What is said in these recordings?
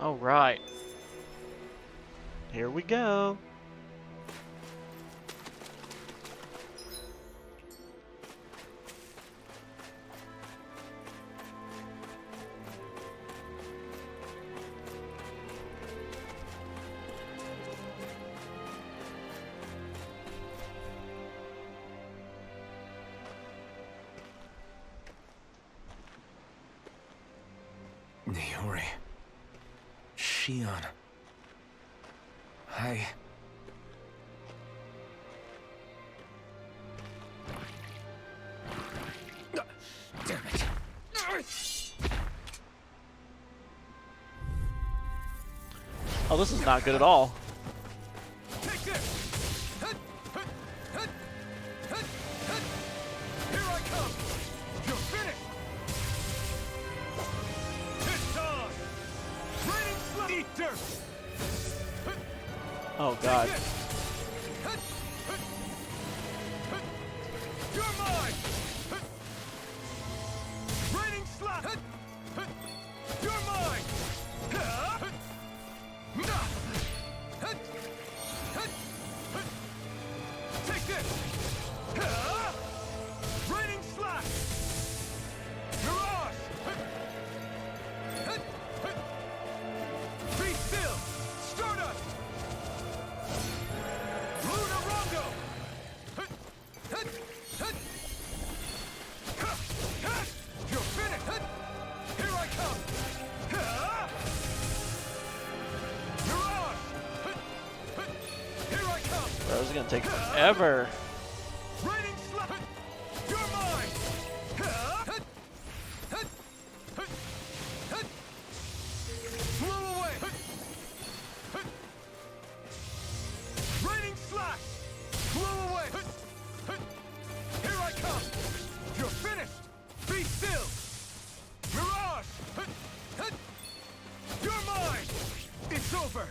All right. Here we go. Niori. Shion. I... Damn it. Oh, this is not good at all. Take this! Here I come! You're finished! It's on! Raining slap! Eat dirt! Oh God. Take this! You're mine! Raining slap! You're mine! Take this! Raining slash! Mirage! Be still! Stardust! Lunarongo! You're finished! Here I come! Mirage! Here I come! Bro, this is gonna take forever. Raining slap! You're mine! Flew away! Raining slash! Flew away! Here I come! You're finished! Be still! Mirage! You're mine! It's over!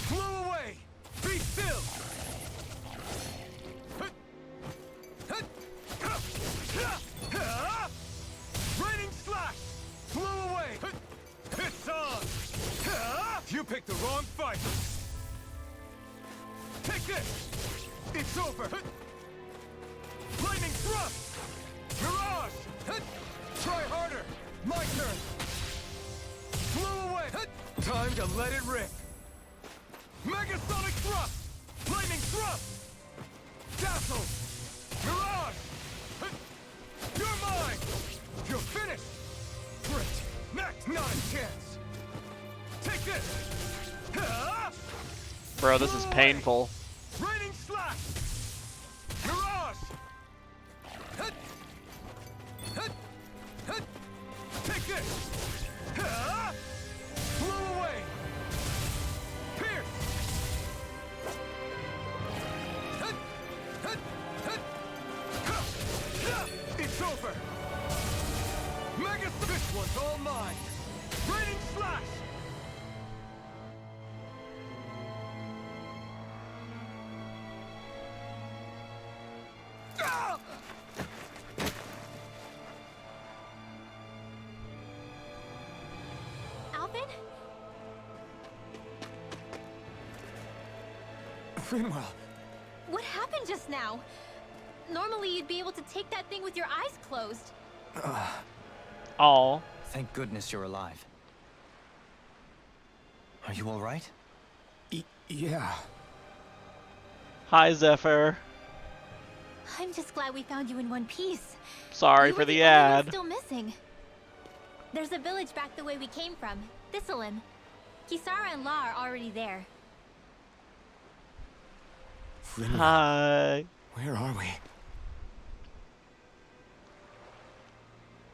Flew away! Be still! Raining slash! Flew away! It's on! You picked the wrong fight! Take this! It's over! Lightning thrust! Mirage! Try harder! My turn! Flew away! Time to let it rip! Megasonic thrust! Lightning thrust! Dazzle! Mirage! You're mine! You're finished! Great! Next! Not a chance! Take this! Bro, this is painful. Raining slash! Mirage! Take this! Flew away! Pierce! It's over! Mega... This one's all mine! Raining slash! Ah! Alvin? Finwell! What happened just now? Normally you'd be able to take that thing with your eyes closed. Oh. Thank goodness you're alive. Are you all right? Yeah. Hi, Zephyr. I'm just glad we found you in one piece. Sorry You for were the only one ad. still missing. There's a village back the way we came from, Thistleim. Kisara and La are already there. Finwell, Hi. where are we?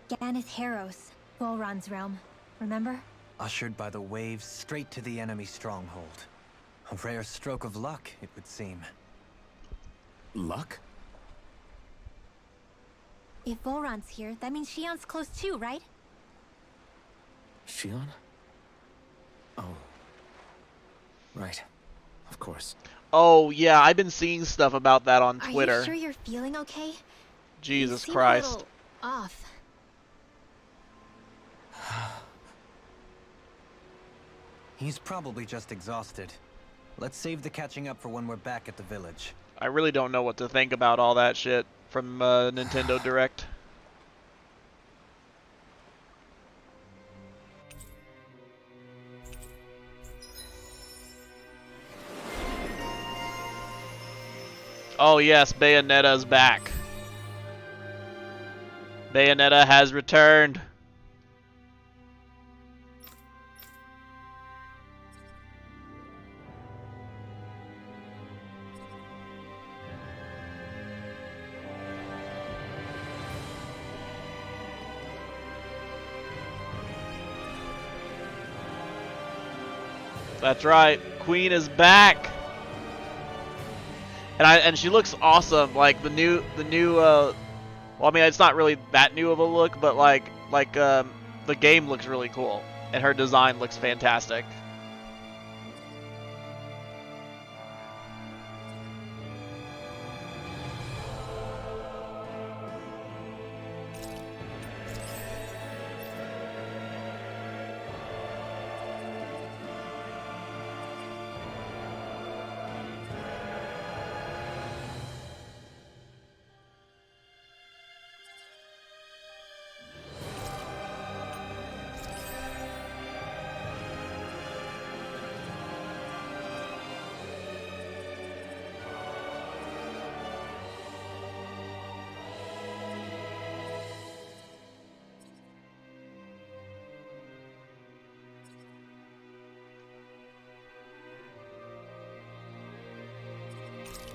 Ganeth Heros, Volron's realm. Remember? Ushered by the waves straight to the enemy stronghold. A rare stroke of luck, it would seem. Luck? If Volron's here, that means Shion's close too, right? Shion? Oh. Right. Of course. Oh, yeah, I've been seeing stuff about that on Are Twitter. you sure you're feeling okay? Jesus You seem Christ. a little off. He's probably just exhausted. Let's save the catching up for when we're back at the village. I really don't know what to think about all that shit from Nintendo Direct. Oh yes, Bayonetta's back. Bayonetta has returned. That's right, Queen is back. And she looks awesome. Like the new well, I mean, it's not really that new of a look, but the game looks really cool and her design looks fantastic.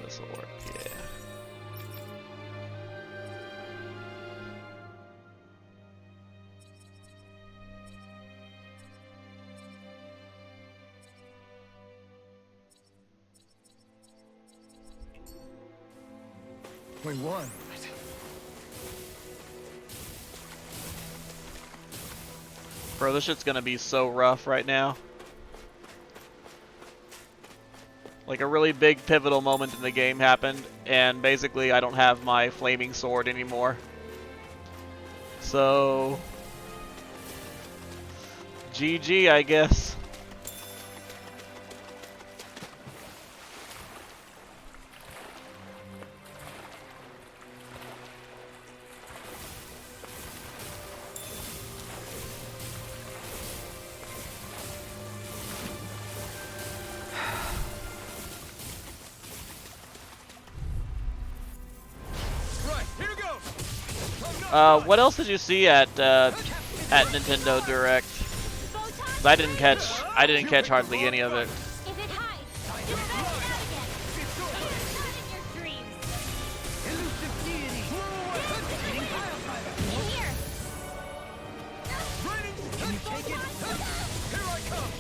This'll work, yeah. We won. Bro, this shit's gonna be so rough right now. Like a really big pivotal moment in the game happened, and basically I don't have my flaming sword anymore. So GG, I guess. Right, here goes. What else did you see at Nintendo Direct? 'Cause I didn't catch hardly any of it. If it hides, you'll back it out again. It's not in your dreams. Elusive deity. In here. Raining. Can you take it? Here I come.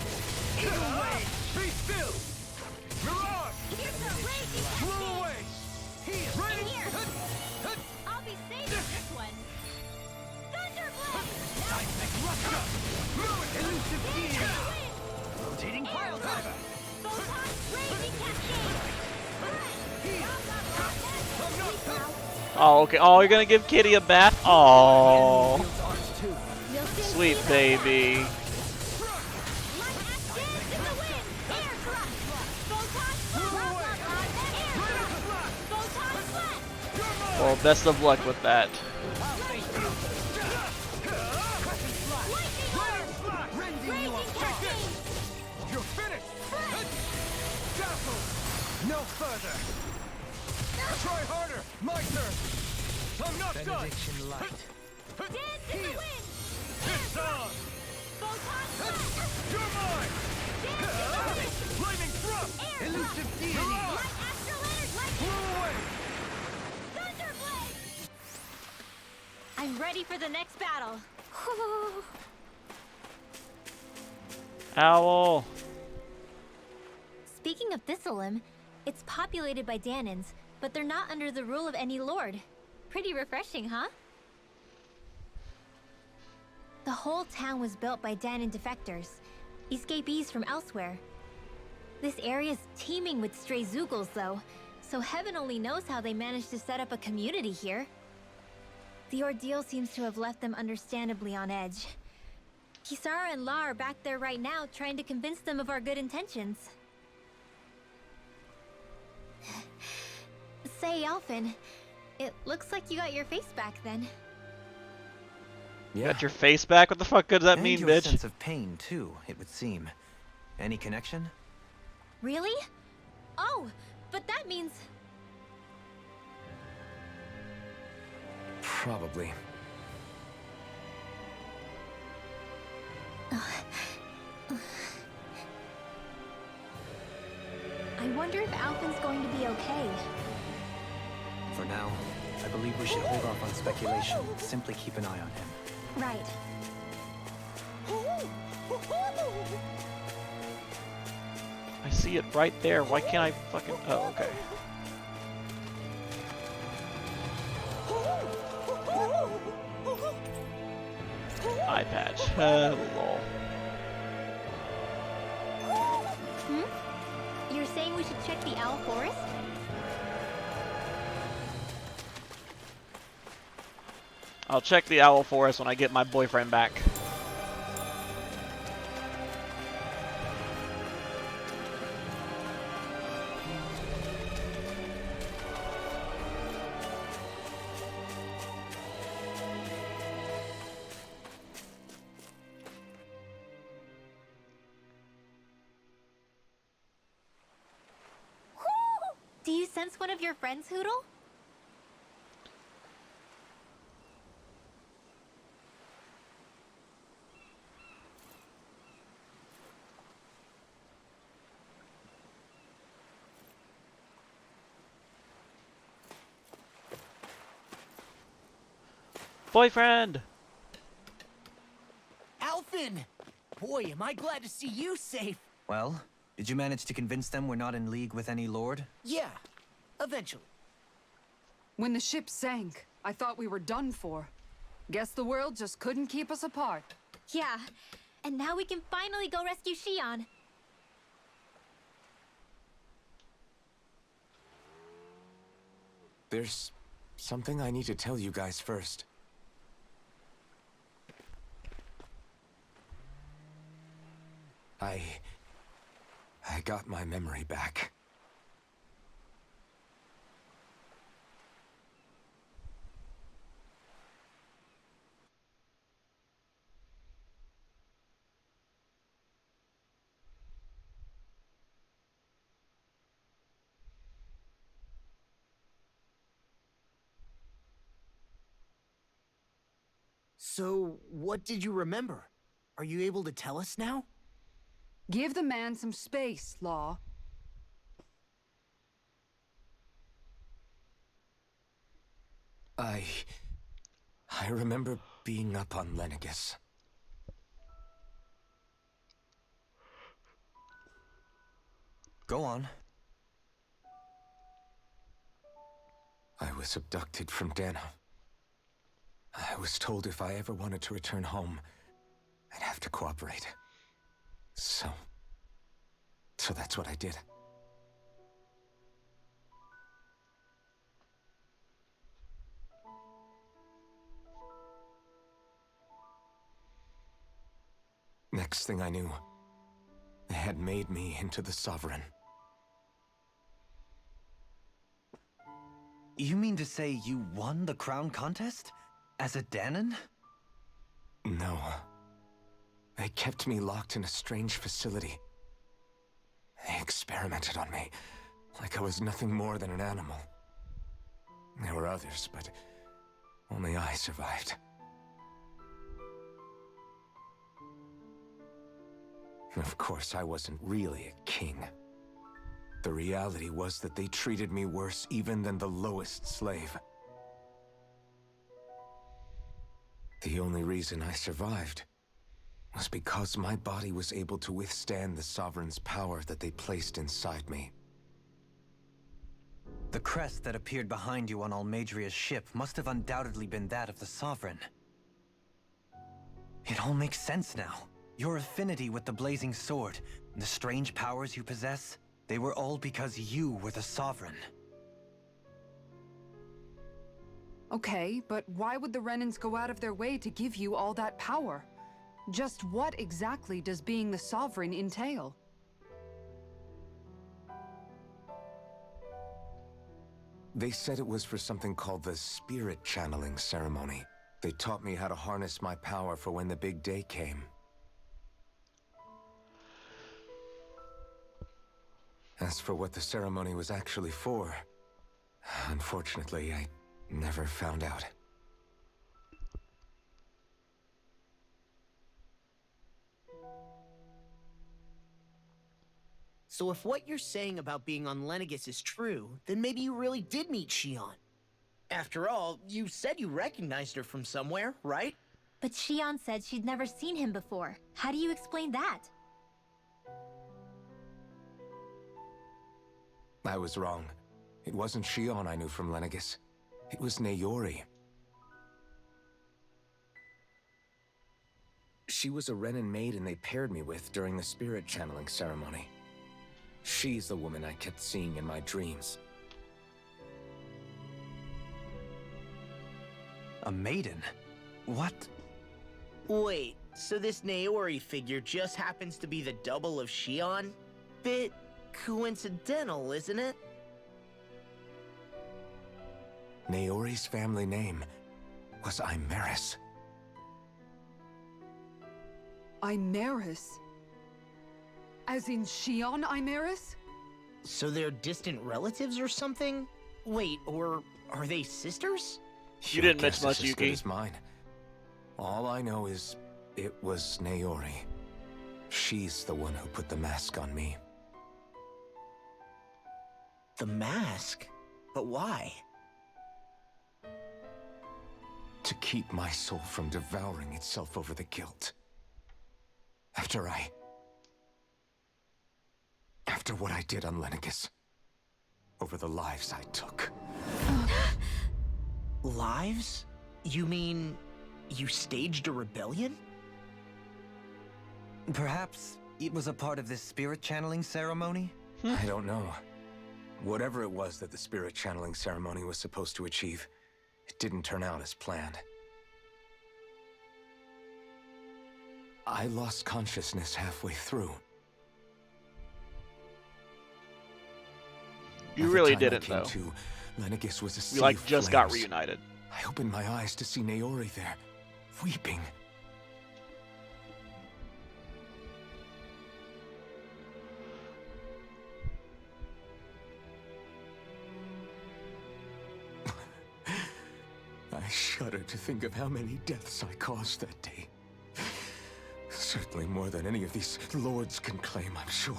Get away. Be still. Mirage. Here's the raging Blow cascade. away. Raining. Here. I'll be saving this one. Thunderblade. Elusive deity. Rotating pile driver. Photon raging cascade. Oh, okay. Oh, you're gonna give Kitty a bath? Oh, sweet baby. Well, best of luck with that. You're finished. Dazzle. No further. Try harder. My turn. I'm not done. Benediction light. Dance in the wind! It's on. Photon blast! You're mine. Dance in the wind! Lightning thrust. Air Elusive thrust! deity. Light astral energy! Blow away. Thunderblade! I'm ready for the next battle. Owl. Speaking of Thistleum, it's populated by Danans, but they're not under the rule of any lord. Pretty refreshing, huh? The whole town was built by Danan defectors, escapees from elsewhere. This area's teeming with stray Zeugles, though, so heaven only knows how they managed to set up a community here. The ordeal seems to have left them understandably on edge. Kisara and La are back there right now trying to convince them of our good intentions. Say, Alphen, it looks like you got your face back then. Yeah. Got your face back? What the fuck does that And mean, your bitch? sense of pain, too, it would seem. Any connection? Really? Oh, but that means... Probably. I wonder if Alphen's going to be okay. For now, I believe we should hold off on speculation. Simply keep an eye on him. Right. I see it right there. Why can't I fucking... Oh, okay. Eye patch. Lol. You're saying we should check the Owl Forest? I'll check the Owl Forest when I get my boyfriend back. Do you sense one of your friends, Hootle? Boyfriend! Alphen! Boy, am I glad to see you safe. Well, did you manage to convince them we're not in league with any lord? Yeah, eventually. When the ship sank, I thought we were done for. Guess the world just couldn't keep us apart. Yeah, and now we can finally go rescue Xion. There's something I need to tell you guys first. I got my memory back. So, what did you remember? Are you able to tell us now? Give the man some space, Law. I remember being up on Lenegis. Go on. I was abducted from Dano. I was told if I ever wanted to return home, I'd have to cooperate. So that's what I did. Next thing I knew, they had made me into the Sovereign. You mean to say you won the crown contest? As a Dahnan? No. They kept me locked in a strange facility. They experimented on me, like I was nothing more than an animal. There were others, but only I survived. Of course, I wasn't really a king. The reality was that they treated me worse even than the lowest slave. The only reason I survived was because my body was able to withstand the Sovereign's power that they placed inside me. The crest that appeared behind you on Almadria's ship must have undoubtedly been that of the Sovereign. It all makes sense now. Your affinity with the Blazing Sword, and the strange powers you possess, they were all because you were the Sovereign. Okay, but why would the Renans go out of their way to give you all that power? Just what exactly does being the Sovereign entail? They said it was for something called the Spirit Channeling Ceremony. They taught me how to harness my power for when the big day came. As for what the ceremony was actually for, unfortunately, I never found out. So if what you're saying about being on Lenegis is true, then maybe you really did meet Shion. After all, you said you recognized her from somewhere, right? But Shion said she'd never seen him before. How do you explain that? I was wrong. It wasn't Shion I knew from Lenegis. It was Nayori. She was a Renin maiden they paired me with during the spirit channeling ceremony. She's the woman I kept seeing in my dreams. A maiden? What? Wait, so this Nayori figure just happens to be the double of Shion? Bit coincidental, isn't it? Nayori's family name was Imeris. Imeris? As in Shion Imeris? So they're distant relatives or something? Wait, or are they sisters? You didn't Your miss guess much, is as good Yuki. as mine. All I know is it was Nayori. She's the one who put the mask on me. The mask? But why? To keep my soul from devouring itself over the guilt. After what I did on Lenegis. Over the lives I took. Lives? You mean you staged a rebellion? Perhaps it was a part of this spirit channeling ceremony? I don't know. Whatever it was that the spirit channeling ceremony was supposed to achieve, it didn't turn out as planned. I lost consciousness halfway through. You By the really time I didn't, came though. to, Lenegis was a sea We like of just got flames. reunited. I opened my eyes to see Nayori there, weeping. I shudder to think of how many deaths I caused that day. Certainly more than any of these lords can claim, I'm sure.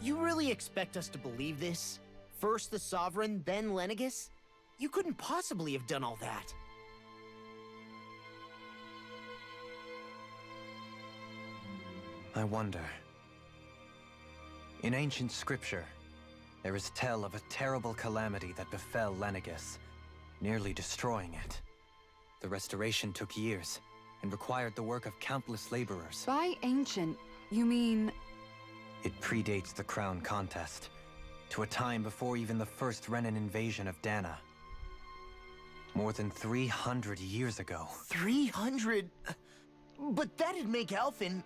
You really expect us to believe this? First the Sovereign, then Lenegis? You couldn't possibly have done all that. I wonder. In ancient scripture, there is tell of a terrible calamity that befell Lenegis, nearly destroying it. The restoration took years, and required the work of countless laborers. By ancient, you mean... It predates the crown contest, to a time before even the first Renin invasion of Dana. More than 300 years ago. 300? But that'd make Alphen...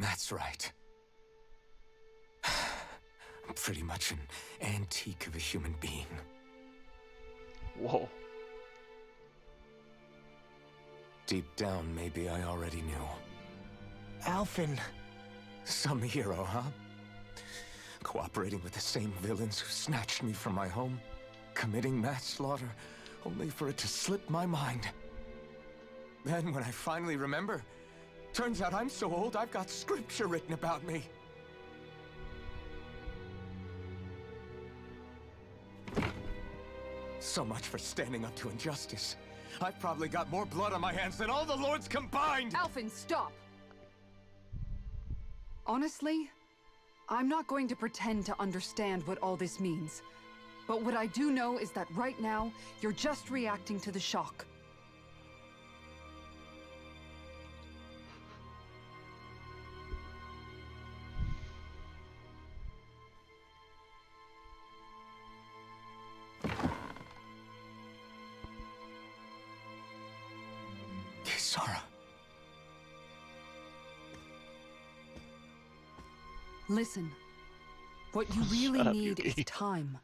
That's right. I'm pretty much an antique of a human being. Whoa. Deep down, maybe I already knew. Alphen... Some hero, huh? Cooperating with the same villains who snatched me from my home, committing mass slaughter, only for it to slip my mind. Then, when I finally remember, turns out I'm so old I've got scripture written about me. So much for standing up to injustice. I've probably got more blood on my hands than all the lords combined! Alphen, stop! Honestly, I'm not going to pretend to understand what all this means. But what I do know is that right now, you're just reacting to the shock. Sara. Listen. What you really Shut up, need Yuki. is time.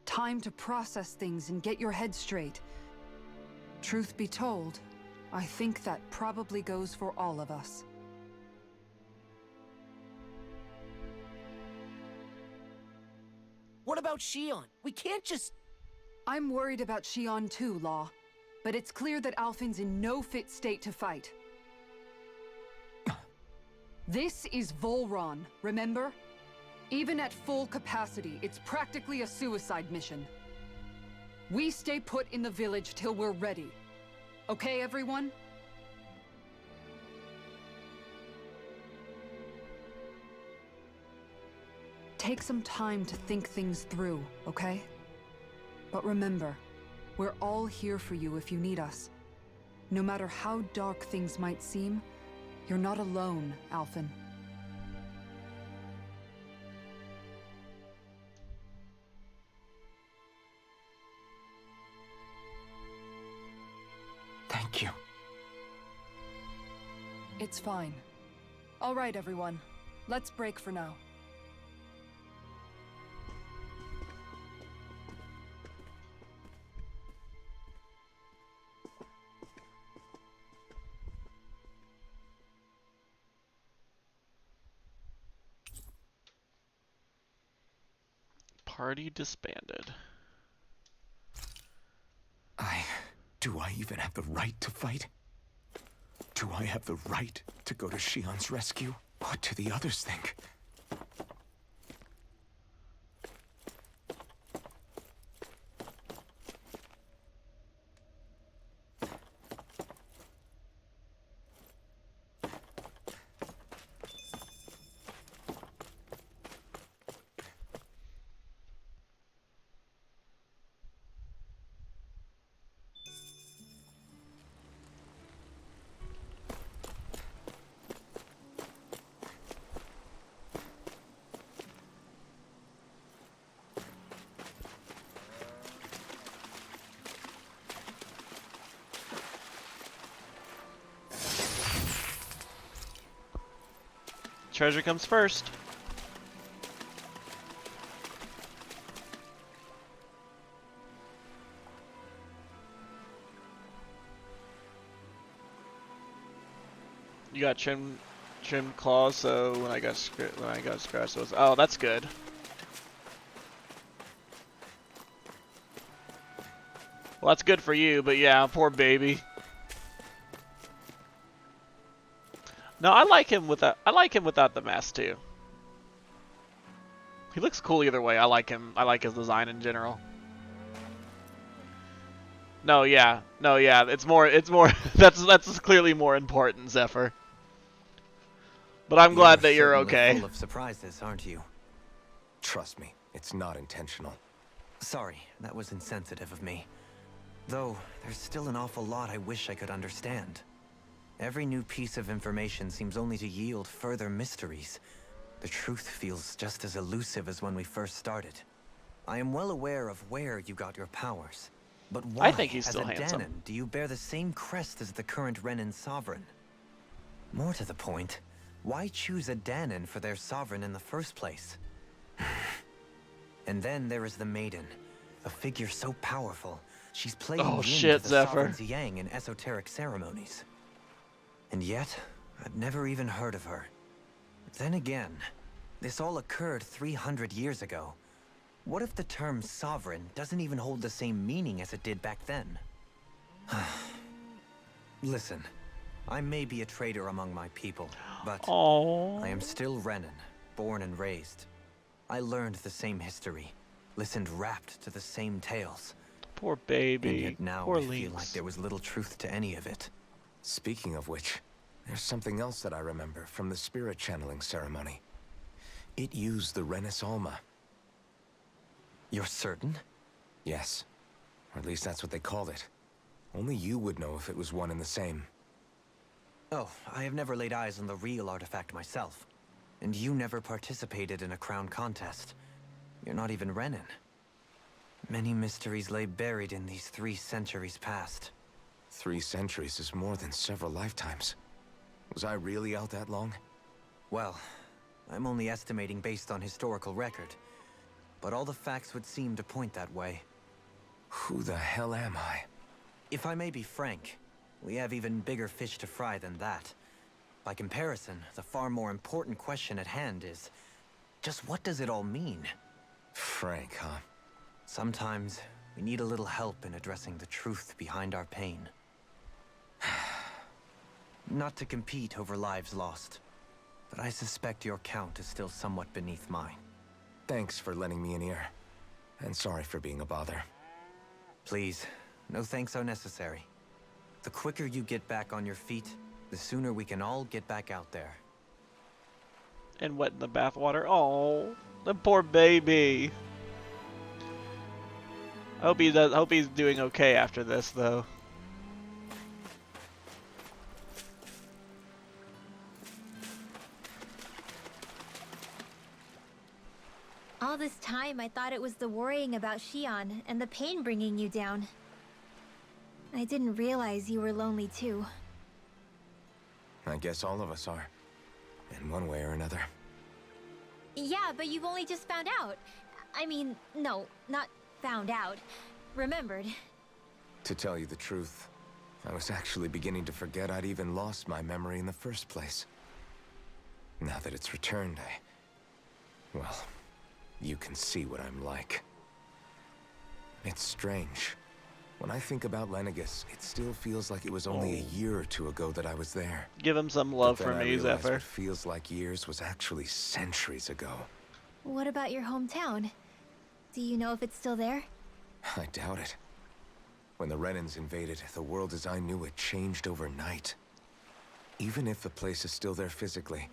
Time to process things and get your head straight. Truth be told, I think that probably goes for all of us. What about Shion? We can't just... I'm worried about Shion too, Law. But it's clear that Alphen's in no fit state to fight. This is Volron, remember? Even at full capacity, it's practically a suicide mission. We stay put in the village till we're ready. Okay, everyone? Take some time to think things through, okay? But remember, we're all here for you if you need us. No matter how dark things might seem, you're not alone, Alphen. Thank you. It's fine. All right, everyone. Let's break for now. Party disbanded. Do I even have the right to fight? Do I have the right to go to Shion's rescue? What do the others think? Treasure comes first. You got trim claws, so when I got scratched, it was, oh, that's good. Well, that's good for you, but yeah, poor baby. No, I like him without. I like him without the mask too. He looks cool either way. I like him. I like his design in general. No, yeah, It's more. That's clearly more important, Zephyr. But I'm glad that you're certainly okay. Full of surprises, aren't you? Trust me, it's not intentional. Sorry, that was insensitive of me. Though, there's still an awful lot I wish I could understand. Every new piece of information seems only to yield further mysteries. The truth feels just as elusive as when we first started. I am well aware of where you got your powers. But why, I think he's still as a handsome. Dahnan, do you bear the same crest as the current Renan sovereign? More to the point, why choose a Dahnan for their sovereign in the first place? And then there is the Maiden, a figure so powerful, she's playing Oh, yin shit, to the Zephyr. sovereign's yang in esoteric ceremonies. And yet, I'd never even heard of her. Then again, this all occurred 300 years ago. What if the term sovereign doesn't even hold the same meaning as it did back then? Listen, I may be a traitor among my people, but Oh. I am still Renan, born and raised. I learned the same history, listened rapt to the same tales. Poor And baby. yet now Poor I feel Lynx. like there was little truth to any of it. Speaking of which, there's something else that I remember from the spirit channeling ceremony. It used the Renis Alma. You're certain? Yes. Or at least that's what they called it. Only you would know if it was one and the same. Oh, I have never laid eyes on the real artifact myself. And you never participated in a crown contest. You're not even Renan. Many mysteries lay buried in these 3 centuries past. 3 centuries is more than several lifetimes. Was I really out that long? Well, I'm only estimating based on historical record. But all the facts would seem to point that way. Who the hell am I? If I may be frank, we have even bigger fish to fry than that. By comparison, the far more important question at hand is, just what does it all mean? Frank, huh? Sometimes, we need a little help in addressing the truth behind our pain. Not to compete over lives lost, but I suspect your count is still somewhat beneath mine. Thanks for lending me an ear. And sorry for being a bother. Please, no thanks are necessary. The quicker you get back on your feet, the sooner we can all get back out there. And wet in the bathwater. Oh, the poor baby. Hope he's doing okay after this, though. All this time, I thought it was the worrying about Shion and the pain bringing you down. I didn't realize you were lonely too. I guess all of us are. In one way or another. Yeah, but you've only just found out. I mean, no, not found out. Remembered. To tell you the truth, I was actually beginning to forget I'd even lost my memory in the first place. Now that it's returned, well, you can see what I'm like. It's strange. When I think about Lenegis, it still feels like it was only a year or two ago that I was there. Give him some love But for then I me, realized Zephyr. what feels like years was actually centuries ago. What about your hometown? Do you know if it's still there? I doubt it. When the Renans invaded, the world as I knew it changed overnight. Even if the place is still there physically,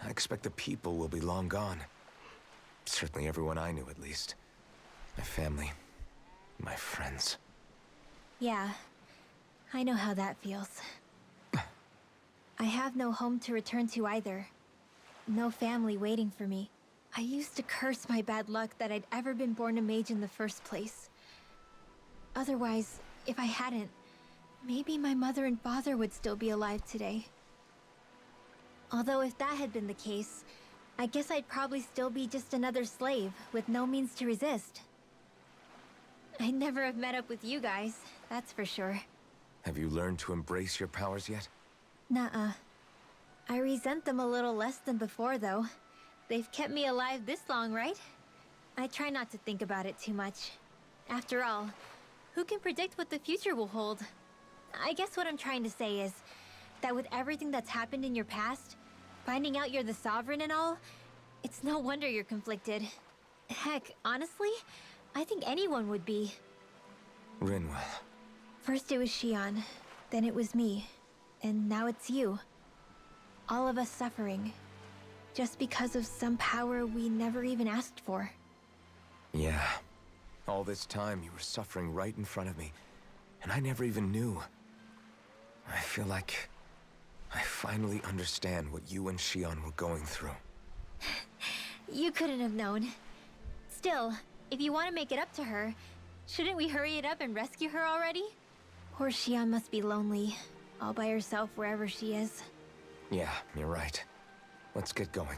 I expect the people will be long gone. Certainly everyone I knew, at least. My family, my friends. Yeah, I know how that feels. I have no home to return to either. No family waiting for me. I used to curse my bad luck that I'd ever been born a mage in the first place. Otherwise, if I hadn't, maybe my mother and father would still be alive today. Although if that had been the case, I guess I'd probably still be just another slave with no means to resist. I'd never have met up with you guys, that's for sure. Have you learned to embrace your powers yet? Nuh-uh. I resent them a little less than before, though. They've kept me alive this long, right? I try not to think about it too much. After all, who can predict what the future will hold? I guess what I'm trying to say is that with everything that's happened in your past, finding out you're the Sovereign and all, it's no wonder you're conflicted. Heck, honestly, I think anyone would be. Rinwell. First it was Shion, then it was me, and now it's you. All of us suffering, just because of some power we never even asked for. Yeah. All this time you were suffering right in front of me, and I never even knew. I feel like I finally understand what you and Shion were going through. You couldn't have known. Still, if you want to make it up to her, shouldn't we hurry it up and rescue her already? Poor Shion must be lonely, all by herself wherever she is. Yeah, you're right. Let's get going.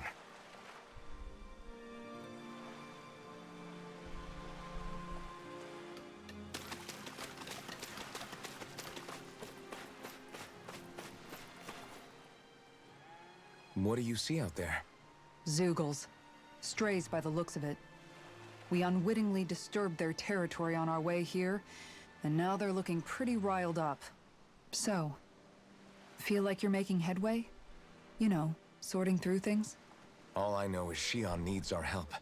What do you see out there? Zeugles. Strays by the looks of it. We unwittingly disturbed their territory on our way here, and now they're looking pretty riled up. So, feel like you're making headway? You know, sorting through things? All I know is Shion needs our help.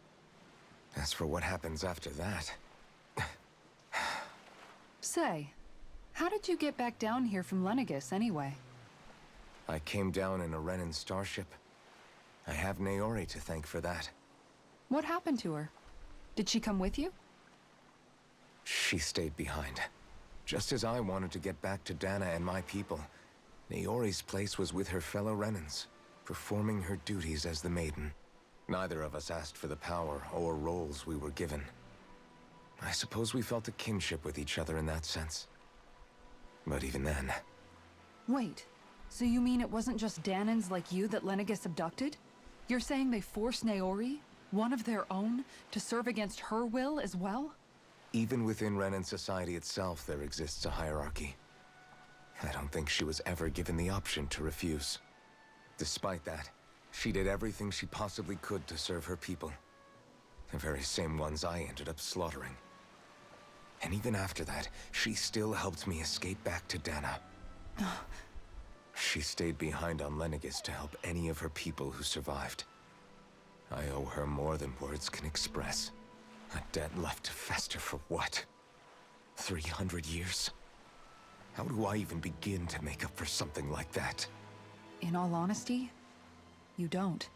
As for what happens after that... Say, how did you get back down here from Lenegis, anyway? I came down in a Renan starship. I have Naori to thank for that. What happened to her? Did she come with you? She stayed behind. Just as I wanted to get back to Dana and my people, Naori's place was with her fellow Renans, performing her duties as the Maiden. Neither of us asked for the power or roles we were given. I suppose we felt a kinship with each other in that sense. But even then, Wait, so you mean it wasn't just Danans like you that Lenegis abducted? You're saying they forced Naori, one of their own, to serve against her will as well? even within Renan society itself, there exists a hierarchy. I don't think she was ever given the option to refuse. Despite that, she did everything she possibly could to serve her people. The very same ones I ended up slaughtering. And even after that, she still helped me escape back to Dana. She stayed behind on Lenegis to help any of her people who survived. I owe her more than words can express. A debt left to fester for what? 300 years? How do I even begin to make up for something like that? In all honesty, you don't.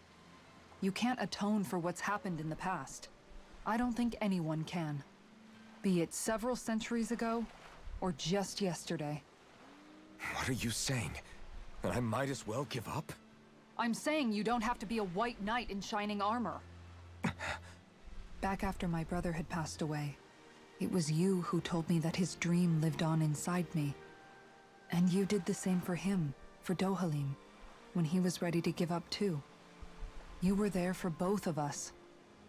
You can't atone for what's happened in the past. I don't think anyone can. Be it several centuries ago, or just yesterday. What are you saying? That I might as well give up? I'm saying you don't have to be a white knight in shining armor. Back after my brother had passed away, it was you who told me that his dream lived on inside me. And you did the same for him, for Dohalim, when he was ready to give up too. You were there for both of us.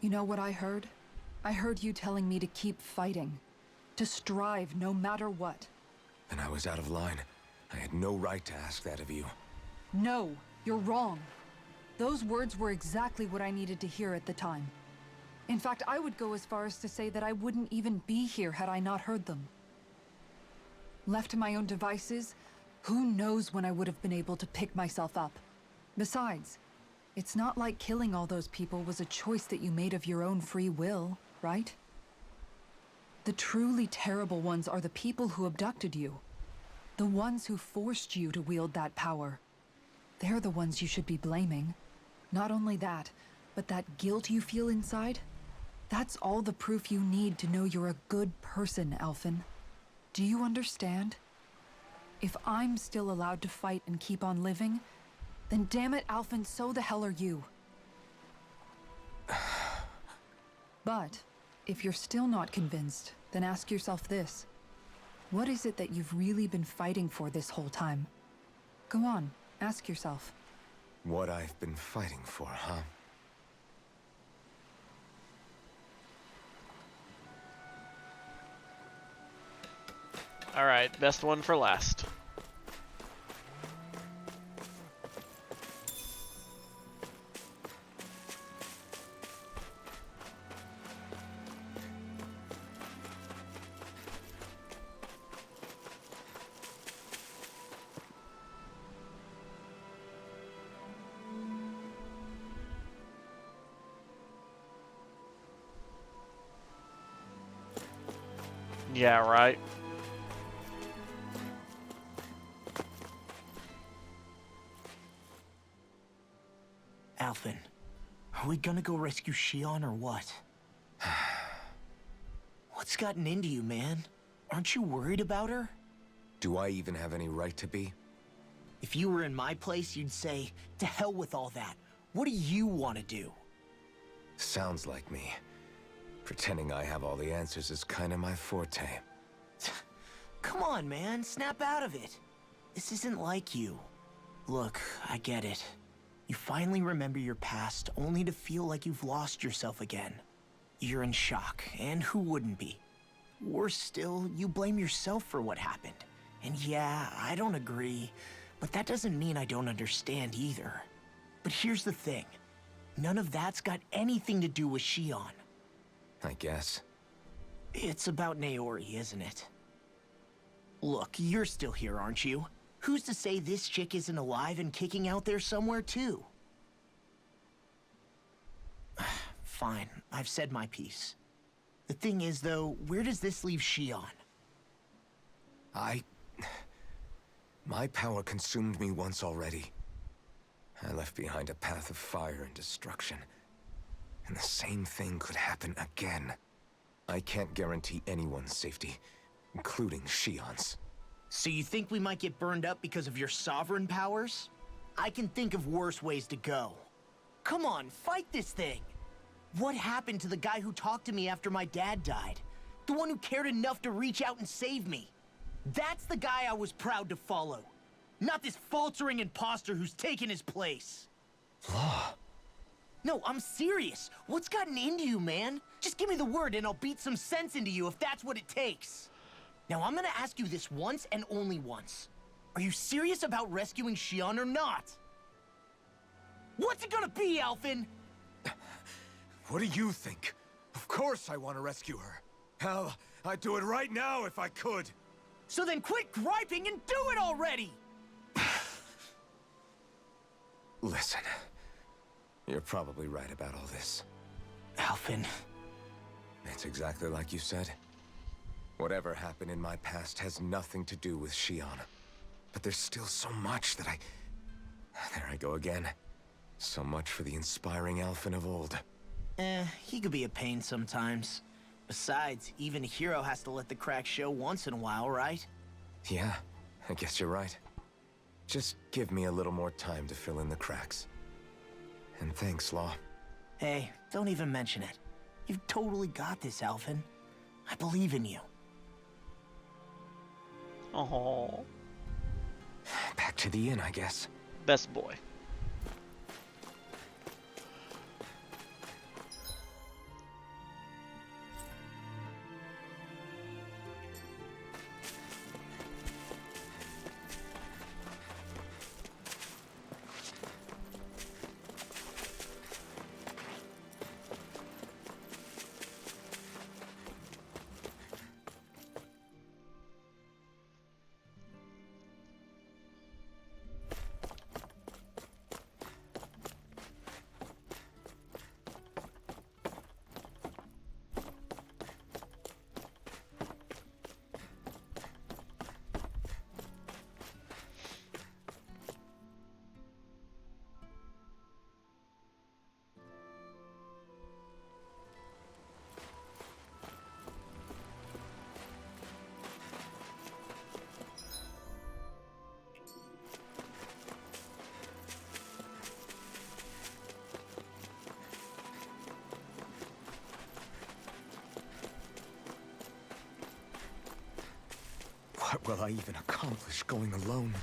You know what I heard? I heard you telling me to keep fighting. To strive no matter what. Then I was out of line. I had no right to ask that of you. No, you're wrong. Those words were exactly what I needed to hear at the time. In fact, I would go as far as to say that I wouldn't even be here had I not heard them. Left to my own devices, who knows when I would have been able to pick myself up. Besides, it's not like killing all those people was a choice that you made of your own free will, right? The truly terrible ones are the people who abducted you. The ones who forced you to wield that power. They're the ones you should be blaming. Not only that, but that guilt you feel inside, that's all the proof you need to know you're a good person, Alphen. Do you understand? If I'm still allowed to fight and keep on living, then damn it, Alphen, so the hell are you. But, if you're still not convinced, then ask yourself this. What is it that you've really been fighting for this whole time? Go on, ask yourself. What I've been fighting for, huh? Alright, best one for last. Yeah, right. Alphen, are we gonna go rescue Shion or what? What's gotten into you, man? Aren't you worried about her? Do I even have any right to be? If you were in my place, you'd say, to hell with all that. What do you want to do? Sounds like me. Pretending I have all the answers is kinda my forte. Come on, man, snap out of it. This isn't like you. Look, I get it. You finally remember your past, only to feel like you've lost yourself again. You're in shock, and who wouldn't be? Worse still, you blame yourself for what happened. And yeah, I don't agree, but that doesn't mean I don't understand either. But here's the thing. None of that's got anything to do with Shion. I guess. It's about Naori, isn't it? Look, you're still here, aren't you? Who's to say this chick isn't alive and kicking out there somewhere, too? Fine, I've said my piece. The thing is, though, where does this leave Shion? My power consumed me once already. I left behind a path of fire and destruction. And the same thing could happen again. I can't guarantee anyone's safety, including Shion's. So you think we might get burned up because of your sovereign powers? I can think of worse ways to go. Come on, fight this thing! What happened to the guy who talked to me after my dad died? The one who cared enough to reach out and save me? That's the guy I was proud to follow. Not this faltering imposter who's taken his place. Law. No, I'm serious. What's gotten into you, man? Just give me the word and I'll beat some sense into you if that's what it takes. Now, I'm gonna ask you this once and only once. Are you serious about rescuing Xion or not? What's it gonna be, Alphen? What do you think? Of course I want to rescue her. Hell, I'd do it right now if I could. So then quit griping and do it already! Listen, you're probably right about all this. Alphen. It's exactly like you said. Whatever happened in my past has nothing to do with Xion. But there's still so much that There I go again. So much for the inspiring Alphen of old. He could be a pain sometimes. Besides, even a hero has to let the cracks show once in a while, right? Yeah, I guess you're right. Just give me a little more time to fill in the cracks. And thanks, Law. Hey, don't even mention it. You've totally got this, Alphen. I believe in you. Oh, Back to the inn, I guess. best boy. What will I even accomplish going alone?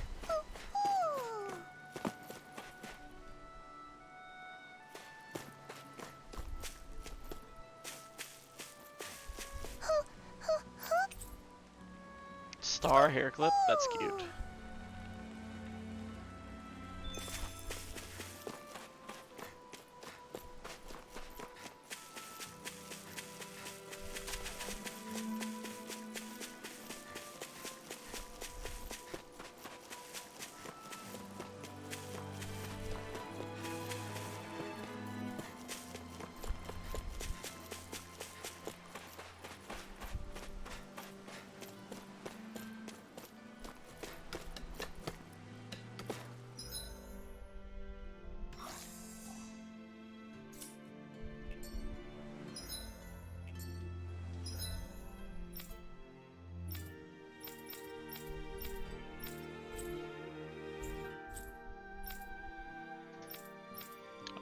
Star hair clip. That's cute.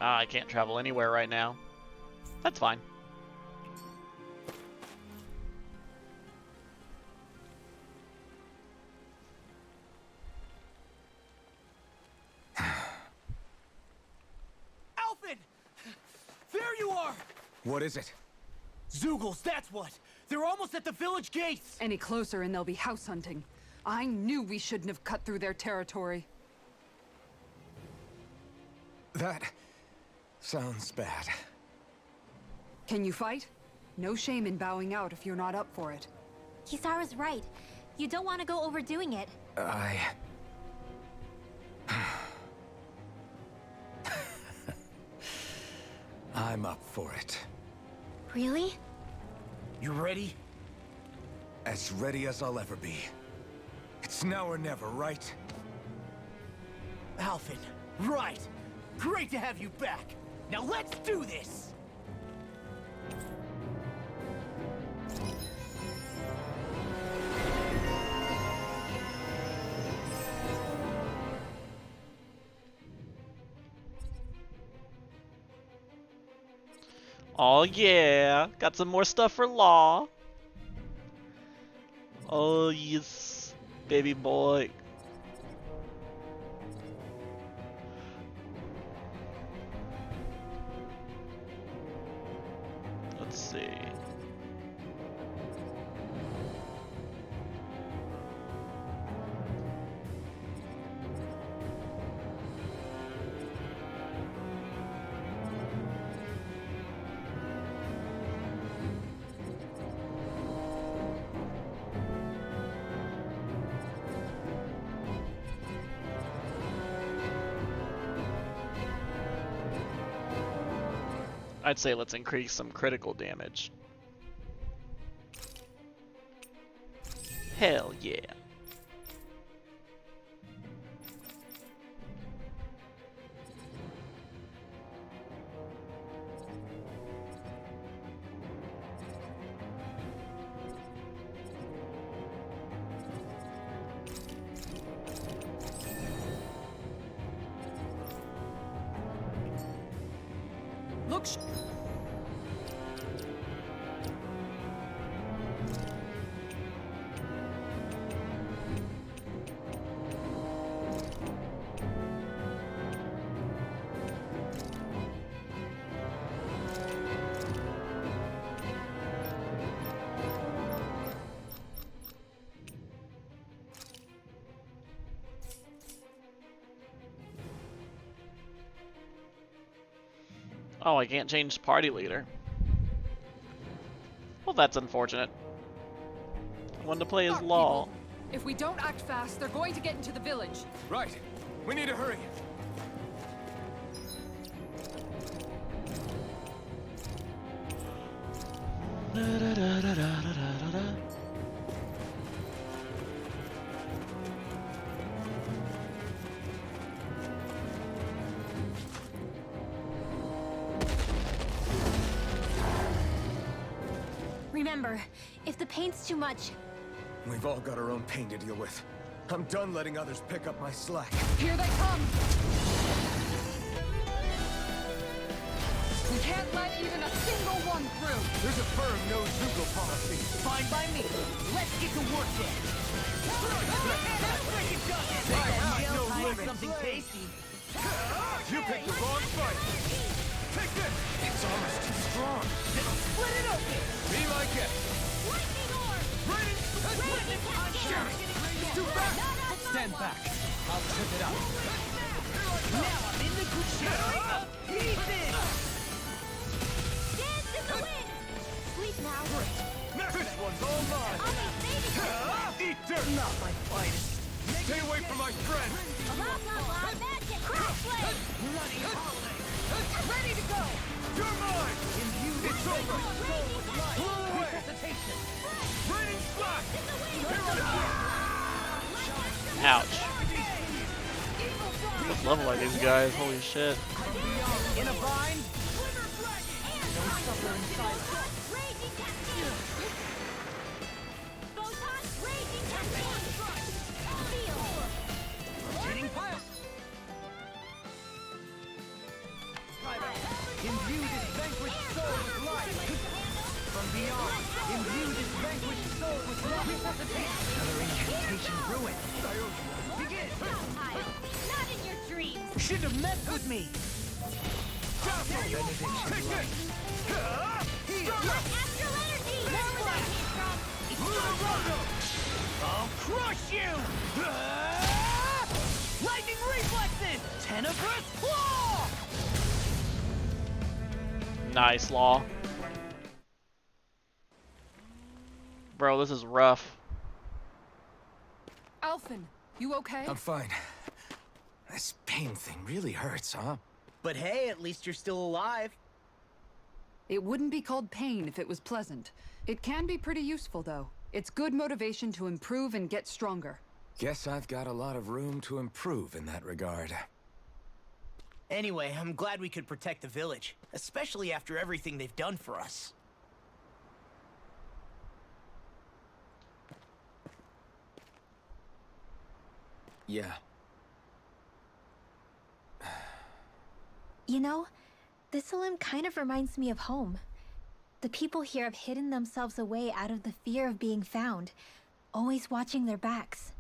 I can't travel anywhere right now. That's fine. Alphen! There you are! What is it? Zeugles, that's what! They're almost at the village gates! Any closer and they'll be house hunting. I knew we shouldn't have cut through their territory. That sounds bad. Can you fight? No shame in bowing out if you're not up for it. Kisara's right. You don't want to go overdoing it. I'm up for it. Really? You ready? As ready as I'll ever be. It's now or never, right? Alphen, right! Great to have you back! Now let's do this! Oh yeah, got some more stuff for Law. Oh yes. Baby boy. Let's see. I'd say let's increase some critical damage. Hell yeah. Look. Oh, I can't change party leader. Well, that's unfortunate. I wanted to play as Fuck Law. people. If we don't act fast, they're going to get into the village. Right. We need to hurry. Remember, if the pain's too much, We've all got our own pain to deal with. I'm done letting others pick up my slack. Here they come! We can't let even a single one through! There's a firm no-Zuko policy. Fine by me. Let's get to work then. I have no limits. Something tasty. You picked the wrong fight. Take this. It's almost too strong. Split it open. Be my guest. lightning orb! Too fast. Stand back. I'll trip it up. Now I'm in the Kuchera. Pieces. Dance in the wind! Sleep now. This one's all mine. I'll be baby. Eat dirt. Not my finest. Stay away from my friend. Blah, blah, blah, magic! Crash blade! Bloody holiday. Ready to go! You're mine. It's over. Blow away. Resuscitation. Raining slash. Ouch. What level are these guys? Holy shit. In a bind. No suffer in silence. Raging cascade! Photon raging cascade! Feel! Getting pile. Imbue this vanquished soul with life. From beyond, imbue this vanquished soul with life. Resuscitation. Another incantation ruined. Begin. Not in your dreams! Shouldn't have messed with me. Take this. Astral energy! That's where I came from! I'll crush you! Lightning reflexes! Tenebrous claw! Nice, Law. Bro, this is rough. Alphen, you okay? I'm fine. This pain thing really hurts, huh? But hey, at least you're still alive. It wouldn't be called pain if it was pleasant. It can be pretty useful, though. It's good motivation to improve and get stronger. Guess I've got a lot of room to improve in that regard. Anyway, I'm glad we could protect the village, especially after everything they've done for us. Yeah. You know, this Olim kind of reminds me of home. The people here have hidden themselves away out of the fear of being found, always watching their backs.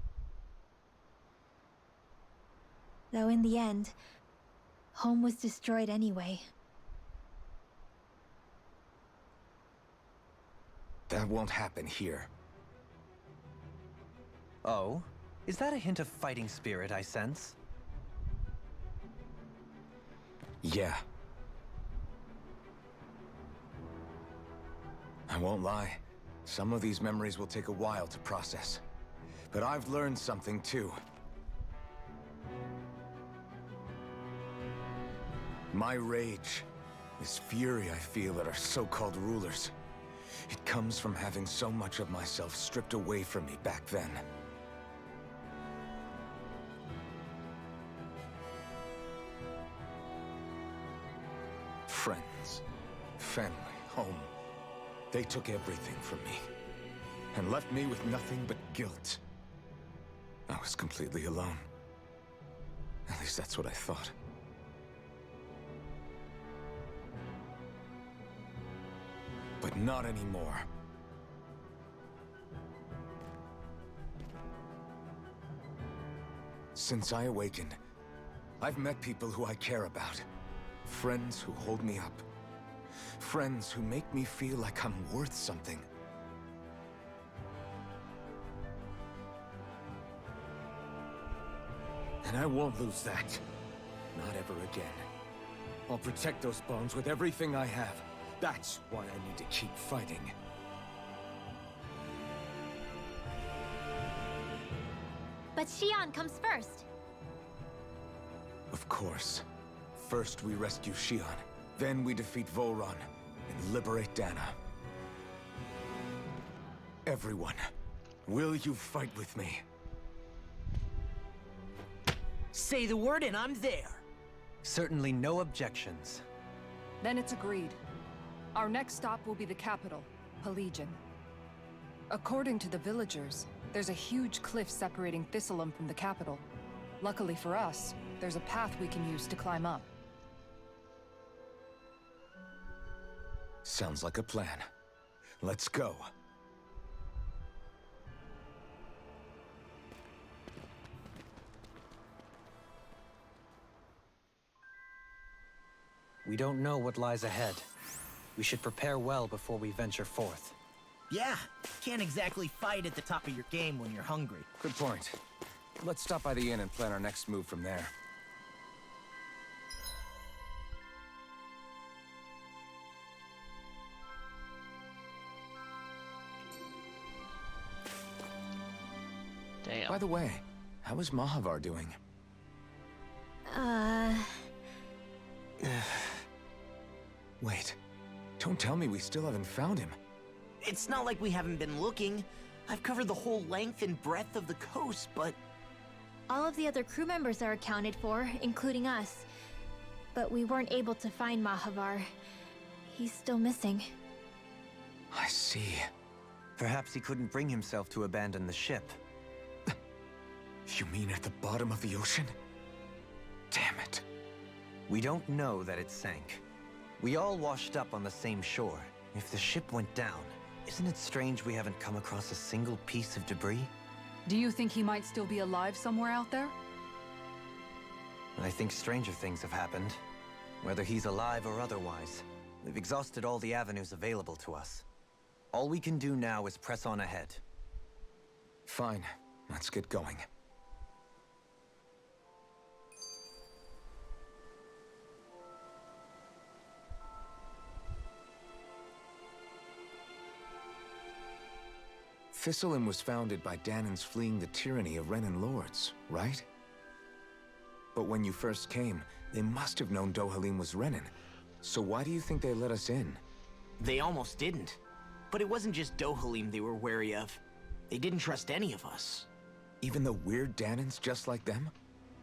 Though in the end, home was destroyed anyway. That won't happen here. Oh? Is that a hint of fighting spirit I sense? Yeah. I won't lie. Some of these memories will take a while to process. But I've learned something too. My rage, this fury I feel at our so-called rulers, it comes from having so much of myself stripped away from me back then. Friends, family, home. They took everything from me, and left me with nothing but guilt. I was completely alone. At least that's what I thought. But not anymore. Since I awakened, I've met people who I care about. Friends who hold me up. Friends who make me feel like I'm worth something. And I won't lose that. Not ever again. I'll protect those bones with everything I have. That's why I need to keep fighting. But Xion comes first. Of course. First we rescue Xion, then we defeat Volron and liberate Dana. Everyone, will you fight with me? Say the word and I'm there. Certainly no objections. Then it's agreed. Our next stop will be the capital, Pelegion. According to the villagers, there's a huge cliff separating Thistleum from the capital. Luckily for us, there's a path we can use to climb up. Sounds like a plan. Let's go. We don't know what lies ahead. We should prepare well before we venture forth. Yeah, can't exactly fight at the top of your game when you're hungry. Good point. Let's stop by the inn and plan our next move from there. Damn. By the way, how is Mahavar doing? Wait, don't tell me we still haven't found him. It's not like we haven't been looking. I've covered the whole length and breadth of the coast, but... All of the other crew members are accounted for, including us. But we weren't able to find Mahavar. He's still missing. I see. Perhaps he couldn't bring himself to abandon the ship. You mean at the bottom of the ocean? Damn it. We don't know that it sank. We all washed up on the same shore. If the ship went down, isn't it strange we haven't come across a single piece of debris? Do you think he might still be alive somewhere out there? I think stranger things have happened. Whether he's alive or otherwise, we've exhausted all the avenues available to us. All we can do now is press on ahead. Fine, let's get going. Thistleum was founded by Danans fleeing the tyranny of Renan lords, right? But when you first came, they must have known Dohalim was Renan. So why do you think they let us in? They almost didn't. But it wasn't just Dohalim they were wary of. They didn't trust any of us. Even the weird Danans just like them?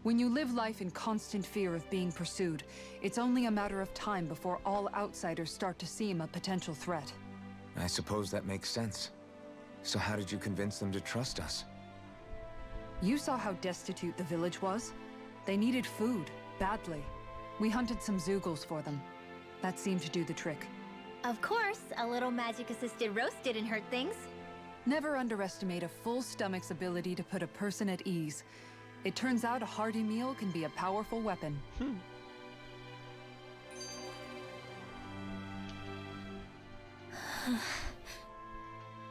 When you live life in constant fear of being pursued, it's only a matter of time before all outsiders start to seem a potential threat. I suppose that makes sense. So how did you convince them to trust us? You saw how destitute the village was. They needed food, badly. We hunted some Zeugles for them. That seemed to do the trick. Of course, a little magic-assisted roast didn't hurt things. Never underestimate a full stomach's ability to put a person at ease. It turns out a hearty meal can be a powerful weapon.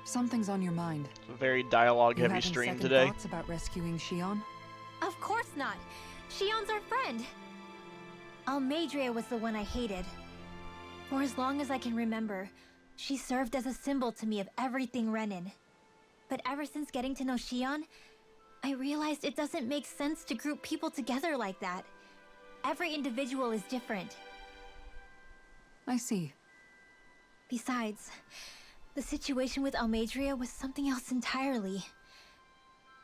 Something's on your mind. It's a very dialogue-heavy having stream second today. thoughts about rescuing Shion? Of course not. Shion's our friend. Almeidrea was the one I hated. For as long as I can remember, she served as a symbol to me of everything Renin. But ever since getting to know Shion, I realized it doesn't make sense to group people together like that. Every individual is different. I see. Besides, the situation with Almeidrea was something else entirely.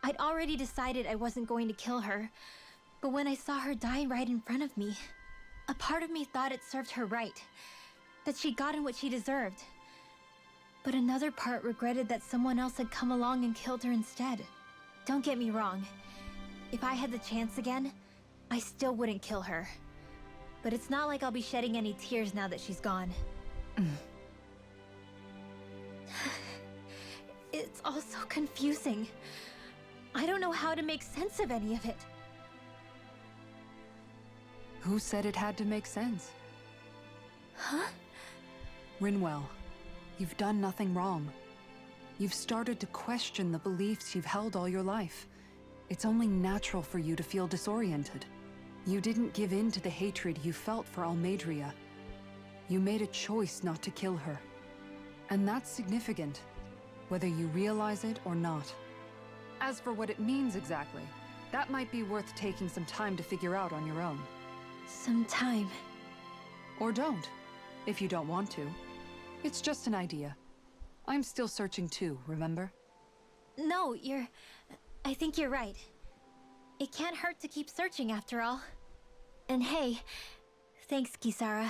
I'd already decided I wasn't going to kill her, but when I saw her die right in front of me, a part of me thought it served her right, that she'd gotten what she deserved. But another part regretted that someone else had come along and killed her instead. Don't get me wrong. If I had the chance again, I still wouldn't kill her. But it's not like I'll be shedding any tears now that she's gone. It's all so confusing. I don't know how to make sense of any of it. Who said it had to make sense? Huh? Rinwell, you've done nothing wrong. You've started to question the beliefs you've held all your life. It's only natural for you to feel disoriented. You didn't give in to the hatred you felt for Almeidrea. You made a choice not to kill her. And that's significant, whether you realize it or not. As for what it means exactly, that might be worth taking some time to figure out on your own. Some time. Or don't, if you don't want to. It's just an idea. I'm still searching too, remember? No, I think you're right. It can't hurt to keep searching after all. And hey, thanks, Kisara.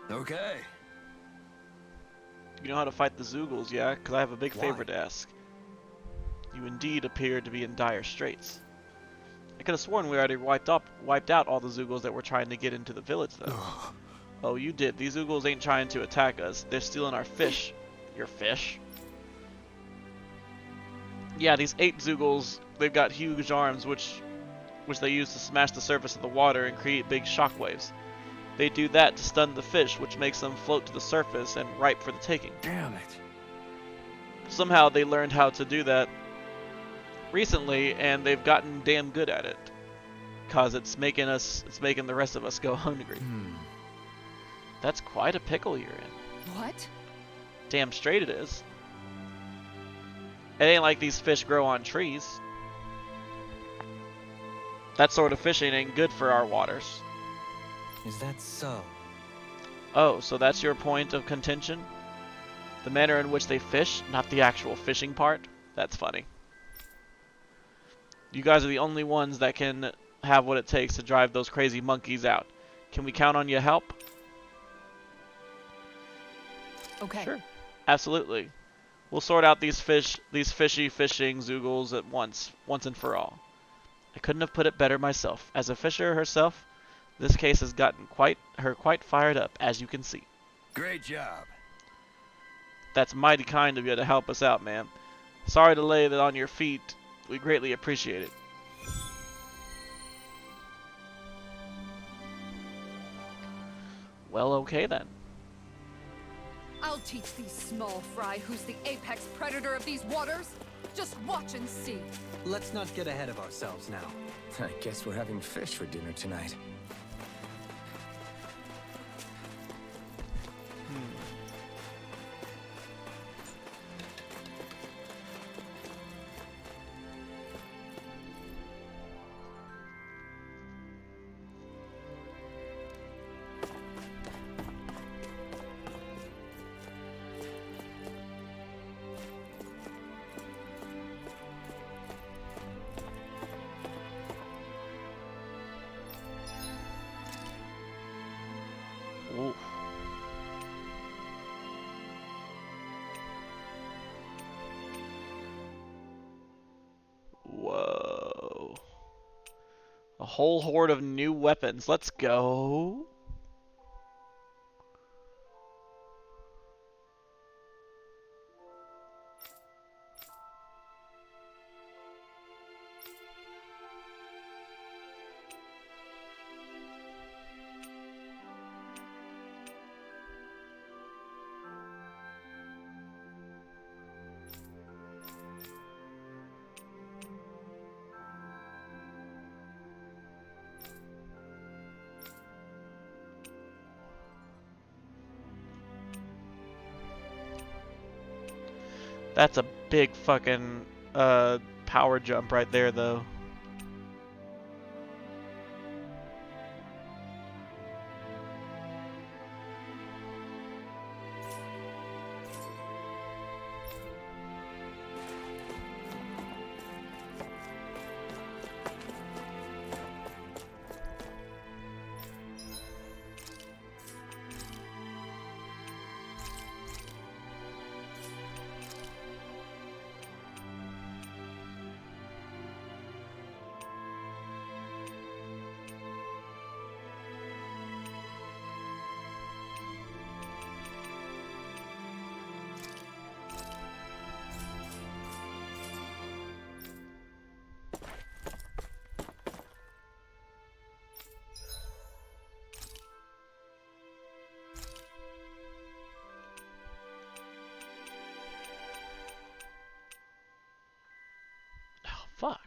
Okay. You know how to fight the Zoogles, yeah? Because I have a big Why? favor to ask. You indeed appear to be in dire straits. I could have sworn we already wiped out all the Zoogles that were trying to get into the village, though. Oh, you did. These Zoogles ain't trying to attack us. They're stealing our fish. Your fish? Yeah, these 8 Zoogles, they've got huge arms, which they use to smash the surface of the water and create big shockwaves. They do that to stun the fish, which makes them float to the surface and ripe for the taking. Damn it. Somehow they learned how to do that recently, and they've gotten damn good at it. Cause it's making the rest of us go hungry. That's quite a pickle you're in. What? Damn straight it is. It ain't like these fish grow on trees. That sort of fishing ain't good for our waters. Is that so? Oh, so that's your point of contention? The manner in which they fish, not the actual fishing part? That's funny. You guys are the only ones that can have what it takes to drive those crazy monkeys out. Can we count on your help? Okay. Sure. Absolutely. We'll sort out these fishy fishing Zoogles at once and for all. I couldn't have put it better myself. As a fisher herself, this case has gotten quite fired up, as you can see. Great job. That's mighty kind of you to help us out, ma'am. Sorry to lay that on your feet. We greatly appreciate it. Well, okay then. I'll teach these small fry who's the apex predator of these waters. Just watch and see. Let's not get ahead of ourselves now. I guess we're having fish for dinner tonight. Whole horde of new weapons. Let's go. That's a big fucking power jump right there, though. Oh, fuck.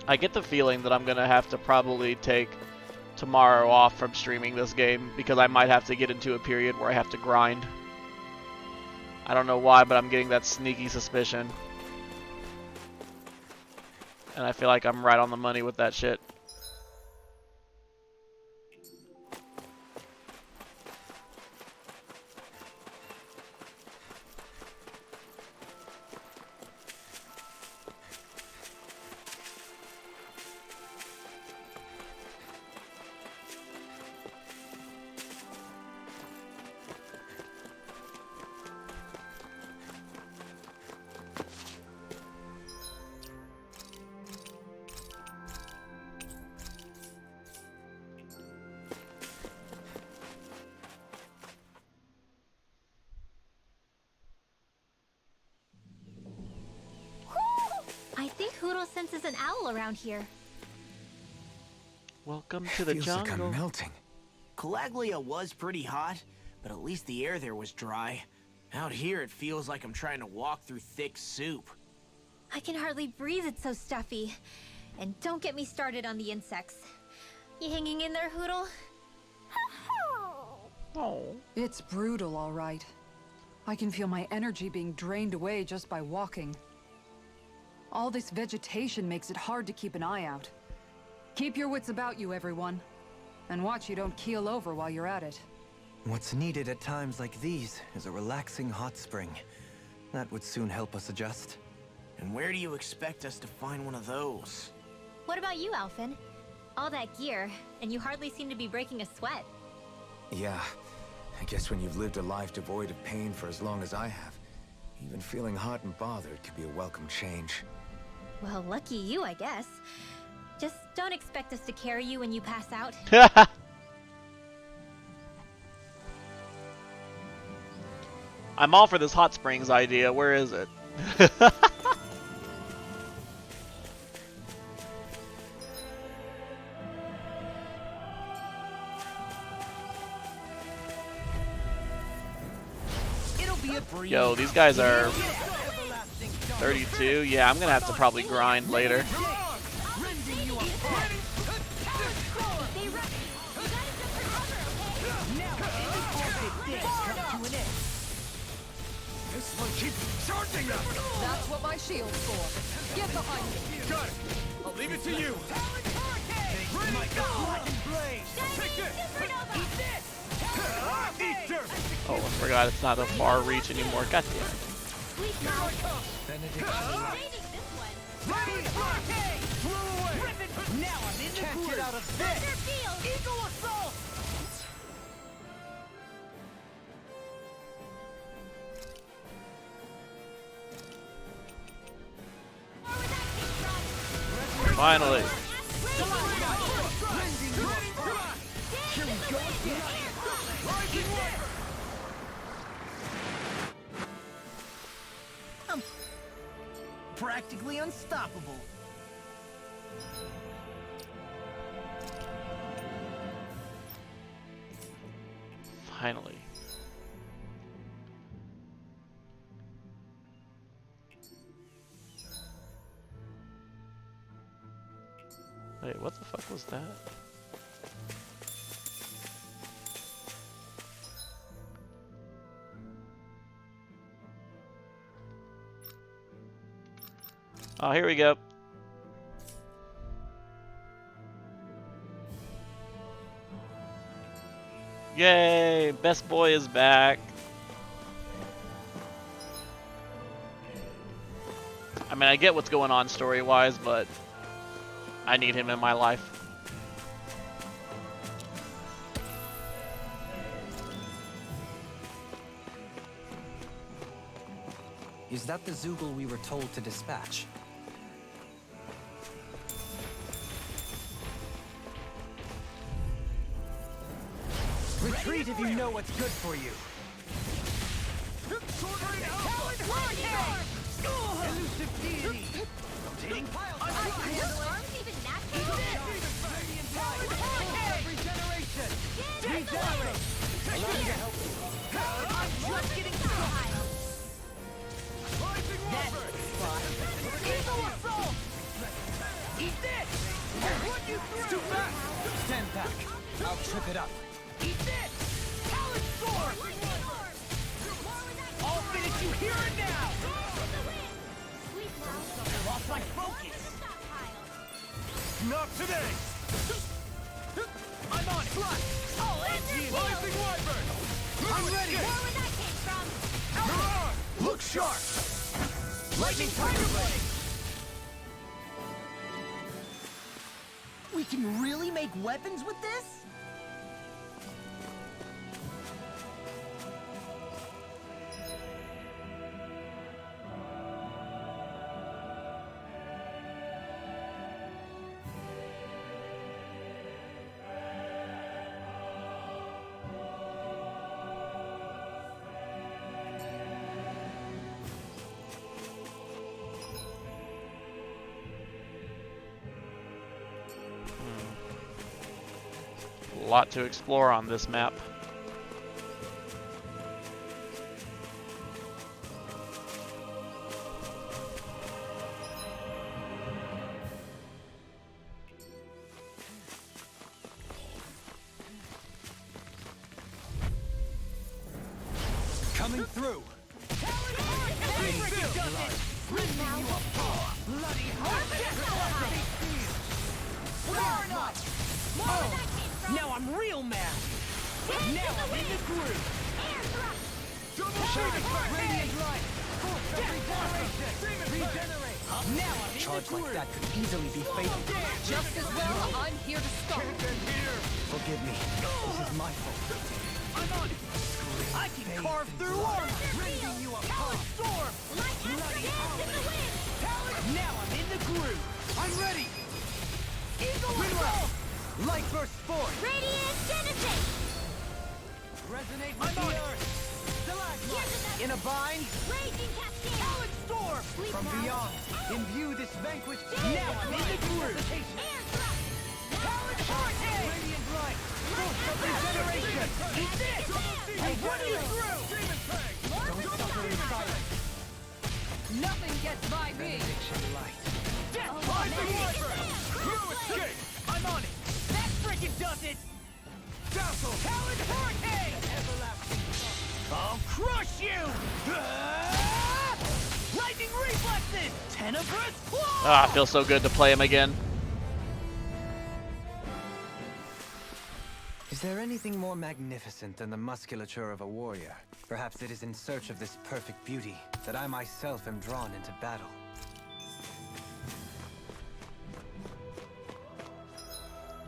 I get the feeling that I'm gonna have to probably take tomorrow off from streaming this game because I might have to get into a period where I have to grind. I don't know why, but I'm getting that sneaky suspicion. And I feel like I'm right on the money with that shit. I think Hootle senses an owl around here. Welcome to the Feels jungle. like I'm melting. Calaglia was pretty hot, but at least the air there was dry. Out here, it feels like I'm trying to walk through thick soup. I can hardly breathe, it's so stuffy. And don't get me started on the insects. You hanging in there, Hootle? Oh. It's brutal, all right. I can feel my energy being drained away just by walking. All this vegetation makes it hard to keep an eye out. Keep your wits about you, everyone. And watch you don't keel over while you're at it. What's needed at times like these is a relaxing hot spring. That would soon help us adjust. And where do you expect us to find one of those? What about you, Alphen? All that gear, and you hardly seem to be breaking a sweat. Yeah, I guess when you've lived a life devoid of pain for as long as I have, even feeling hot and bothered could be a welcome change. Well, lucky you, I guess. Just don't expect us to carry you when you pass out. I'm all for this hot springs idea. Where is it? Yo, these guys are 32. Yeah, I'm gonna have to probably grind later. This one keeps charging us! That's what my shield's for. Get behind me. Got it! I'll leave it to you! My God! Take this! Eat this! Eat dirt! Oh, I forgot it's not a far reach anymore. God damn it. Ready, blockade! Flew away! Now I'm in the groove! Can't get out of this! Eagle assault! Finally. Practically unstoppable. Finally. Wait, what the fuck was that? Oh, here we go. Yay! Best boy is back. I mean, I get what's going on story-wise, but I need him in my life. Is that the Zoogle we were told to dispatch? Retreat if you know what's good for you. Elusive deity. Rotating pile. Regeneration. Regenerate. Allow me to help you. I'm just getting started. Eagle assault. Eat this. What you threw? Too fast. Stand back. I'll trip it up. Eat this! Talon sword! I'll finish you here and now! I lost my focus! Not today! I'm on it! I'll end you! Rising Wyvern! I'm ready! Where that came from? Mirage! Look sharp! Lightning Tiger Blade! We can really make weapons with this? A lot to explore on this map. Coming through! Now I'm real mad! Now I'm in the groove! Double shooting! Radiant light! Regenerate! Now I'm in Charge the groove! like that could easily be fatal. Just as well, I'm here to stop. Forgive me. This is my fault. I'm on it! I can carve through armor! Rending you a Talon storm! Now I'm in the groove! I'm ready! Eagle assault! Light burst forth! Radiant Genesis! Resonate with the earth! Stalagmite! In a bind? Raging Cascade! Talon Storm! Sleep From now. beyond, imbue this vanquished... Now I'm in the groove! Air thrust! Talon Hurricane! Radiant Light! Force of regeneration! Eat this! I'll run you through! Demon Fang! Don't suffer in silence. Nothing gets by me! Death Rising Wyvern! No escape! I'm on it! That frickin' does it! Dazzle! Talon Hurricane! Everlasting Sun! I'll crush you! Ah! Lightning Reflexes! Tenebrous Claw! Ah, it feels so good to play him again. Is there anything more magnificent than the musculature of a warrior? Perhaps it is in search of this perfect beauty that I myself am drawn into battle.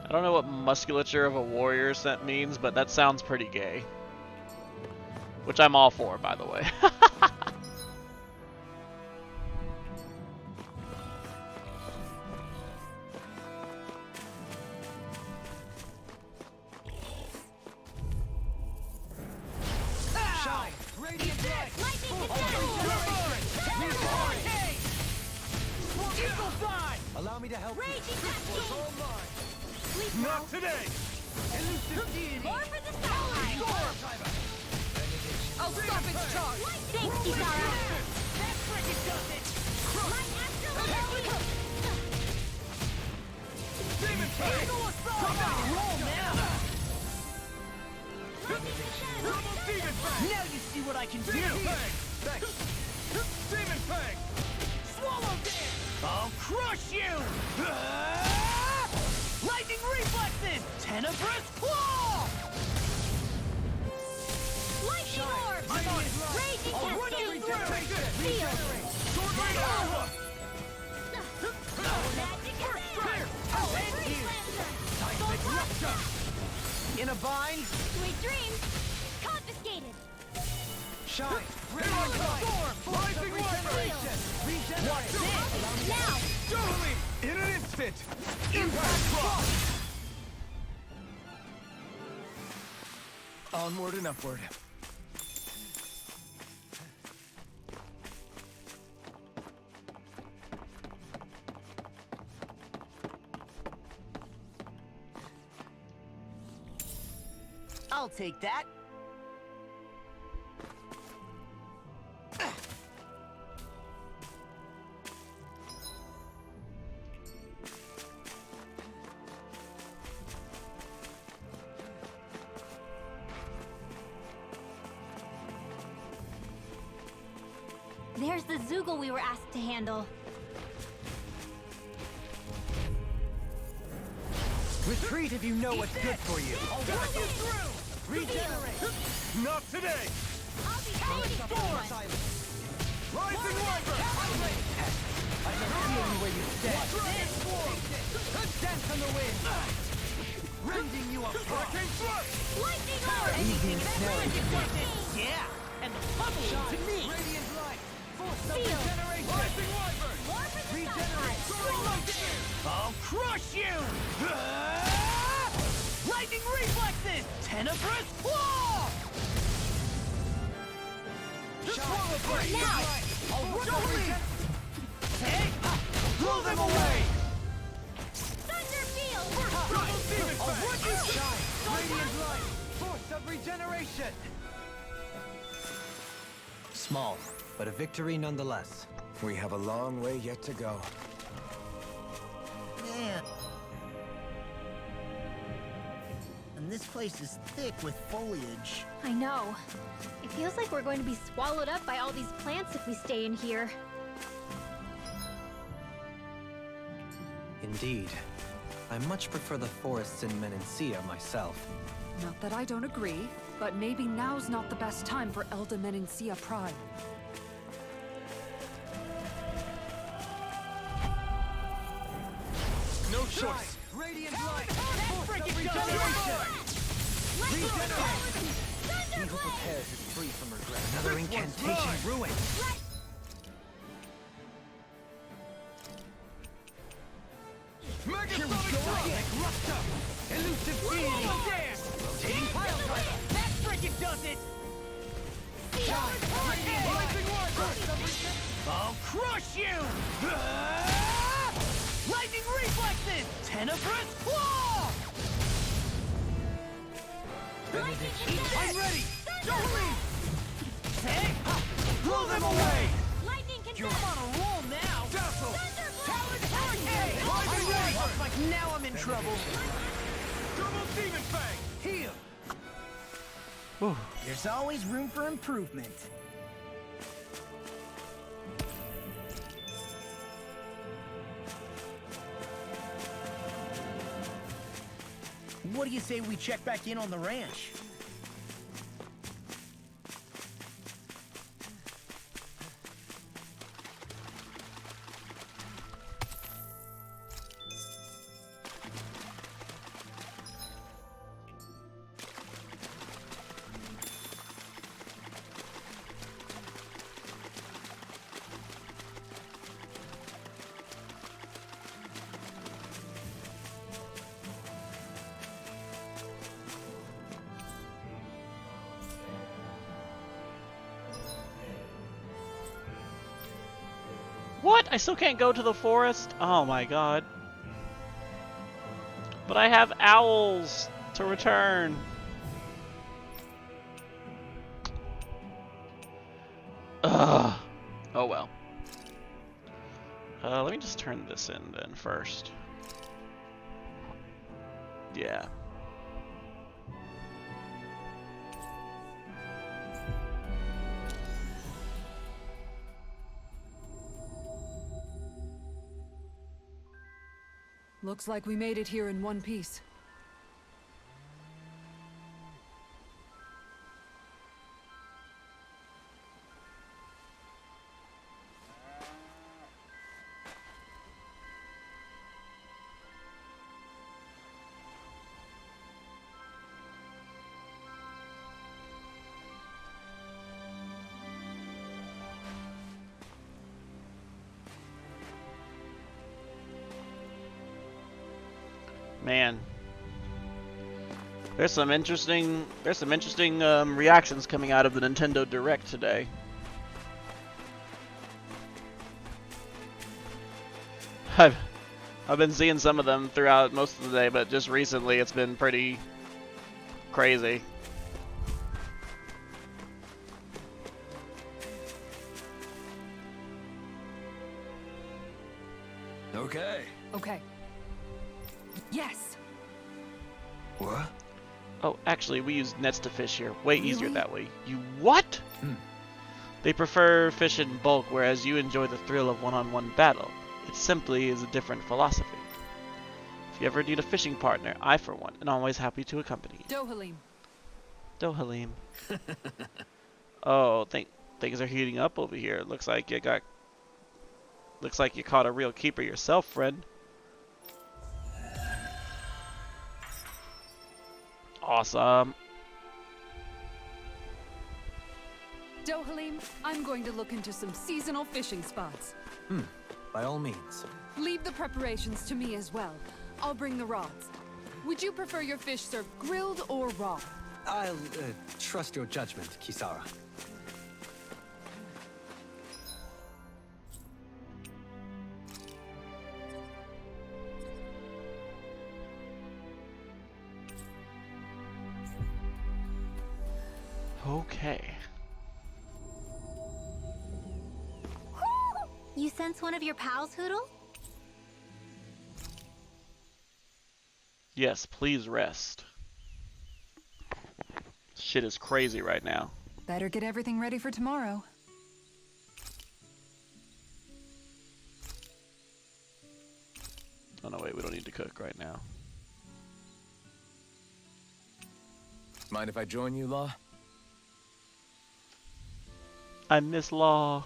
I don't know what musculature of a warrior set means, but that sounds pretty gay. Which I'm all for, by the way. Shine! Radiant Light! Lightning Hurricane! Eagle Fly! Allow me to help you. Raging Cascade! Sleep now. Not today! Elusive Deity! More for the starlight! I'll stop its charge! Thanks, Kisara! That frickin' does it! My astral ability! Demon Fang! Come on, roll now! Double Demon Fang! Now you see what I can do! Demon Fang! Thanks! Demon Fang! Swallow Dance! I'll crush you! Ah! Lightning Reflexes! Tenebrous Claw! Lightning orb! I'm on it! Raging I'll run you Cascade! through! Seal! Sword Rain Alpha! Magic Clear! I'll end you! Seismic Rupture! In a bind? Sweet dreams! Confiscated! Shine! Radiant Storm! Rising Regeneration! What's this? Now! Totally! In an instant! Impact Cross! Onward and upward. I'll take that. There's the Zoogle we were asked to handle. Retreat if you know what's good for you. I'll run you through! Regenerate! Not today! I'll be ready to storm! Rising Wyvern! I can feel you where you stand. Dance on the wind! Rending you apart! Lightning orb! Easy snare. Yeah! And the bubble to me! Radiant light! Force of Seal. regeneration! Rising Wyvern! More for the Regenerate! starlight! I'll crush you! Ah! Lightning Reflexes! Tenebrous Claw! Swallow Blade! Now! I'll run away! Hey! Blow them away! Thunder field! I'll run you! Shine! Radiant light! Force of regeneration! Small, but a victory nonetheless. We have a long way yet to go. Man. And this place is thick with foliage. I know. It feels like we're going to be swallowed up by all these plants if we stay in here. Indeed. I much prefer the forests in Menancia myself. Not that I don't agree, but maybe now's not the best time for Elda Menancia Pride. No choice! Radiant light! Force of regeneration! He who prepares is free from regret. Another incantation ruined. Megasonic Rupture! Elusive Deity! Dance! Rotating Pile Driver! That frickin' does it! I'll crush you! Lightning reflexes! Tenebrous claw! I'm ready! Don't leave! Hey! Blow them away! You're on a roll now! Dazzle! Talon Hurricane! Lightning now I'm in trouble! Double Demon Fang! Heal! Whew. There's always room for improvement. What do you say we check back in on the ranch? What? I still can't go to the forest? Oh my god. But I have owls to return. Ugh. Oh well. Let me just turn this in then first. Yeah. Looks like we made it here in one piece. Man, there's some interesting reactions coming out of the Nintendo Direct today. I've been seeing some of them throughout most of the day, but just recently it's been pretty crazy. Okay. Okay. Yes! What? Oh, actually, we use nets to fish here. Way easier Really? that way. You what? They prefer fish in bulk, whereas you enjoy the thrill of one-on-one battle. It simply is a different philosophy. If you ever need a fishing partner, I, for one, am always happy to accompany you. Dohalim. Dohalim. Oh, things are heating up over here. Looks like you caught a real keeper yourself, friend. Awesome. Dohalim, I'm going to look into some seasonal fishing spots. By all means. Leave the preparations to me as well. I'll bring the rods. Would you prefer your fish served grilled or raw? I'll trust your judgment, Kisara. Okay. You sense one of your pals, Hoodle? Yes, please rest. Shit is crazy right now. Better get everything ready for tomorrow. Oh no, wait, we don't need to cook right now. Mind if I join you, Law? I miss Law.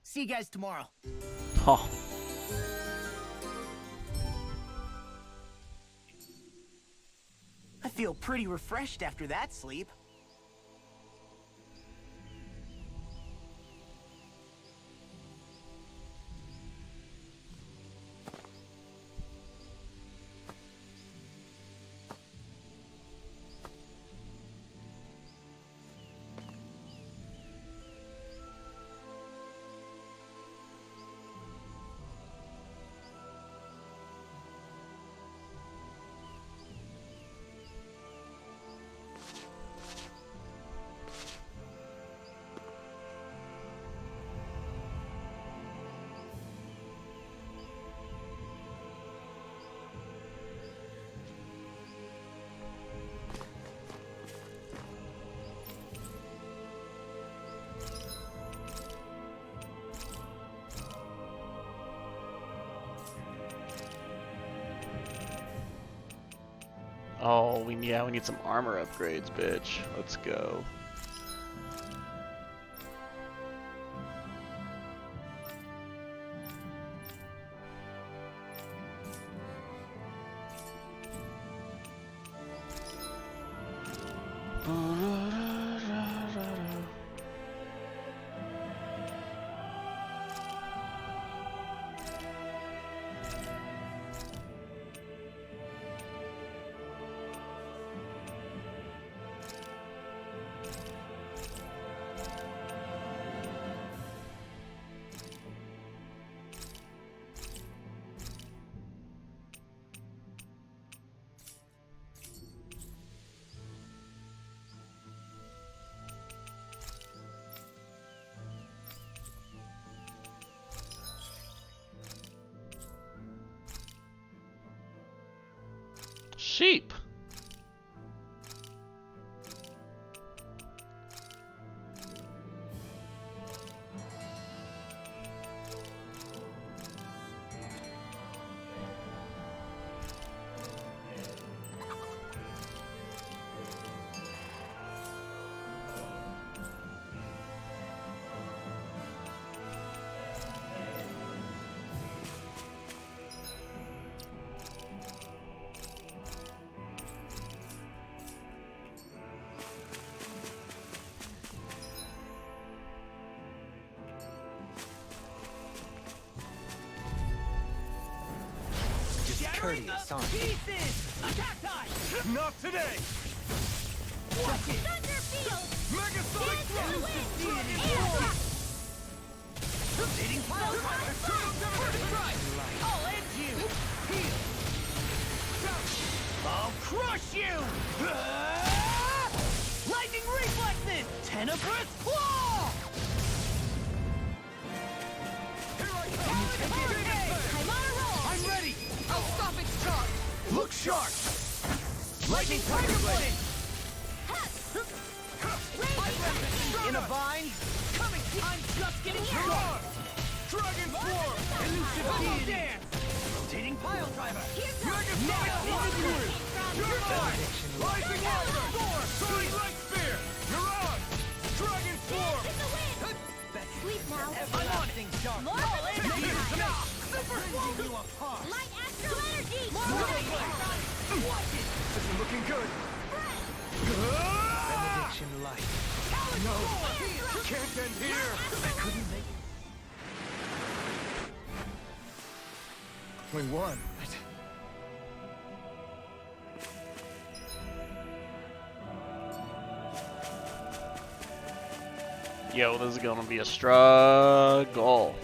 See you guys tomorrow. Oh. I feel pretty refreshed after that sleep. Oh, we need some armor upgrades, bitch. Let's go. Sheep. Courteous, aren't you? Pieces! Attack time! Not today! Watch it! Thunderfield! Megasonic Hitting pile I'll end you! Heal! I'll crush you! Lightning reflexes! Tenebrous claw! Here I come! I'm on a roll! I'm ready! I'll stop its charge! Look sharp! Lightning Tiger Blade! In a bind? Coming! I'm just getting Guard! Dragon Swarm! Elusive dance! Rotating pile driver! Megasonic Whirlwind! You're mine! Rising Water! Sonic Light Spear! You're on! Dragon Swarm! Sleep now. I'm on it! More Super Breaking you apart! Light astral energy! This is looking good! Benediction light. No! Can't end here! I couldn't make it. We won. Yo, this is gonna be a struggle.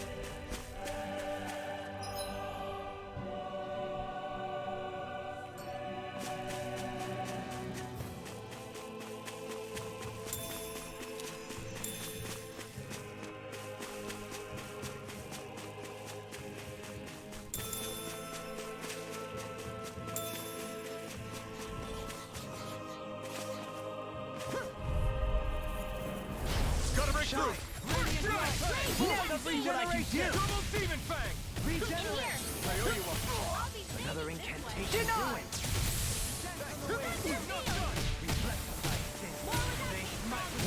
Gotta break through! Never see what I can do! Double Demon Fang! I owe you a Another incantation ruined.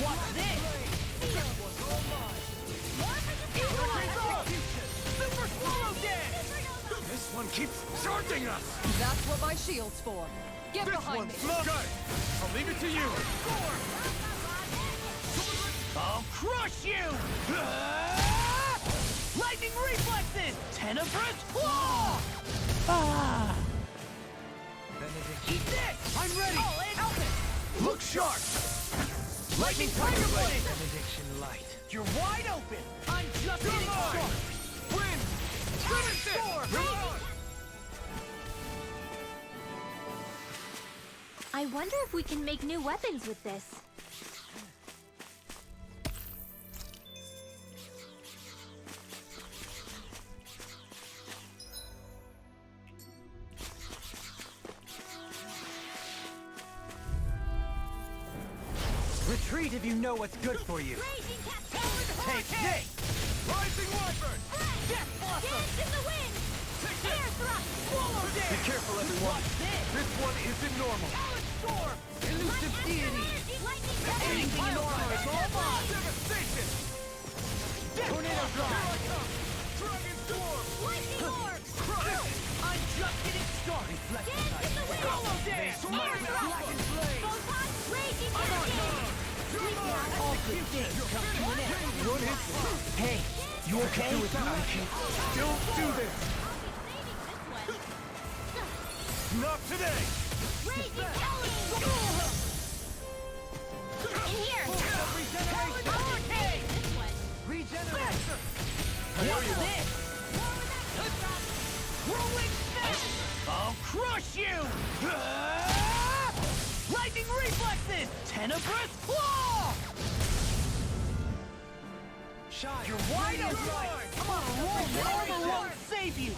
What's this? Super Swallow Dance! This one keeps charging us! That's what my shield's for. Get behind me. Got it. I'll leave it to you. I'll crush you! Lightning reflexes! Tenebrous claw! Eat this! I'm ready! Help it! Look sharp! Lightning tiger blade! Benediction light. You're wide open! I'm just getting started! Win! I wonder if we can make new weapons with this. Retreat if you know what's good for you. Take this! Rising Wyvern! Death Blossom! Dance in the wind! Air thrust! Swallow Be Dance! careful, everyone. Watch this! This one isn't normal. Talon Storm! Elusive deity. Anything in armor is all mine! Devastation! Tornado drive. Dragon Storm! Lightning orb! Crush! I'm just getting started! Dance in the wind! Swallow Dance! Air thrust! Photon raging cascade! All good things come to an end! One hit. Hey, you okay? Don't do this. Not today! Raging Talon! In here! Hurricane! Regenerate. What's this? Rolling snap! I'll crush you! Lightning reflexes! Tenebrous claw! Shine. You're wide open! Come on, roll! The armor won't save you!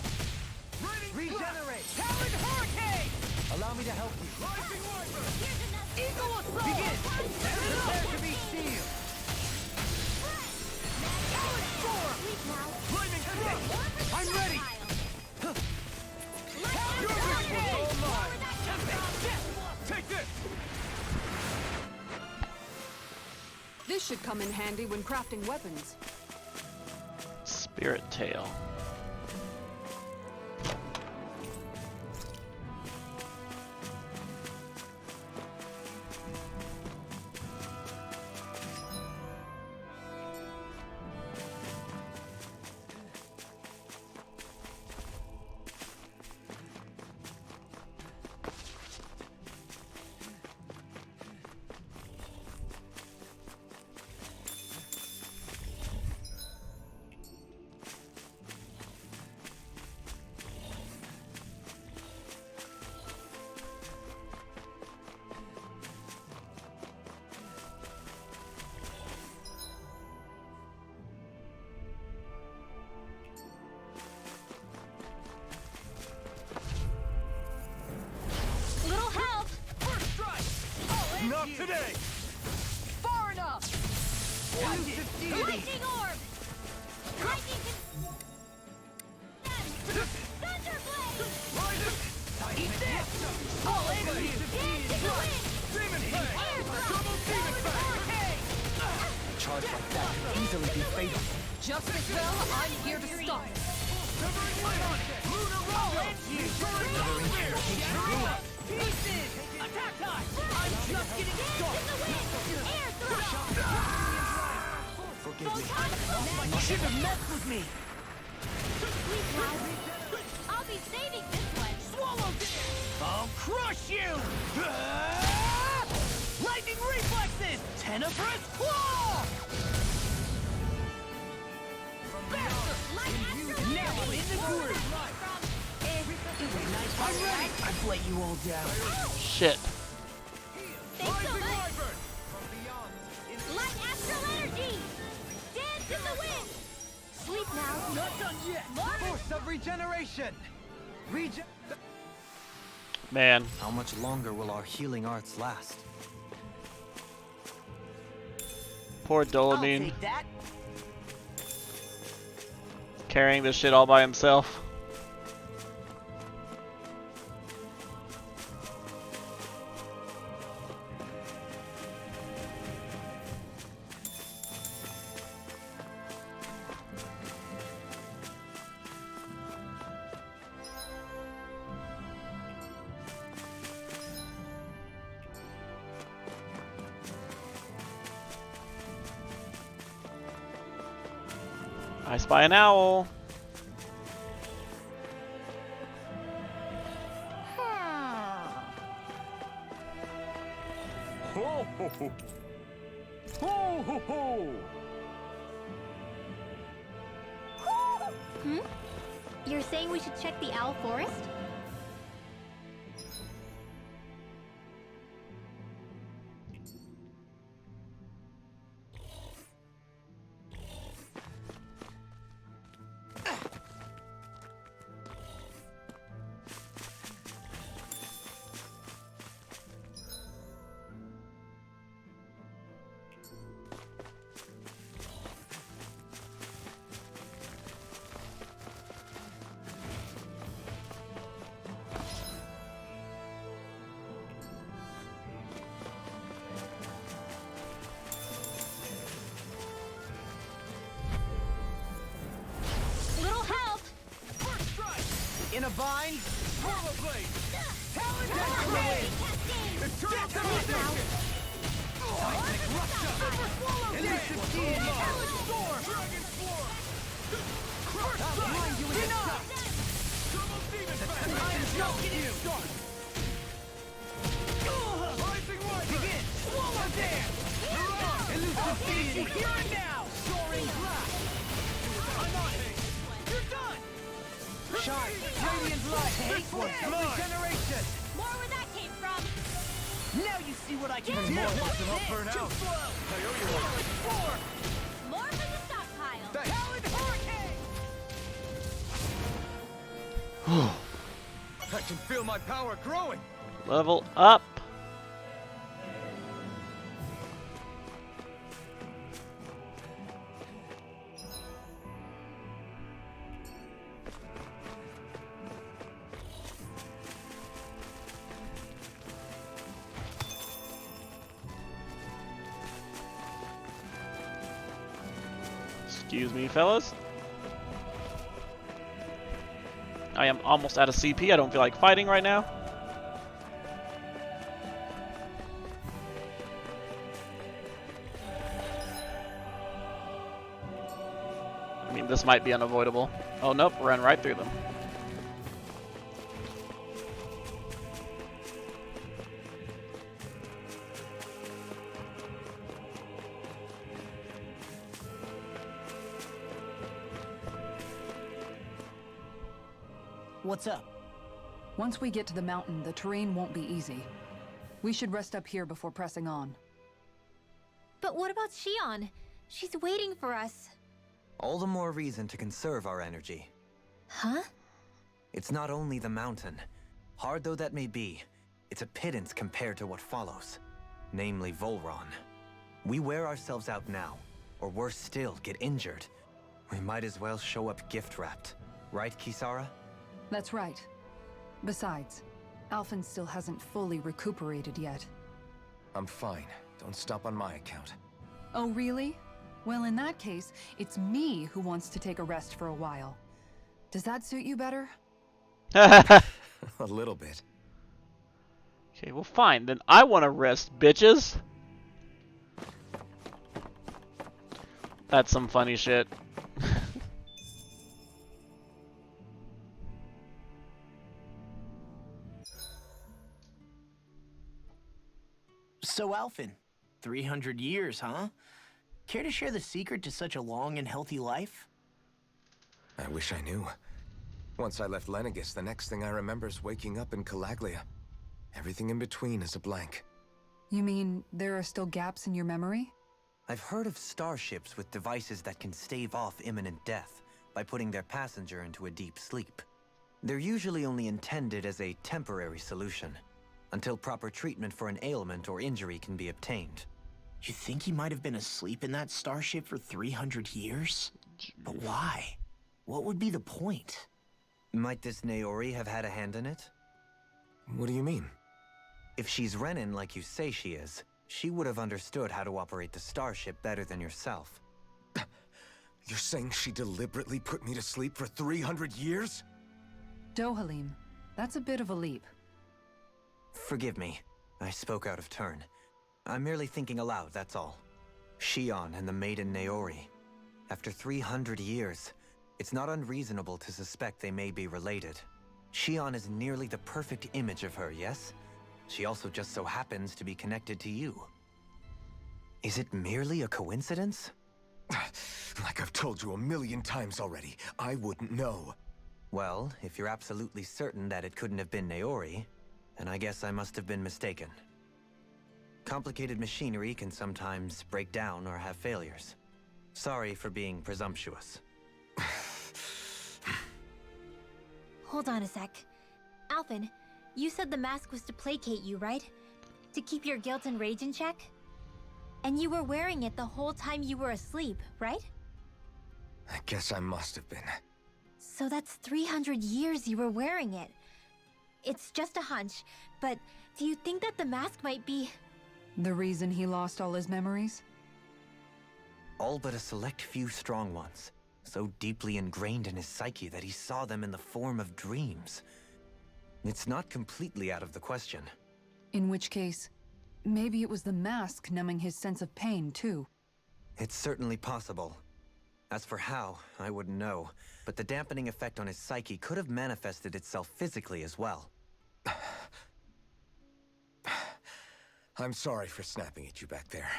Regenerate. Talon Hurricane! Allow me to help you. Eagle Assault! Begin. Prepare to be sealed. Talon Storm! Lightning Strike! I'm ready! Your wish was all mine! Take this! This should come in handy when crafting weapons. Spirit Tail. Little help! First strike! I'll end Not you. today. Far enough! Elusive deity. Lightning orb! Lightning Thunder blade! Eat this! I'll end you! Dance in the wind! Demon Blade! Air thrust! Double Demon Blade! Charge like that can easily be fatal. Just as well, I'm here to stop it. Severing Wind! Lunar Roll! I'll end you! Pieces! Attack time! I'm just getting started! Air thrust! Forgive me. You shouldn't have messed with me! I'll be saving this one! Swallow this! I'll crush you! Lightning reflexes! Tenebrous claw! Now I'm in the groove! I'm ready! I've let you all down. Shit. Thanks so much! Light astral energy! Dance in the wind! Sleep now! Not done yet! Force of regeneration. Man, How much longer will our healing arts last? poor I'll Dolamine, take that! carrying this shit all by himself. I spy an owl. Ho ho ho! Ho ho ho! Hmm? You're saying we should check the Owl Forest? Little help! First strike! In a bind? Rollerblade! Talon Hey, Cascade! Cascade! Eternal Domination! Seismic Rupture! Super Swallow Elusive Deity! Talon Storm! Dragon Swarm! First strike! Enough! Turbo Demon Fang! I am not getting start! Rising Rider! Begin! Swallow Dance! Elusive Deity! Here and now! Soaring Blast! I'm on it! You're done! Shine! Radiant light! Take one! Regeneration! More where that came from! Now you see what I can do! Up burn out! Too slow! I owe you one! More for the stockpile! Talon Hurricane! I can feel my power growing! Level up. Excuse me, fellas. I am almost out of CP. I don't feel like fighting right now. I mean, this might be unavoidable. Oh, nope, ran right through them. What's up? Once we get to the mountain, the terrain won't be easy. We should rest up here before pressing on. But what about Shion? She's waiting for us. All the more reason to conserve our energy. Huh? It's not only the mountain. Hard though that may be, it's a pittance compared to what follows. Namely Volron. We wear ourselves out now, or worse still, get injured. We might as well show up gift-wrapped. Right, Kisara? That's right. Besides, Alphen still hasn't fully recuperated yet. I'm fine. Don't stop on my account. Oh, really? Well, in that case, it's me who wants to take a rest for a while. Does that suit you better? A little bit. Okay, well fine, then I want to rest, bitches. That's some funny shit. So, Alphen, 300 years, huh? Care to share the secret to such a long and healthy life? I wish I knew. Once I left Lenegis, the next thing I remember is waking up in Calaglia. Everything in between is a blank. You mean there are still gaps in your memory? I've heard of starships with devices that can stave off imminent death by putting their passenger into a deep sleep. They're usually only intended as a temporary solution, until proper treatment for an ailment or injury can be obtained. You think he might have been asleep in that starship for 300 years? But why? What would be the point? Might this Naori have had a hand in it? What do you mean? If she's Renin like you say she is, she would have understood how to operate the starship better than yourself. You're saying she deliberately put me to sleep for 300 years? Dohalim, that's a bit of a leap. Forgive me. I spoke out of turn. I'm merely thinking aloud, that's all. Shion and the maiden Naori. After 300 years, it's not unreasonable to suspect they may be related. Shion is nearly the perfect image of her, yes? She also just so happens to be connected to you. Is it merely a coincidence? Like I've told you a million times already, I wouldn't know. Well, if you're absolutely certain that it couldn't have been Naori, then I guess I must have been mistaken. Complicated machinery can sometimes break down or have failures. Sorry for being presumptuous. Hold on a sec. Alphen, you said the mask was to placate you, right? To keep your guilt and rage in check? And you were wearing it the whole time you were asleep, right? I guess I must have been. So that's 300 years you were wearing it. It's just a hunch, but do you think that the mask might be... The reason he lost all his memories? All but a select few strong ones, so deeply ingrained in his psyche that he saw them in the form of dreams. It's not completely out of the question. In which case, maybe it was the mask numbing his sense of pain, too. It's certainly possible. As for how, I wouldn't know, but the dampening effect on his psyche could have manifested itself physically as well. I'm sorry for snapping at you back there.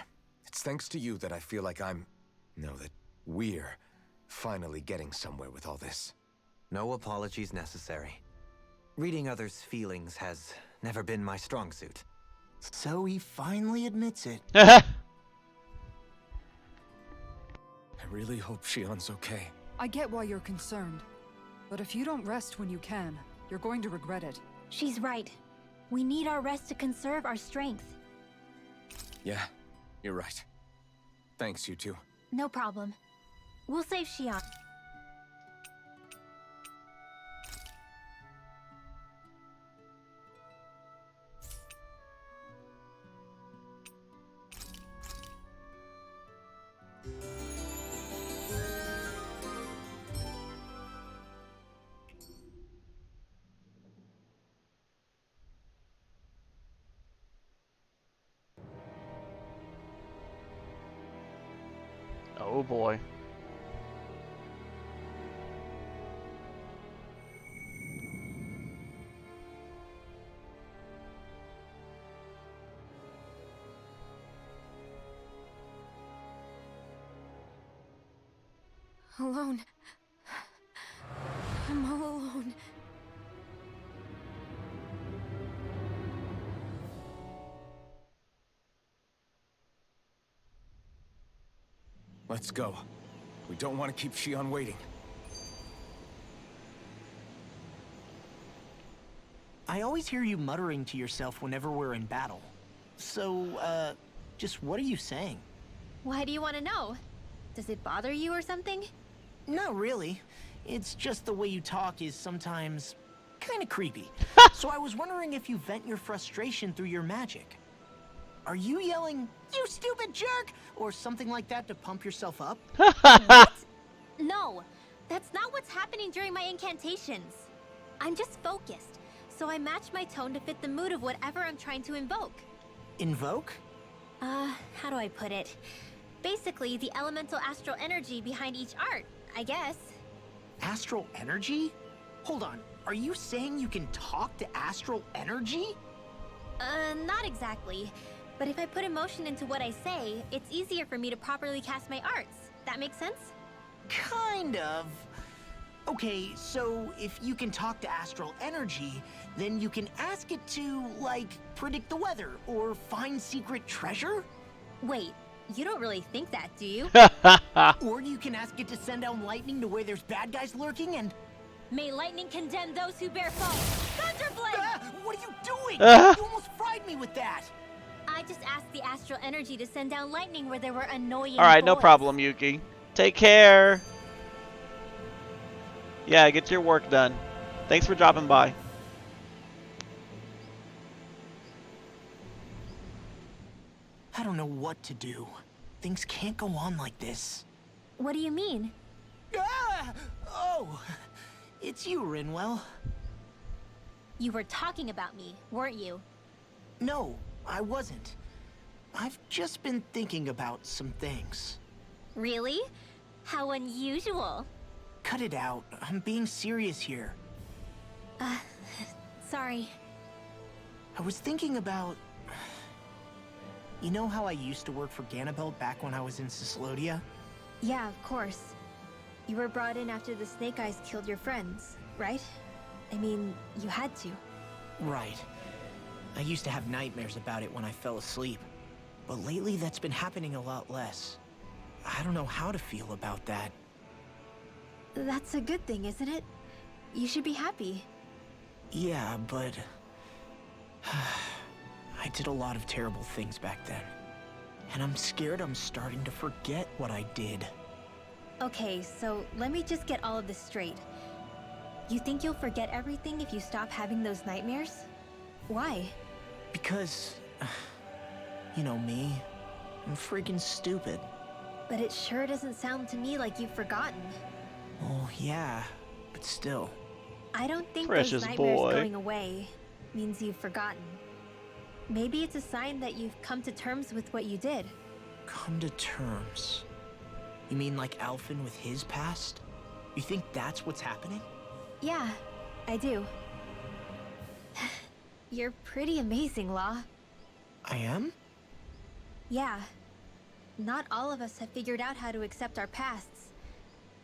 It's thanks to you that I feel like that we're finally getting somewhere with all this. No apologies necessary. Reading others' feelings has never been my strong suit. So he finally admits it. I really hope Shion's okay. I get why you're concerned. But if you don't rest when you can, you're going to regret it. She's right. We need our rest to conserve our strength. Yeah, you're right. Thanks, you two. No problem. We'll save Shion. Oh boy. Alone. I'm all alone. Let's go. We don't want to keep Shion waiting. I always hear you muttering to yourself whenever we're in battle. So, just what are you saying? Why do you want to know? Does it bother you or something? Not really. It's just the way you talk is sometimes kind of creepy. So I was wondering if you vent your frustration through your magic. Are you yelling, "You stupid jerk," or something like that to pump yourself up? No, that's not what's happening during my incantations. I'm just focused, so I match my tone to fit the mood of whatever I'm trying to invoke. Invoke? How do I put it? Basically, the elemental astral energy behind each art, I guess. Astral energy? Hold on, are you saying you can talk to astral energy? Not exactly. But if I put emotion into what I say, it's easier for me to properly cast my arts. That makes sense? Kind of. Okay, so if you can talk to astral energy, then you can ask it to, like, predict the weather or find secret treasure? Wait, you don't really think that, do you? Or you can ask it to send down lightning to where there's bad guys lurking and... May lightning condemn those who bear false. Thunderblade! What are you doing? You almost fried me with that! I just asked the astral energy to send down lightning where there were annoying Alright, no boys. problem, Yuki. Take care. Yeah, get your work done. Thanks for dropping by. I don't know what to do. Things can't go on like this. What do you mean? Ah! Oh! It's you, Rinwell. You were talking about me, weren't you? No, I wasn't. I've just been thinking about some things. Really? How unusual. Cut it out. I'm being serious here. Sorry. I was thinking about... You know how I used to work for Ganabelt back when I was in Cyslodia? Yeah, of course. You were brought in after the Snake Eyes killed your friends, right? I mean, you had to. Right. I used to have nightmares about it when I fell asleep. But lately that's been happening a lot less. I don't know how to feel about that. That's a good thing, isn't it? You should be happy. Yeah, but... I did a lot of terrible things back then. And I'm scared I'm starting to forget what I did. Okay, so let me just get all of this straight. You think you'll forget everything if you stop having those nightmares? Why? Because... you know me. I'm freaking stupid. But it sure doesn't sound to me like you've forgotten. Oh, yeah. But still. I don't think Precious those nightmares boy. going away means you've forgotten. Maybe it's a sign that you've come to terms with what you did. Come to terms. You mean like Alphen with his past? You think that's what's happening? Yeah, I do. You're pretty amazing, Law. I am? Yeah. Not all of us have figured out how to accept our pasts.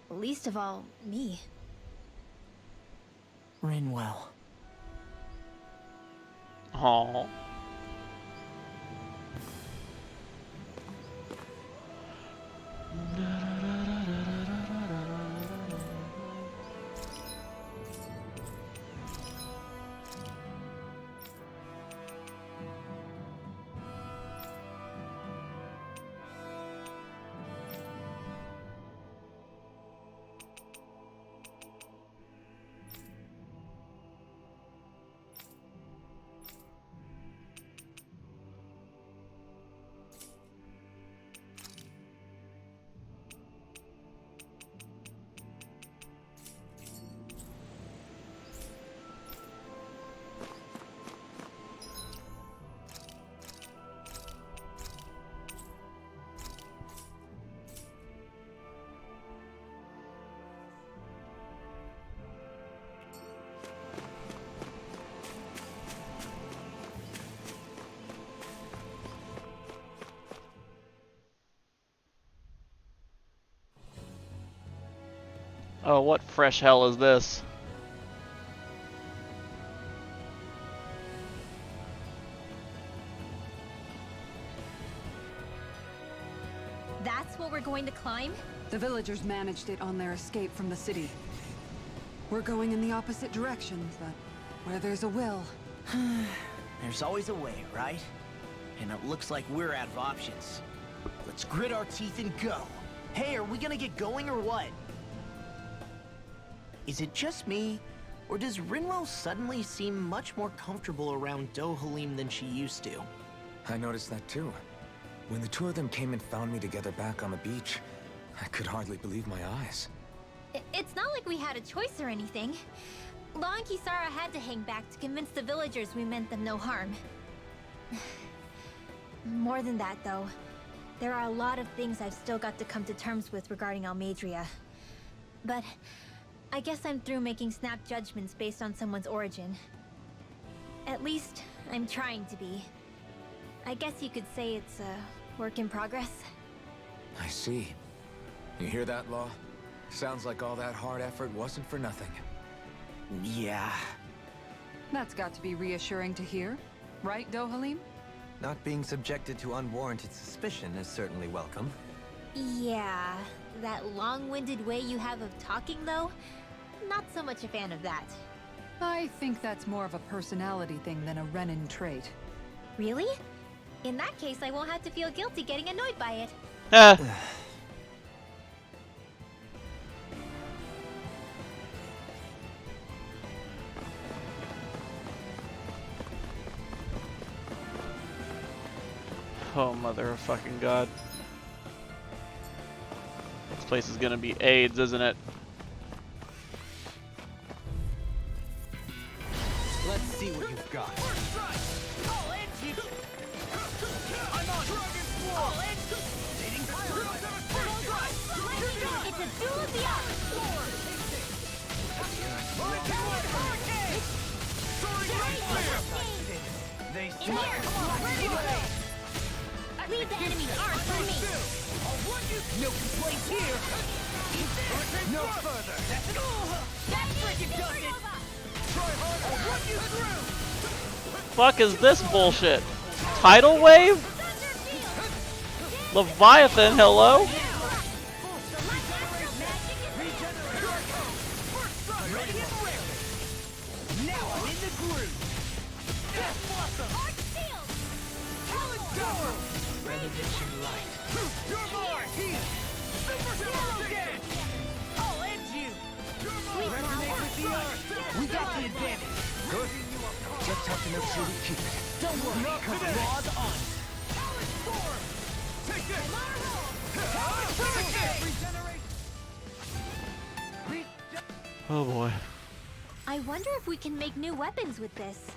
Least of all, me. Rinwell. Aww. Oh, what fresh hell is this? That's what we're going to climb? The villagers managed it on their escape from the city. We're going in the opposite direction, but where there's a will. There's always a way, right? And it looks like we're out of options. Let's grit our teeth and go. Hey, are we gonna get going or what? Is it just me? Or does Rinwell suddenly seem much more comfortable around Dohalim than she used to? I noticed that too. When the two of them came and found me together back on the beach, I could hardly believe my eyes. It's not like we had a choice or anything. Law and Kisara had to hang back to convince the villagers we meant them no harm. More than that, though. There are a lot of things I've still got to come to terms with regarding Almeidrea. But I guess I'm through making snap judgments based on someone's origin. At least, I'm trying to be. I guess you could say it's a work in progress. I see. You hear that, Law? Sounds like all that hard effort wasn't for nothing. Yeah. That's got to be reassuring to hear, right, Dohalim? Not being subjected to unwarranted suspicion is certainly welcome. Yeah, that long-winded way you have of talking, though? Not so much a fan of that. I think that's more of a personality thing than a Renin trait. Really? In that case, I won't have to feel guilty getting annoyed by it. Ah. Oh, mother of fucking God. This place is gonna be AIDS, isn't it? Let's see what you've got. First strike! All engine! I'm on Dragon Swarm! All engine! Stating fire! First strike! It's face In here! Ready to go! Leave the enemy's arms for me! No complaints here! No further! That's it! That freaking does it! Try harder! I'll run you through! Fuck is this bullshit? Tidal wave? Leviathan, hello? Ready and ready! Now I'm in the groove! Death Blossom! Arch Shield! Talent Tower! Renovation Light! Your mark! Heal! Super Zero Dance! I'll end you! Resonate with the earth! We got the advantage! Good. Just have to make sure we keep it. Don't worry, because Raw's on! Talent Storm! Take this! Talent Hurricane! Oh boy. I wonder if we can make new weapons with this.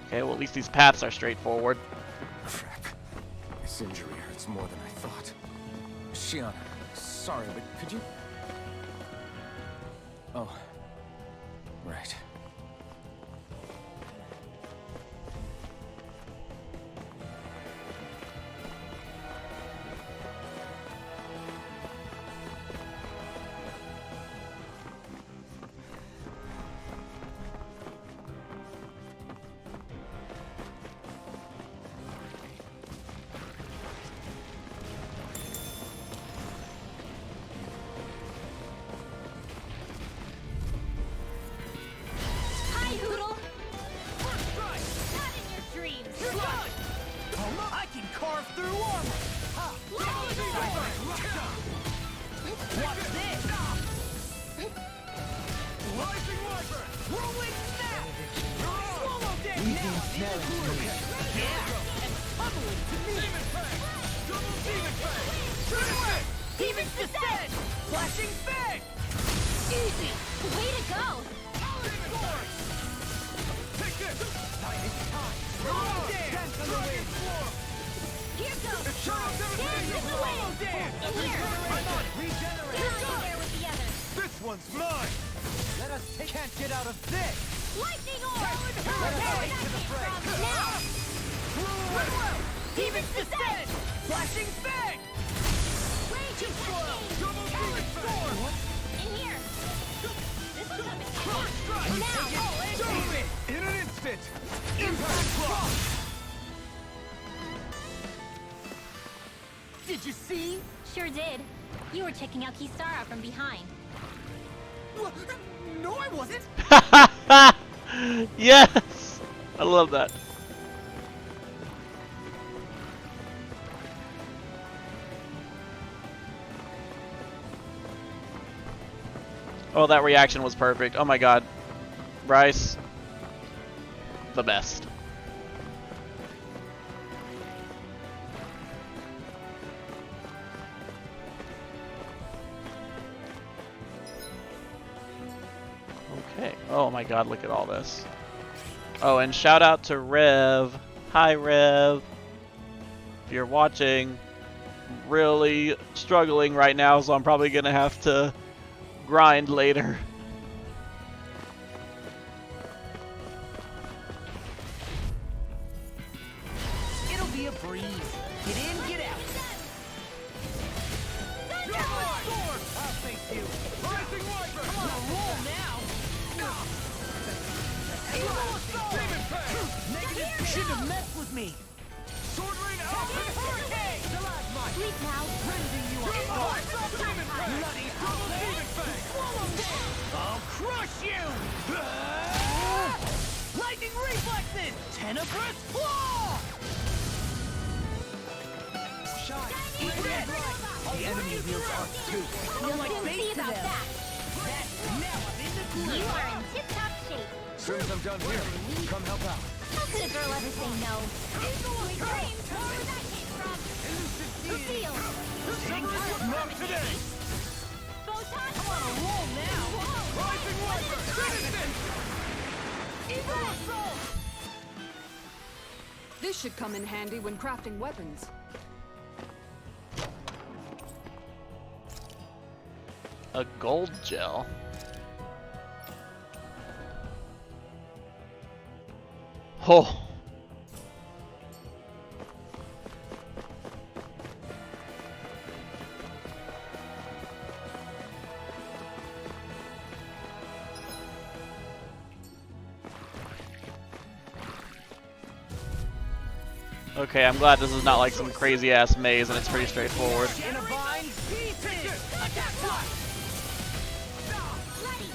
Okay, well at least these paths are straightforward. Crap. This injury hurts more than I thought. Shion, sorry, but could you... Oh. Right. Hi, Hoodle! Not in your dreams! I can carve through armor! Ha! Watch this! Rising Wyvern! Whirlwind Snap! Swallow Dead! Yeah! And tumbling to me! Demon Fang! Double Demon Fang! Trinway! Demon's Descent! Flashing Fang! Easy! Way to go! Demon Force! Take this! Time! Swallow Dance! Dragon Swarm! Here goes! Eternal Devastation! Dance in the way! Swallow Dance! In here! Regenerate! Here goes! There with the others! This one's mine! Let us take... Can't get out of this! Lightning orb! Hurricane to the fray! Now! Demon's Descent! Flashing Fang! Raging Cascade! Double Demon Storm! In here! This will come in Cross Strike! Now! Jump it! In an instant! Impact Block! Did you see? Sure did. You were checking out Kisara from behind. No, I wasn't! Yes! I love that. Oh, that reaction was perfect. Oh my god. Bryce. The best. Okay. Oh my god, look at all this. Oh, and shout out to Rev. Hi, Rev. If you're watching, I'm really struggling right now, so I'm probably gonna have to grind later. It'll be a breeze. Get in, get out. I'll face you. Rising Wyvern. Come on, roll now. Evil Assault. Demon Fang. Negative. You shouldn't have messed with me. Sword Rain Alpha Hurricane. Stalagmite. Sleep now. Rending you up. Demon Fang. Bloody Double Demon Fang. Swallow down. I'll crush you. Lightning Reflexes. Tenebrous Claw. Shine. Eat this. The enemy wields arc too. You'll like soon bait see to about them. that. Now I'm in the You groove. are in tip-top shape. As soon as I'm done here, come help out. How could a girl ever say no? Where that came from? Reveal. Not today. Photon Come on, roll now. Rising Wyvern. Citizen. Evil Assault. This should come in handy when crafting weapons. A gold gel. Oh. Okay, I'm glad this is not like some crazy ass maze and it's pretty straightforward. In a bind, pieces! Attack time! Ready!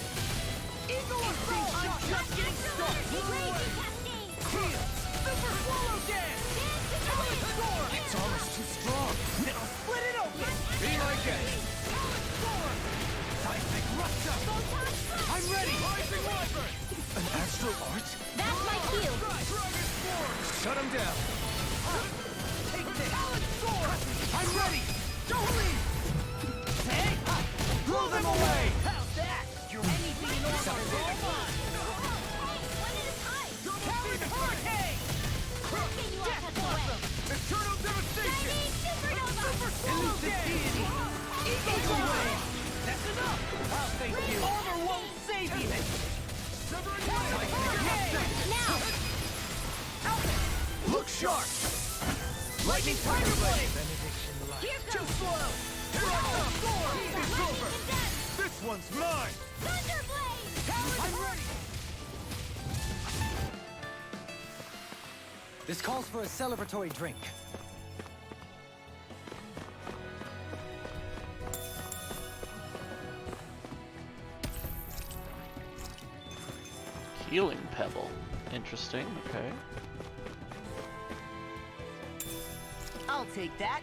Eagle assault! I'm just getting started! Heal! Super swallow dance! Talent sword! It's almost too strong. Now split it open! Be my guest. Talent sword! Seismic rupture! I'm ready! Rising wyvern! An astral art? That's my cue! Dragon sword! Shut him down. Take this! Talent sword! I'm ready! Don't leave! Hey! Blow them away! How's that? You're anything in order! Roll on! One at a time! Talent hurricane! Can you all Death cut the way? blossom! Eternal devastation! Supernova! Super swallow dance! Eagle wave! That's enough! I'll thank you! Armor won't save you! Severing hurricane! Now! Look sharp! Lightning tiger blade! Here Too goes! slow! Storm! It's over! This one's mine! Thunderblade! I'm ready! This calls for a celebratory drink. Healing pebble. Interesting, okay. I'll take that.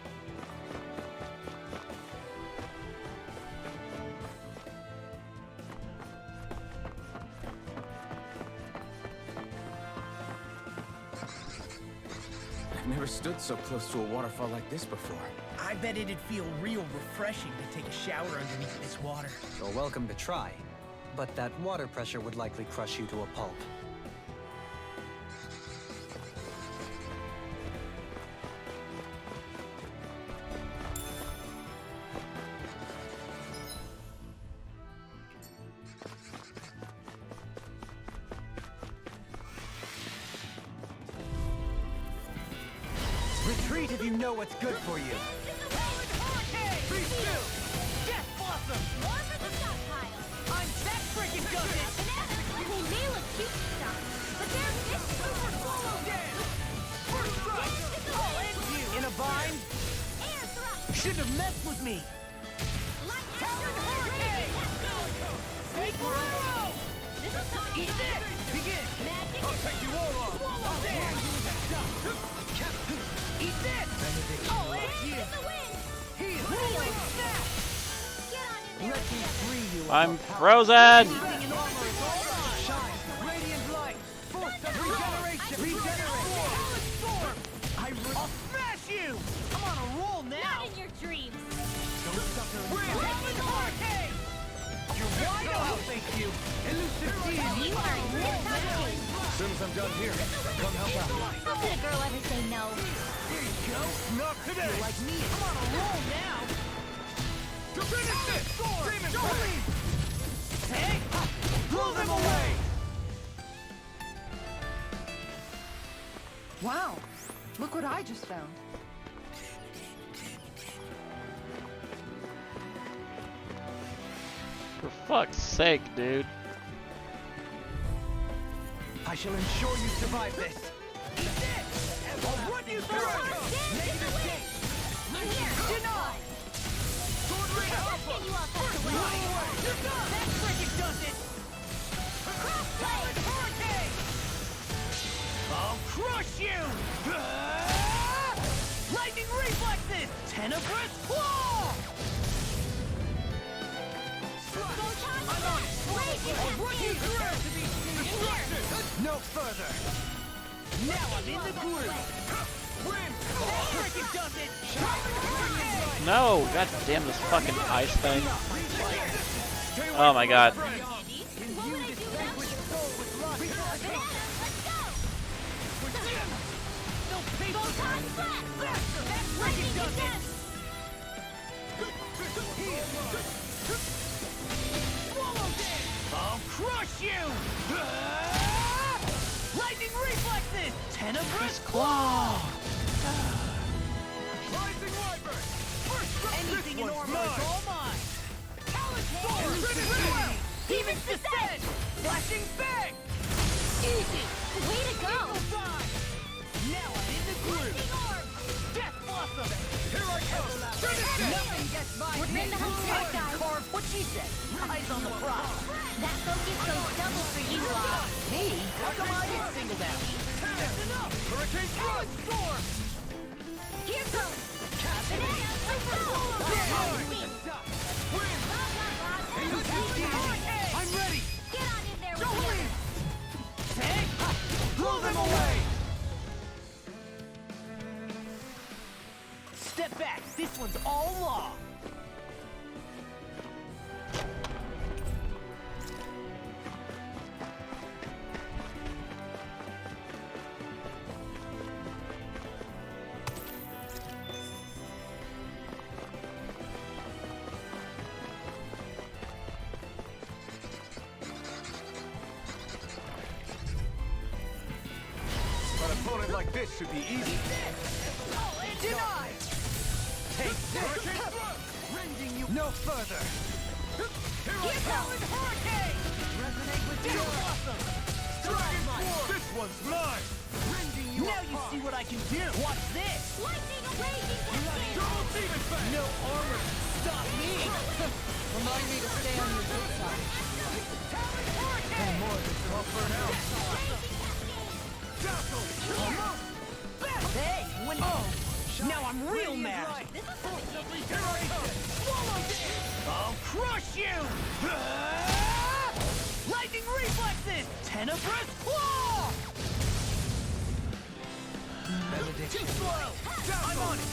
I've never stood so close to a waterfall like this before. I bet it'd feel real refreshing to take a shower underneath this water. You're welcome to try, but that water pressure would likely crush you to a pulp. Retreat if you know what's good for you. Be still! Death blossom! More for the stockpile! I'm that freaking does it! They may look cute and stuff, but they're vicious! Super swallow dance! First strike! I'll end you! In a bind? Air thrust! Shouldn't have messed with me! Talon hurricane! Snake arrow! This is not Eat this! Begin! magic! I'll take you all on! Swallow dance! Eat this! I'll end you! In the wind! Heal! Rolling snap! Get on in there! Let me free you. I'm frozen! Everything in armor is all mine! Shine! Radiant light! Force of regeneration! Regeneration! Storm! I'll smash you! I'm on a roll now! Not in your dreams! Wind! Hurricane! You're wide open! Thank you! Elusive deity! You are in this country! As soon as I'm done here, come help out. How could a girl ever say no? Here you go! Not today! You're like me! I'm on a roll now! To finish this! Demon Blade! Hey! Blow them away! Wow, look what I just found. For fuck's sake, dude. I shall ensure you survive this. I'll run you through! Negative gate! Denied! Sword Ring Alpha! Can you all cut the way? Blow away! You're done! That freaking does it! Talon Hurricane! I'll crush you! Lightning reflexes! Tenebrous Claw! I'm on it! I'll run you through! Destruction! No further! Now I'm in the groove! Wind! That freaking does it! Hurricane! No! God damn this fucking ice thing. Oh my god. What would I do without you? Bananas, let's go! No patience! Photon blast! Faster! That Lightning freaking does it! defense! Swallow this! I'll crush you! Lightning reflexes! Tenebrous claw! Rising Wyvern! First Anything in armor is all mine! Talon Storm! Demon's Descent! Flashing Fang! Easy! Way to go! Eagle Dive! Now I'm in the groove! Death Blossom! Here I come! Nothing gets by We're me! in the hunt tonight, guys. Carve what she said! Eyes on the prize! That focus goes double for you, Me? How come I get singled out? That's enough! Hurricane Talon Storm! Here goes! Banana Super I'm ready! Get on in there with Jolene! you! Take! Blow them away! Step back! This one's all law! An opponent like this should be easy. Denied! Take this! Rending you no further! Here Talon Hurricane! Resonate with you! Awesome! Dragon Force! This one's mine! Rending you now you see what I can do! Watch this! Lightning raging cascade! Double Demon Fang! No armor! Stop me! Remind me to stay on your good side. Talon Hurricane! More than enough for now. Dazzle! Hey! When now I'm real mad! This is something Here I come! Swallow this! I'll crush you! Lightning reflexes! Tenebrous claw! Too slow! I'm on it!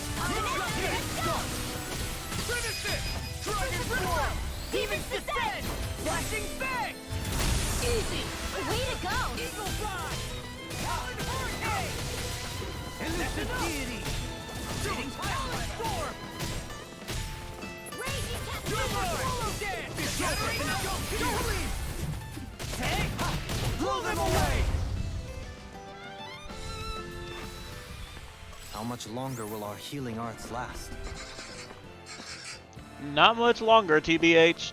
Finish it! Dragon Force! Demon's Descent! Flashing Fang! Easy! way to go! Eagle Dive! Talon Hurricane! Elusive Deity! Shooting Talon Storm! Raging cascade! Swallow Dance! Jolene! Take! Blow them away! How much longer will our healing arts last? Not much longer, TBH.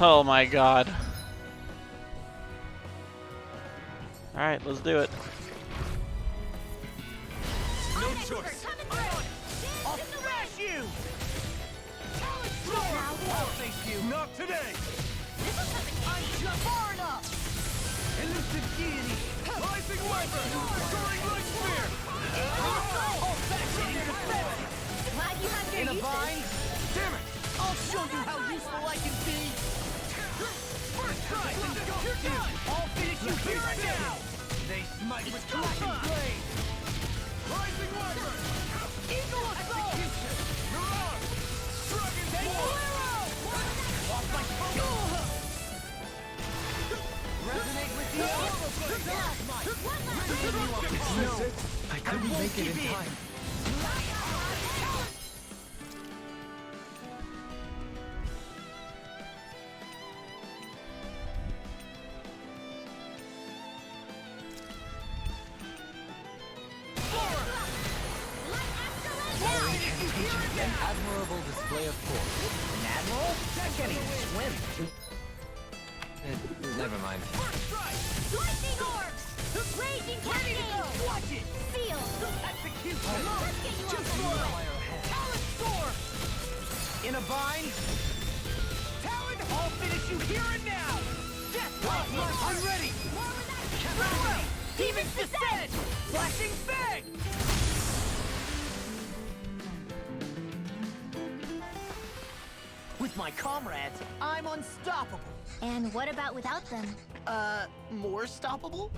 Oh my god. Alright, let's do it. No choice! I'll smash you! Talon Storm! I'll face you! Not today! I'm just far enough! Elusive Deity! Rising Wyvern! Soaring Light Spear! All back hitting defensive! Glad you have your In a uses. vine? Damn it! I'll show you how useful I can be! First try! You're done! I'll finish you here and now! They smite with Go flashing time! blade! Rising Wyvern! Eagle Assault! Mirage! Dragon Take Force! Bolero! Off my phone! Resonate with you! No, I couldn't make it in time. An admirable display of force. An admiral? I can't even swim. Never mind. Lightning orbs! Raging Ready to cascade! go! Watch it! Seal! Execute! Let's get you Too up slow! Talon Storm! In a vine? Talon, I'll finish you here and now! Death Plasma! I'm ready! Ready! Demon's Descent! Flashing Fang! With my comrades, I'm unstoppable. And what about without them? More stoppable?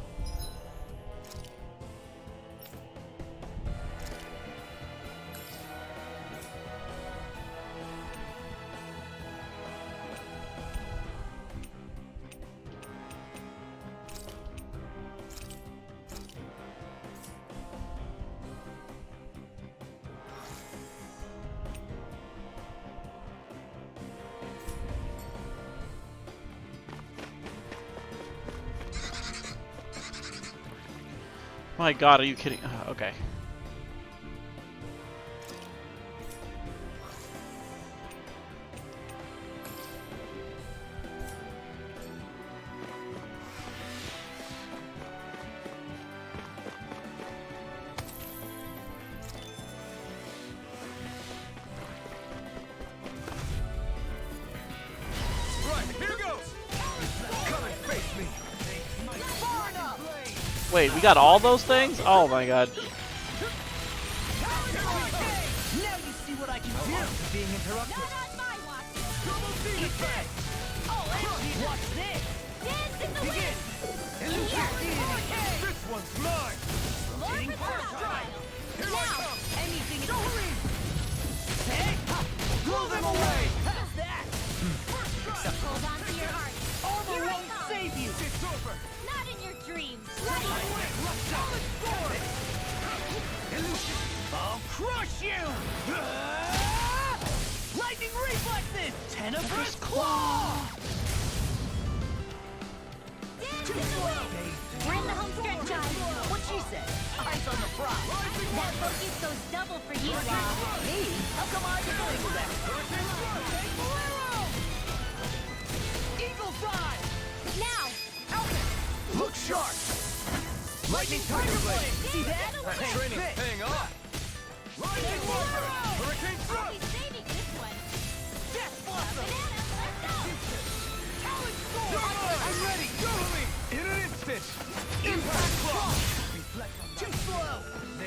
My god, are you kidding? Okay. Right, here goes! Come and face me! Far enough! Wait, we got all those things? Oh my god. Now you see what I can do! Being interrupted. Not on my watch! Double demon fang! Oh, and watch this! Dance in the wind! This one's mine! Lord Style! Here I Now, come! anything in Don't hurry! Hey! Blow them away! How's that? Hold on to your heart. Armor won't save you! It's over! Not in your dreams. I'll crush you! Lightning reflexes! Tenebrous claw! We're in the home stretch, guys. What she said? Eyes on the prize. That focus goes double for you, Rob. Me? How come I get single that? Eagle's eye! Now, Look sharp! Lightning Tiger Blade! See that? Training paying off! Lightning Warper! Hurricane I'll Thrust! be saving this one. Death Blossom! Banana, let's go. Talon Sword! I'm ready! Go to me! In an instant! Impact Claw! Too slow!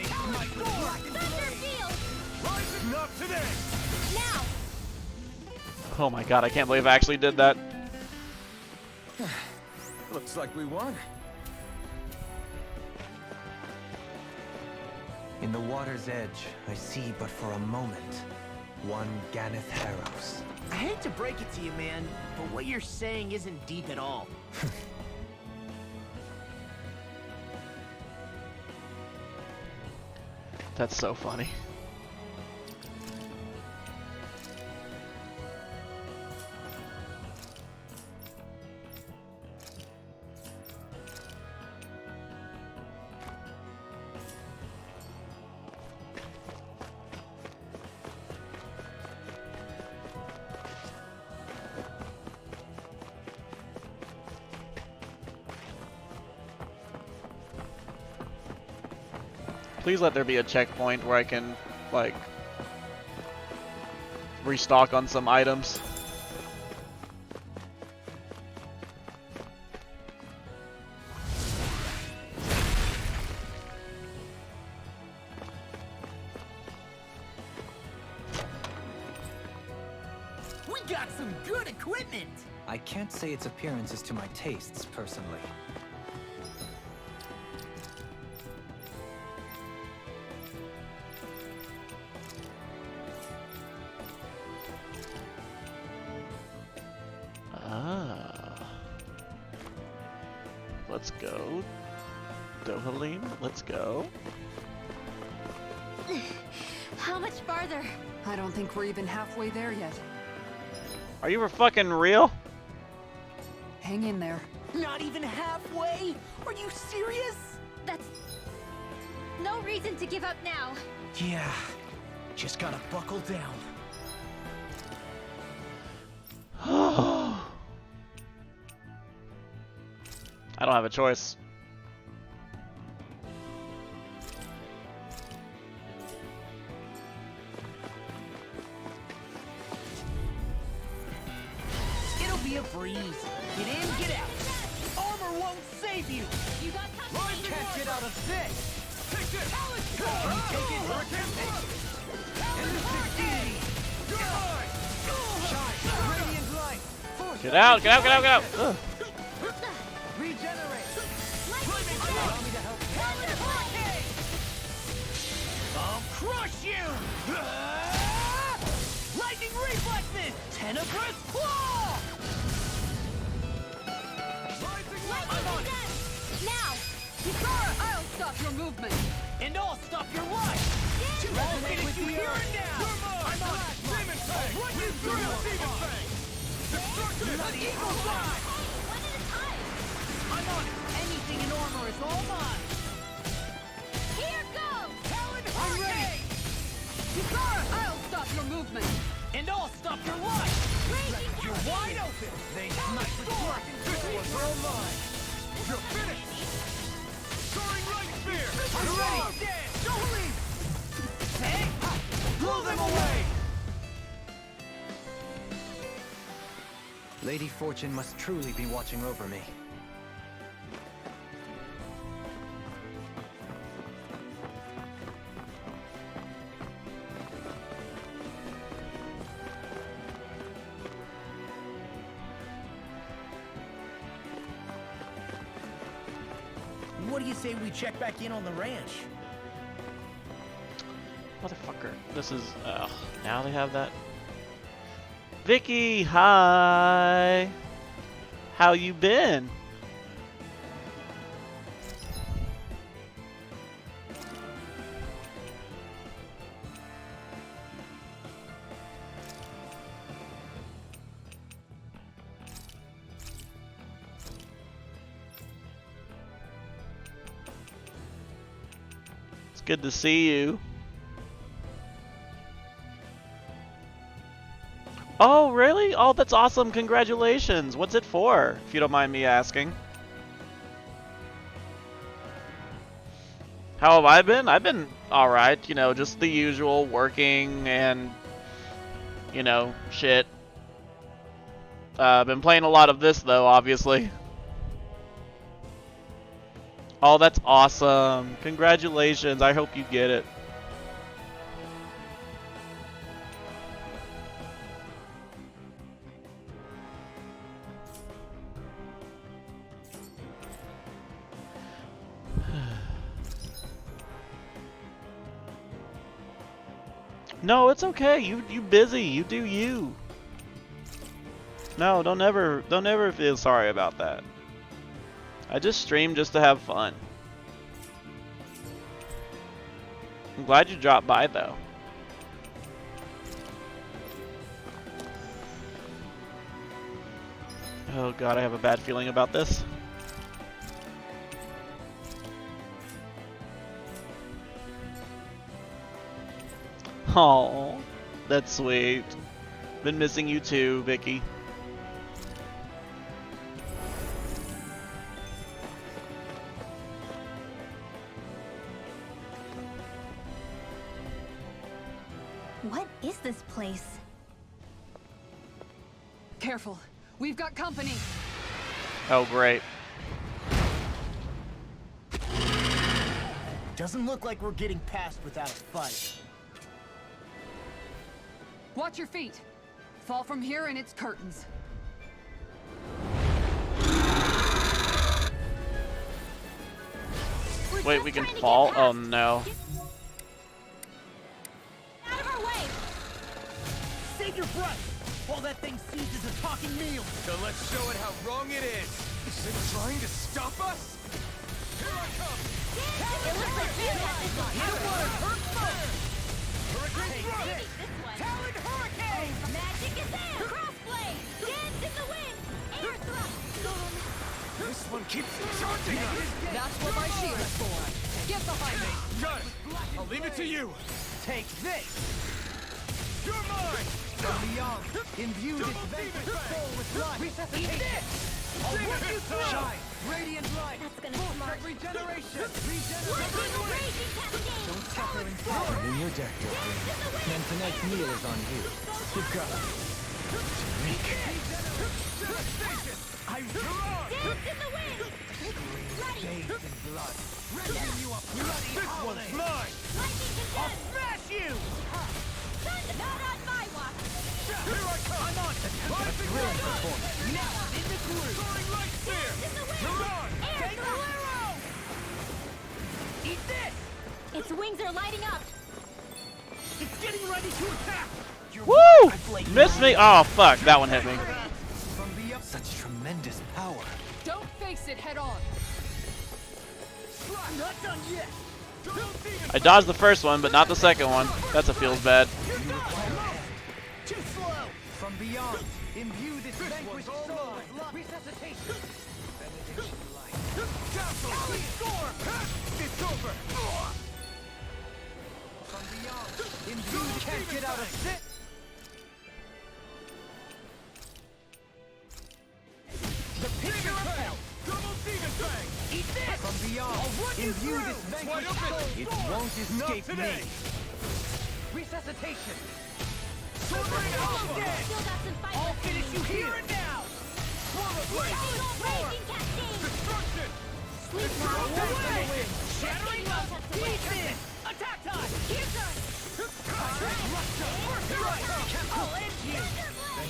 Talon Sword! Thunder Field. Rising up today! Now, Oh my god, I can't believe I actually did that. Looks like we won. In the water's edge, I see but for a moment one Ganeth Harrows. I hate to break it to you, man, but what you're saying isn't deep at all. That's so funny. Please let there be a checkpoint where I can, like, restock on some items. We got some good equipment! I can't say its appearance is to my tastes, personally. Let's go. Dohalim, let's go. how much farther? I don't think we're even halfway there yet. Are you for fucking real? Hang in there. Not even halfway? Are you serious? That's no reason to give up now. Yeah, just gotta buckle down. I don't have a choice. It'll be a breeze. Get in, get out. Armor won't save you. You got time. Line can't get out of this! Take this! Can you take it? Hurricane Thrust! You're mine! Shine! Radiant light! Get out, get out, get out, get out! Ugh. Regenerate! I'll crush you! Lightning reflexes! Tenebrous claw! I'm on it! Now, I'll stop your movement! And I'll stop your life! I'll finish you here and now! I'm on it! Demon Fang! Run you Through through! your Demon Fang! Destructive! The Eagle's Eye! one at a time. I'm on it! Anything in armor is all mine! wide open. They snipe with dragon. This one's all mine. You're finished. Soaring light spear. I'm ready. Stand. Don't leave. Hey, blow them away. Lady Fortune must truly be watching over me. What do you say we check back in on the ranch? Motherfucker. This is, now they have that. Vicky, hi! How you been? It's good to see you. Oh, really? Oh, that's awesome. Congratulations. What's it for, if you don't mind me asking? How have I been? I've been alright. You know, just the usual working and, you know, shit. Been playing a lot of this, though, obviously. Oh, that's awesome. Congratulations. I hope you get it. No, it's okay. You busy. You do you. No, don't ever feel sorry about that. I just stream just to have fun. I'm glad you dropped by though. Oh god, I have a bad feeling about this. Oh, that's sweet. Been missing you too, Vicky. What is this place? Careful. We've got company. Oh, great. Doesn't look like we're getting past without a fight. Watch your feet. Fall from here and it's curtains. Wait, we can fall? Oh no. Out of our way! Save your breath. All that thing sees is a talking meal. So let's show it how wrong it is. Is it trying to stop us? Here I come. It looks like you got this one. You don't want to hurt first. Hurricane Take thrust. this one. Talon hurricane. Magic is there! Crossblade! Dance in the wind! Air thrust! This one keeps charging us. That's what my shield is for. Get behind me. Got it. I'll leave it to you. Take this. You're mine. From beyond, imbue this vanquished soul with life. Eat this. I'll work you through. Shine. Radiant light. That's gonna be smart. Regeneration. Lightning raging cascade! Don't suffer in Power! In your deck, Doreen. And tonight's meal is on you. You've got it. I roar. Dance in the wind! Ready! Bathed in blood. Raising you up. This one's mine. Lightning I'll contest! smash you. Not on my watch! Here I come. I'm on. Rising light. Now in the groove. Soaring light spear. In the wind! You're on. Air Take the thrust! arrow. Eat this. Its wings are lighting up! It's getting ready to attack. Woo! Missed me. Oh fuck, that one hit me. From the up. Such tremendous power. Don't face it head on. I'm not done yet. I dodged the first one, but not the second one. That's a feels bad. Too slow. From beyond, imbue this vanquished soul with love. Resuscitation. Benediction light. Castle. Score. It's over. From beyond, imbue can't get out of sit. this! From beyond, I'll run you imbue through! this vanquished Wide open! soul. It won't escape Not today! me. Resuscitation. Sword Rain Alpha! Dead! Still got some fight I'll left in finish you me. here and now! Swallow Blade! Raging Cascade! Destruction! Sleep Throw now. away! Shattering Love! Pieces! Attack time! Here's yours! First strike! I'll end you!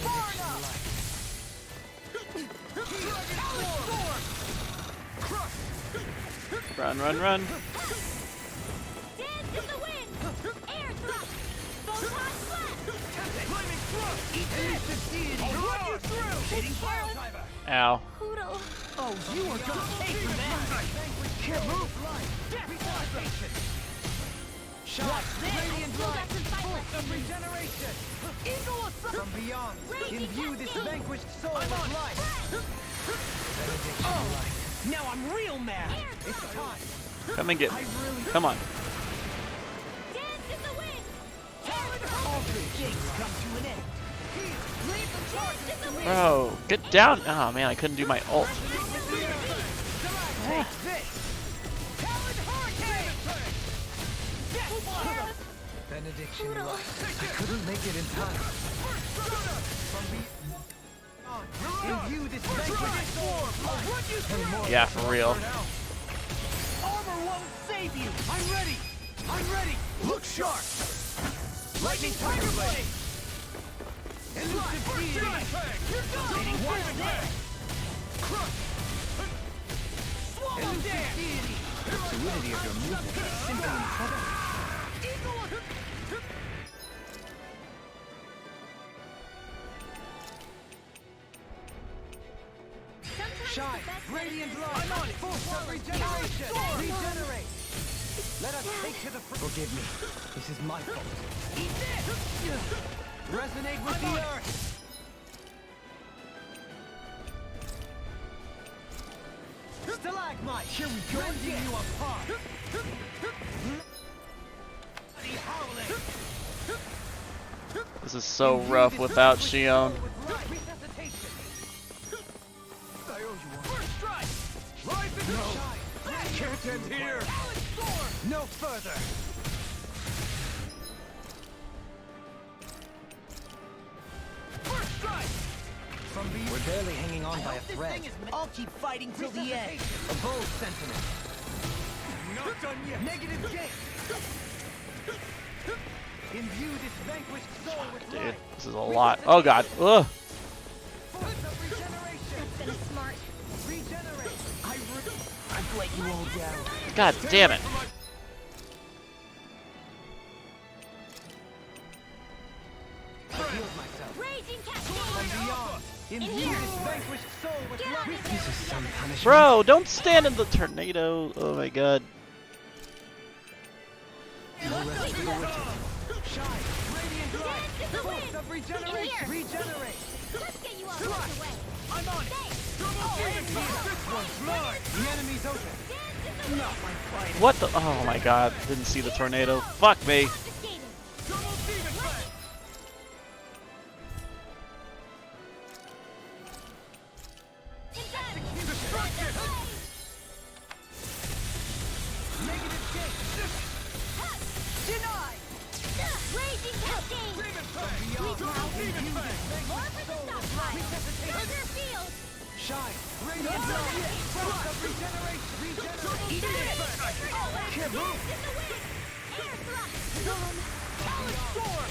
Far enough! Dragon Storm! Crush! Run, run, run. Dance in the wind! Air thrust! Photon blast! Flaming thrust! Eat this! I'll run you through! Hitting fire timer! Ow. Poodle! Oh, you are gonna pay for that! Can't move! Death Resuscitation! Watch this! Radiant Still got light. some fight left Of in me. regeneration. Eagle Assault! From beyond, Raging imbue this Cascade. vanquished soul I'm with on it. life. Benediction Oh. light. Now I'm real mad! Air It's thrust! time. Come and get me. Come on. Dance in the wind! All good things come to an end! Leave the charge in the wind! Bro, get down. Oh man, I couldn't do my ult. Take this! Talon Hurricane! Death Blast! Benediction light. I couldn't make it in time. From beyond, imbue this vanquished soul. I'll run you through! Yeah, for real. Armor won't save you! I'm ready! I'm ready! Look sharp! Lightning Tiger Blade! Elusive Deity! You're done! Watch this! Crush! Swallow Dance! The fluidity of your movement is simply incredible. Eagle! Sometimes Shine, the best radiant medicine light. I'm on it. Force of regeneration. Regenerate. Let us take to the Forgive me. This is my fault. Eat this! Resonate with the earth. Stalagmite. Here we go. Rending you apart. The howling! This is so rough without Shion. Resuscitation. I owe you one. First strike! Rise and go! Can't end here. Talon Storm! No further. First strike! From the We're barely hanging on by a This thread. thing is I'll keep fighting till the end! A bold sentiment. Not done yet! Negative gate. Imbue this vanquished soul with Dude, life. this is a lot. Oh god. Ugh. Force of regeneration. Been smart. Regenerate. I've let you all down. God damn it. I healed myself. Raging From Cascade! beyond. Imbue this vanquished soul with Get out life. of This is some punishment. Bro, don't stand in the tornado. Oh my god. No rest for the wicked. Shine. Radiant light. Dance in the Force wind! of regeneration. In here. Regenerate. Let's get you out of the way! I'm on it! This one's mine! The enemy's open. Dance in the wind! Not my fight! What the? Oh my god. Didn't see the tornado. Fuck me. Confiscated! Double Demon Fang! Destruction! Negative gate. Denied! Raging Cascade! Demon Fang! Please now! Demon Fang! More for the stop pile! Trigger field! Shine. Radiant light. Force of regeneration. Regenerate. Can't move! In the wind! Air thrust! Talon Storm!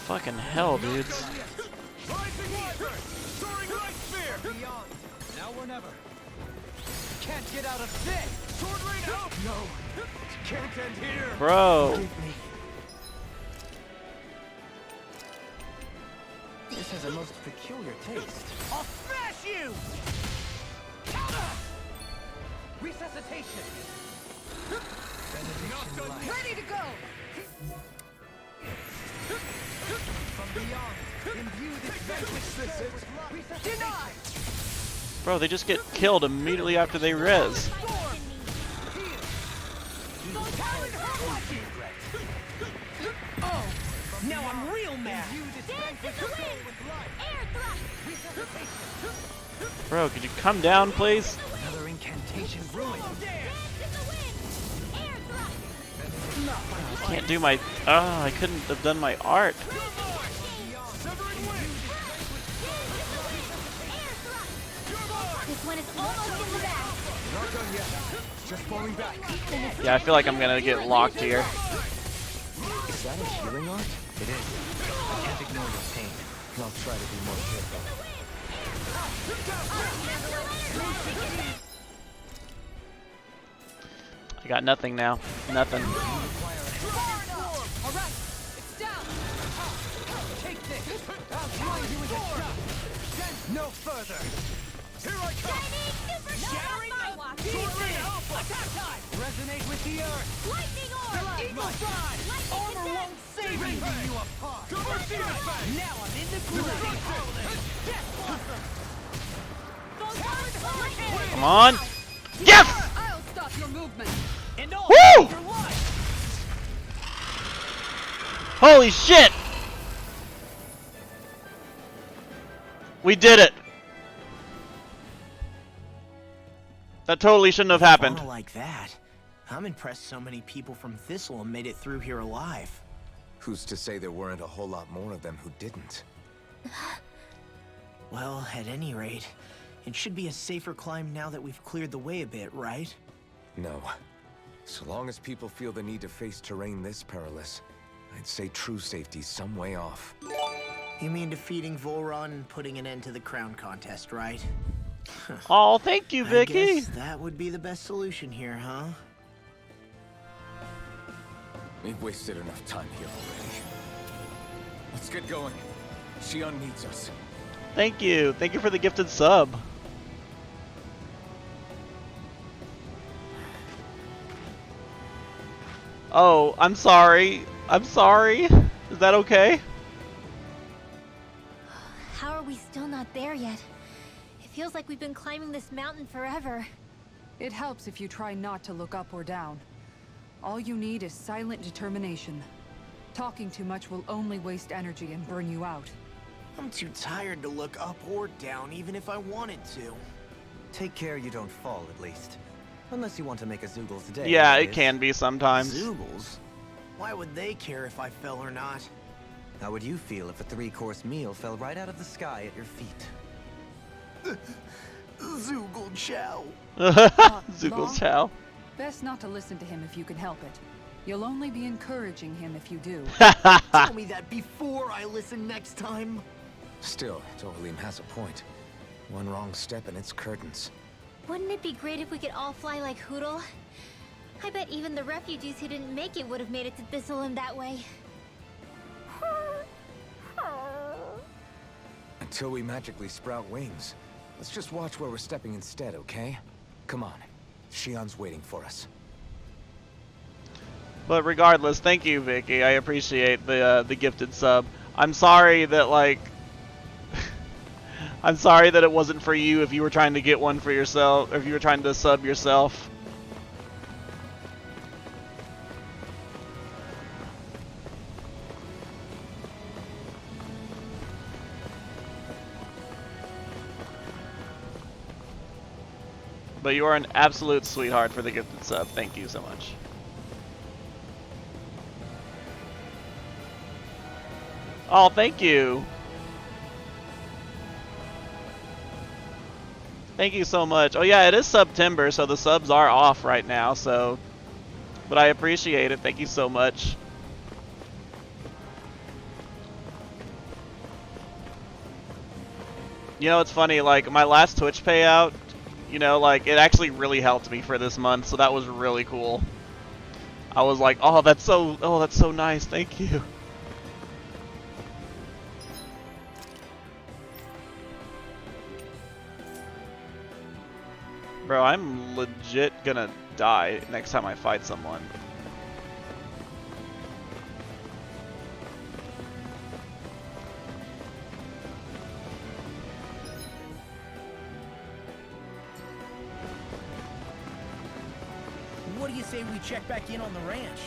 Fucking hell, dudes. Rising Wyvern! Soaring Light Sphere! Beyond. Now or never. Can't get out of this. Sword Rain out! No! Can't end here! Bro. Forgive me. This has a most peculiar taste. I'll smash you! Resuscitation. Benediction light. Ready to go! From beyond. Imbue this vanquished soul with life. Denied! Bro, they just get killed immediately after they res. Storm! Talon Hurricane! Oh! Now I'm real mad! Imbue this Dance in vanquished the soul wind! with life. Air thrust! Bro, could you come down, please? Another incantation ruined. I can't do my... Oh, I couldn't have done my art. This one is almost in the bag. Not done yet. Just falling back. Yeah, I feel like I'm gonna get locked here. Is that a healing art? It is. I can't ignore your pain. I'll try to be more careful. I got nothing now. Nothing. Alright, it's down! Take this! I'll join you with a shot! No further. Here I come! Shattering attack time! Resonate with the earth. Lightning orb! Eagle stride! Armor won't save me! Tearing you apart. Now I'm in the groove! Death blossom! Come on. Yes! I'll stop your movement! And all Woo! for life! Holy shit! We did it! That totally shouldn't have happened. Fauna like that. I'm impressed so many people from Thistleum made it through here alive. Who's to say there weren't a whole lot more of them who didn't? Well, at any rate, it should be a safer climb now that we've cleared the way a bit, right? No. So long as people feel the need to face terrain this perilous, I'd say true safety's some way off. You mean defeating Volron and putting an end to the crown contest, right? Oh, thank you, I Vicky. guess that would be the best solution here, huh? We've wasted enough time here already. Let's get going. Xion needs us. Thank you. Thank you for the gifted sub. Oh, I'm sorry. I'm sorry. Is that okay? How are we still not there yet? It feels like we've been climbing this mountain forever. It helps if you try not to look up or down. All you need is silent determination. Talking too much will only waste energy and burn you out. I'm too tired to look up or down, even if I wanted to. Take care you don't fall, at least. Unless you want to make a Zoogl's day. Yeah, that it is. can be sometimes. Zoogles? Why would they care if I fell or not? How would you feel if a 3-course meal fell right out of the sky at your feet? Zoogle Chow. Zoogle's Chow. Best not to listen to him if you can help it. You'll only be encouraging him if you do. Tell me that before I listen next time. Still, Dohalim has a point. One wrong step and it's curtains. Wouldn't it be great if we could all fly like Hootle? I bet even the refugees who didn't make it would have made it to Thistleum that way. Until we magically sprout wings, let's just watch where we're stepping instead, okay? Come on. Xion's waiting for us. But regardless, thank you, Vicky. I appreciate the gifted sub. I'm sorry that, like... I'm sorry that it wasn't for you if you were trying to get one for yourself, or if you were trying to sub yourself. But you are an absolute sweetheart for the gifted sub. Thank you so much. Oh, thank you. Thank you so much. Oh yeah, it is September, so the subs are off right now, so... But I appreciate it. Thank you so much. You know, it's funny, like, my last Twitch payout, you know, like, it actually really helped me for this month, so that was really cool. I was like, oh, that's so nice. Thank you. Bro, I'm legit gonna die next time I fight someone. What do you say we check back in on the ranch?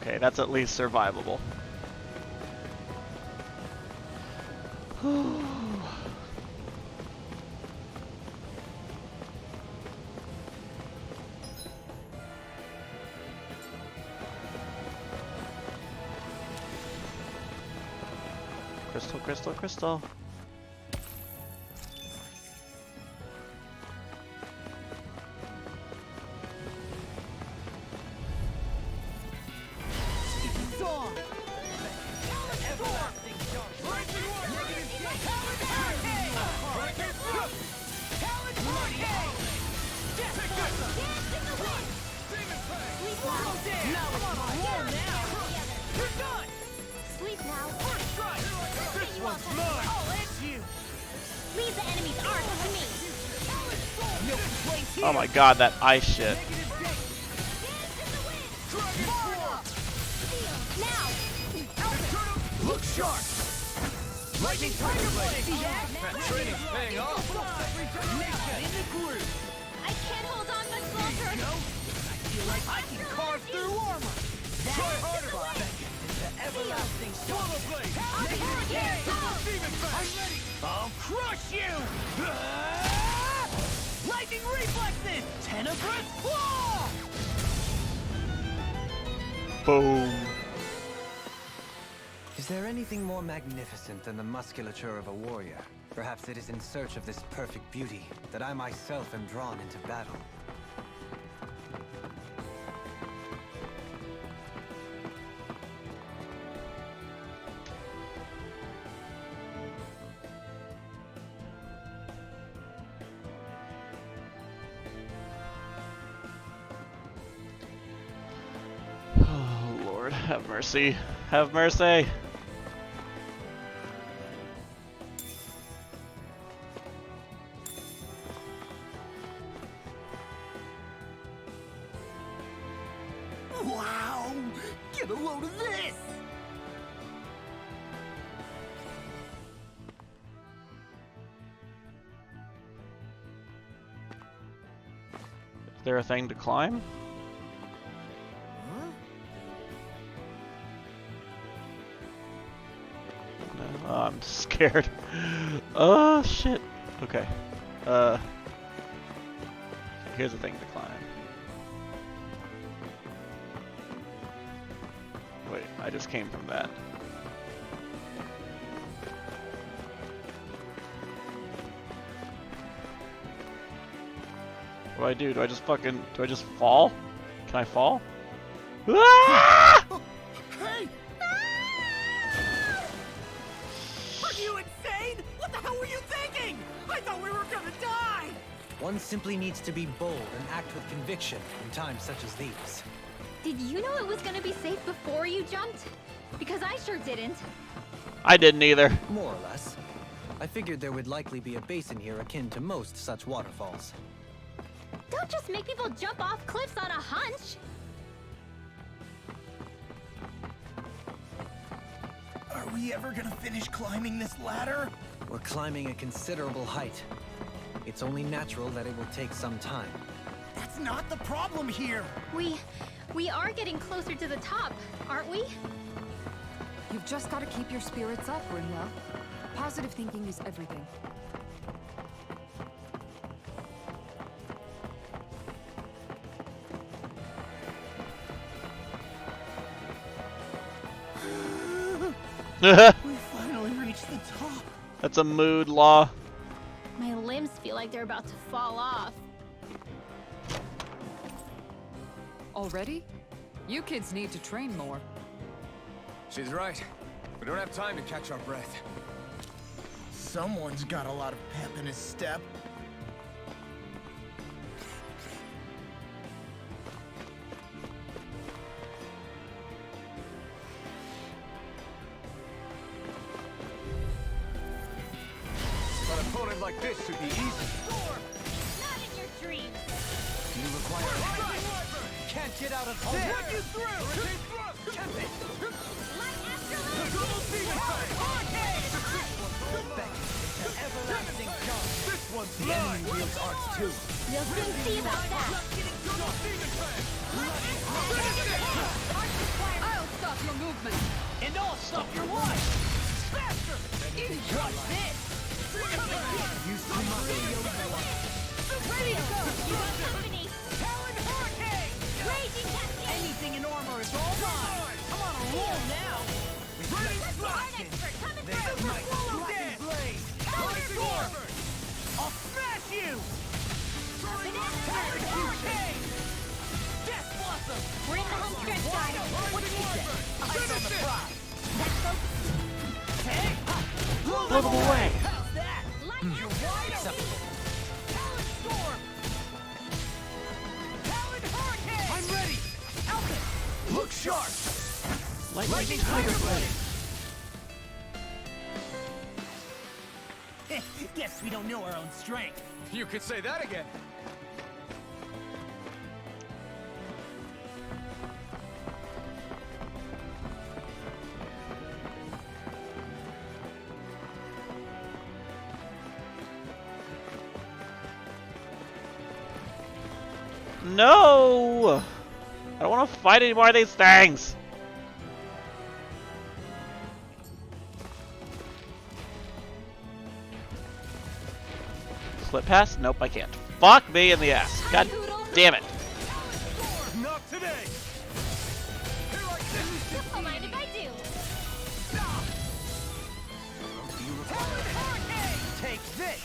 Okay, that's at least survivable. Crystal, crystal, crystal. Sleep now. This one's mine! Oh, it's you! Leave the enemy's arc to me. No complaints here! Oh my god, that ice shit. Look sharp! Lightning Tiger Blade! That training's paying off. Now, in the groove! I can't hold on much longer. I feel like I can carve through armor! Try harder! The everlasting Swallow Blade! Hurricane! I'm ready! I'll crush you! Ah! Lightning Reflexes! Tenebrous Claw! Boom. Is there anything more magnificent than the musculature of a warrior? Perhaps it is in search of this perfect beauty that I myself am drawn into battle. Oh Lord, have mercy. Have mercy. Wow! Get a load of this! Is there a thing to climb? No, I'm scared. Oh shit. Okay. Here's a thing to climb. Wait, I just came from that. What do I do? Do I just fucking... Do I just fall? Can I fall? Ah! Hey! Are you insane? What the hell were you thinking? I thought we were gonna die! One simply needs to be bold and act with conviction in times such as these. Did you know it was gonna be safe before you jumped? Because I sure didn't. I didn't either. More or less. I figured there would likely be a basin here akin to most such waterfalls. Don't just make people jump off cliffs on a hunch. Are we ever gonna finish climbing this ladder? We're climbing a considerable height. It's only natural that it will take some time. That's not the problem here! We are getting closer to the top, aren't we? You've just got to keep your spirits up, Rinwell. Positive thinking is everything. We finally reached the top. That's a mood law. My limbs feel like they're about to fall off. Already? You kids need to train more. She's right. We don't have time to catch our breath. Someone's got a lot of pep in his step. An opponent like this should be easy. Not in your dreams. You require... Can't get out of I'll this. run you through! Light Astrolabe! Everlasting jump. This one's The enemy wields arts too. We'll soon see about that. I'll stop your movement. And I'll stop your life! Faster! Watch this! Use too much. Ready to go! You got company. Talon Hurricane! Raging Cascade. Anything in armor is all mine! I'm on a roll now! Ready to Art expert coming They through. might Dead! blaze. Counter I'll smash you! Talon Hurricane! Death Blossom! We're in the home stretch, guys. What did you say? Eyes on the prize! That's focus. Hey! Blow them away. How's that? You're wide open! Talon Storm! Talon Hurricane! I'm ready! Alpha! Look sharp! Lightning Tiger Blade! Guess we don't know our own strength. You could say that again. No! I don't want to fight any more of these things! Slip pass? Nope, I can't. Fuck me in the ass. God damn it. Not today. Don't mind if I do. Talon Hurricane! Take this.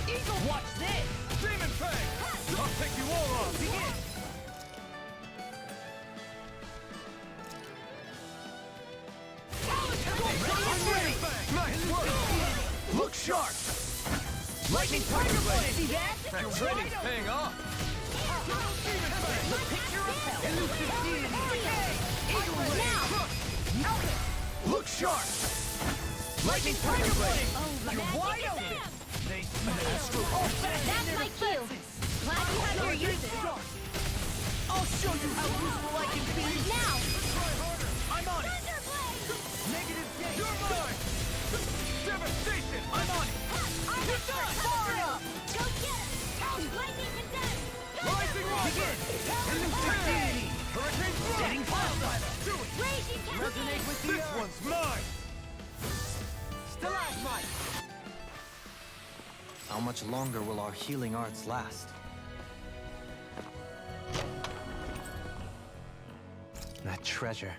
Eagle, watch this! Demon Fang. I'll take you all on. Begin! I'm ready. Nice work. Look sharp. Lightning Tiger Blade! See that? That training's paying off. The picture of hell! Look sharp. Lightning Tiger Blade! You're wide open! They smell. That's my cue. Glad you have your uses. I'll show you how useful I can be! Now. I'm on it! Negative gate. You're mine! Devastation. I'm on it! You're done! Far enough! Go get him. Lightning condensed. Rising Rocket! Hurricane! Hurricane Thrust. Getting cloud! Do it. Raging Resonate Cascade. with the This one's mine. Stalagmite. How much longer will our healing arts last? That treasure.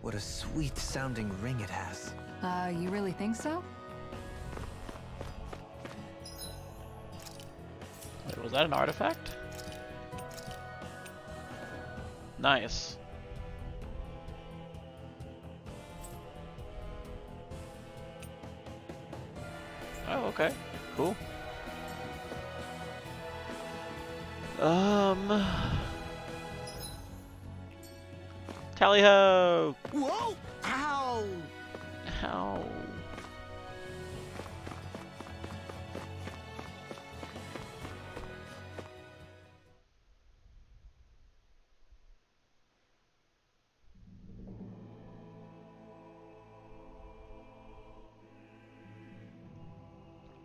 What a sweet-sounding ring it has. You really think so? Wait, was that an artifact? Nice. Oh, okay. Cool. Tally ho! Whoa! Ow! How?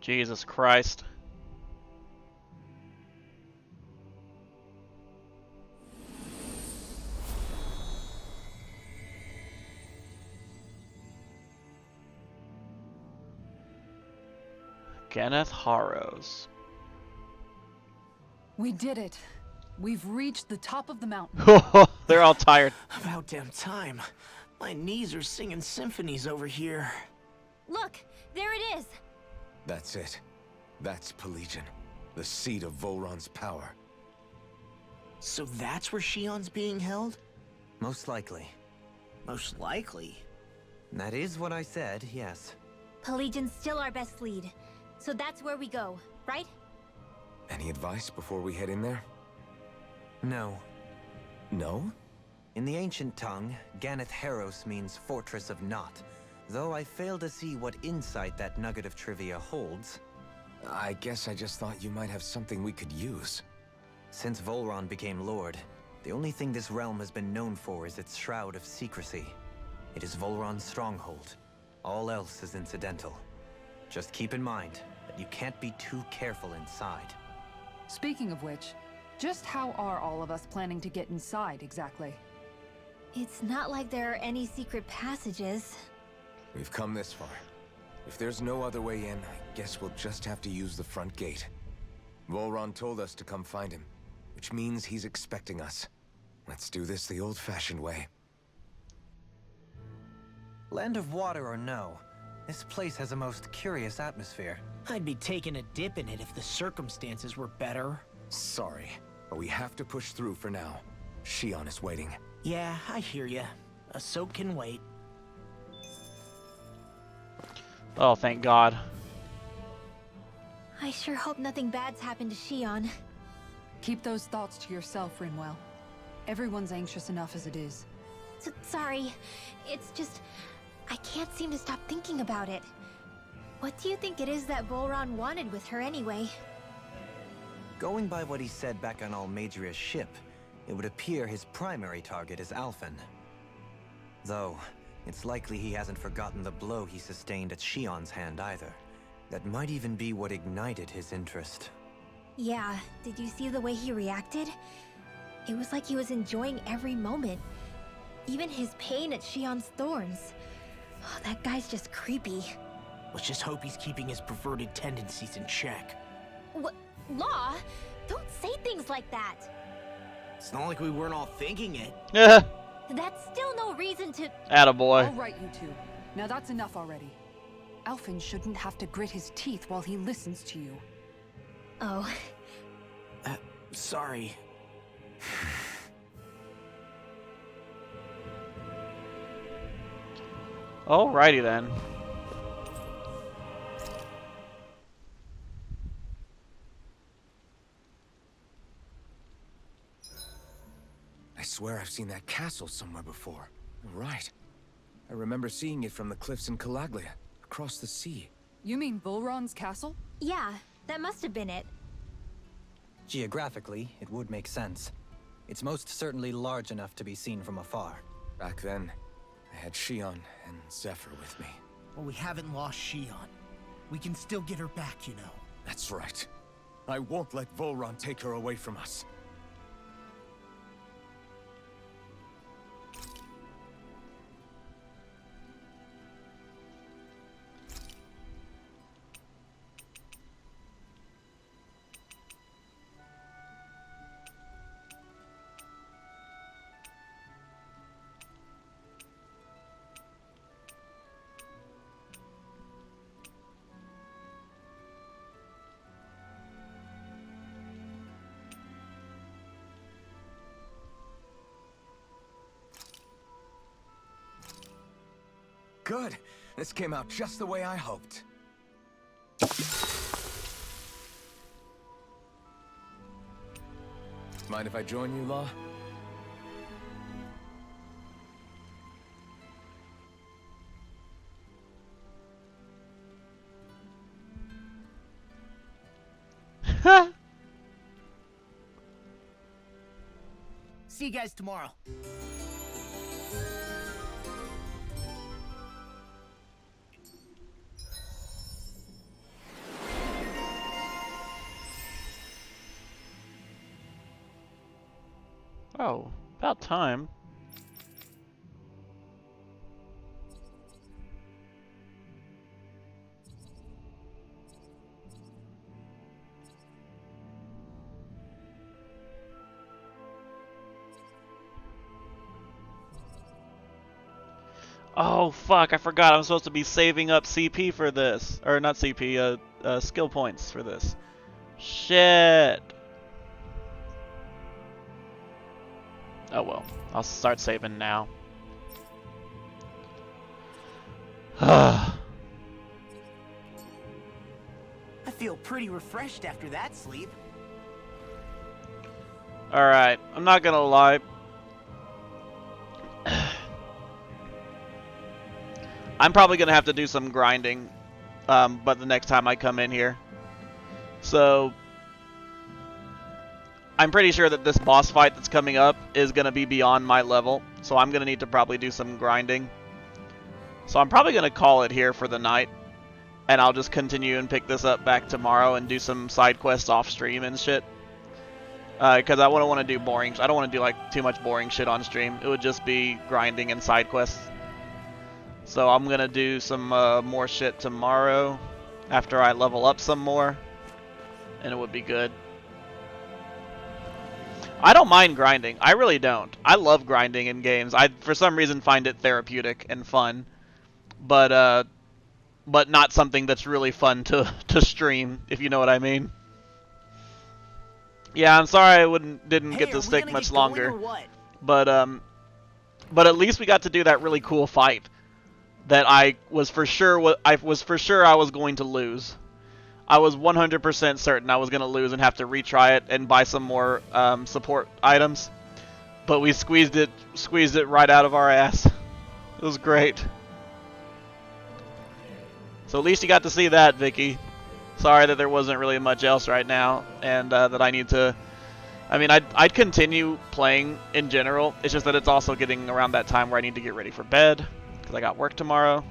Jesus Christ. Ganeth Harrows. We did it. We've reached the top of the mountain. They're all tired. About damn time. My knees are singing symphonies over here. Look, there it is. That's it. That's Pelegion, the seat of Volron's power. So that's where Shion's being held? Most likely. Most likely. That is what I said, yes. Pelagian's still our best lead. So that's where we go, right? Any advice before we head in there? No. No? In the ancient tongue, Ganeth Harros means Fortress of Naught, though I fail to see what insight that nugget of trivia holds. I guess I just thought you might have something we could use. Since Volron became Lord, the only thing this realm has been known for is its shroud of secrecy. It is Volron's stronghold. All else is incidental. Just keep in mind, but you can't be too careful inside. Speaking of which, just how are all of us planning to get inside exactly? It's not like there are any secret passages. We've come this far. If there's no other way in, I guess we'll just have to use the front gate. Volron told us to come find him, which means he's expecting us. Let's do this the old-fashioned way. Land of water or no, this place has a most curious atmosphere. I'd be taking a dip in it if the circumstances were better. Sorry, but we have to push through for now. Shion is waiting. Yeah, I hear ya. A soak can wait. Oh, thank God. I sure hope nothing bad's happened to Shion. Keep those thoughts to yourself, Rinwell. Everyone's anxious enough as it is. Sorry. It's just... I can't seem to stop thinking about it. What do you think it is that Volron wanted with her anyway? Going by what he said back on Almadria's ship, it would appear his primary target is Alphen. Though, it's likely he hasn't forgotten the blow he sustained at Shion's hand either. That might even be what ignited his interest. Yeah, did you see the way he reacted? It was like he was enjoying every moment. Even his pain at Shion's thorns. Oh, that guy's just creepy. Let's just hope he's keeping his perverted tendencies in check. What? Law? Don't say things like that. It's not like we weren't all thinking it. That's still no reason to... Attaboy. All right, you two. Now that's enough already. Alphen shouldn't have to grit his teeth while he listens to you. Oh. Sorry. Alrighty then. I swear I've seen that castle somewhere before. Right. I remember seeing it from the cliffs in Calaglia, across the sea. You mean Volron's castle? Yeah, that must have been it. Geographically, it would make sense. It's most certainly large enough to be seen from afar. Back then, I had Shion and Zephyr with me. Well, we haven't lost Shion. We can still get her back, you know. That's right. I won't let Volron take her away from us. Good. This came out just the way I hoped. Mind if I join you, Law? See you guys tomorrow. Oh, about time. Oh fuck, I forgot I'm supposed to be saving up CP for this. Or not CP, skill points for this. Shit. Oh well, I'll start saving now. I feel pretty refreshed after that sleep. Alright, I'm not gonna lie. I'm probably gonna have to do some grinding, but the next time I come in here. So, I'm pretty sure that this boss fight that's coming up is gonna be beyond my level, so I'm gonna need to probably do some grinding. So I'm probably gonna call it here for the night, and I'll just continue and pick this up back tomorrow and do some side quests off stream and shit. Because I wouldn't want to do boring. I don't want to do like too much boring shit on stream. It would just be grinding and side quests. So I'm gonna do some more shit tomorrow after I level up some more, and it would be good. I don't mind grinding. I really don't. I love grinding in games. I, for some reason, find it therapeutic and fun, but not something that's really fun to stream, if you know what I mean. Yeah, I'm sorry I didn't get to stick much longer, but at least we got to do that really cool fight that I was for sure I was going to lose. I was 100% certain I was going to lose and have to retry it and buy some more support items, but we squeezed it right out of our ass. It was great. So at least you got to see that, Vicky. Sorry that there wasn't really much else right now, and that I need to... I mean, I'd continue playing in general. It's just that it's also getting around that time where I need to get ready for bed, because I got work tomorrow.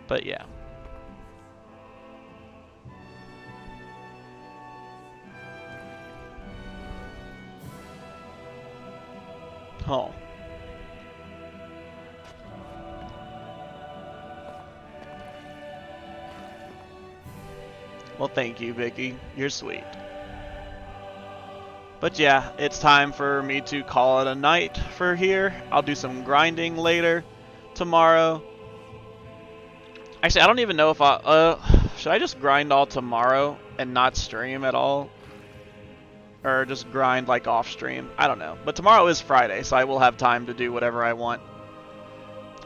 But yeah. Oh. Well, thank you, Vicky. You're sweet. But yeah, it's time for me to call it a night for here. I'll do some grinding later tomorrow. Actually, I don't even know if should I just grind all tomorrow and not stream at all? Or just grind like off stream? I don't know. But tomorrow is Friday, so I will have time to do whatever I want.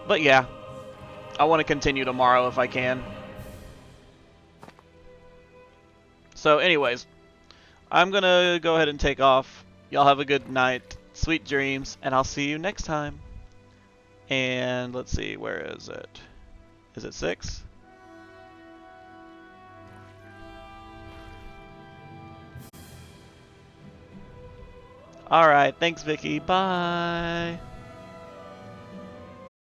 But yeah, I want to continue tomorrow if I can. So anyways, I'm gonna go ahead and take off. Y'all have a good night, sweet dreams, and I'll see you next time. And let's see, where is it? Is it 6? Alright, thanks Vicky, bye!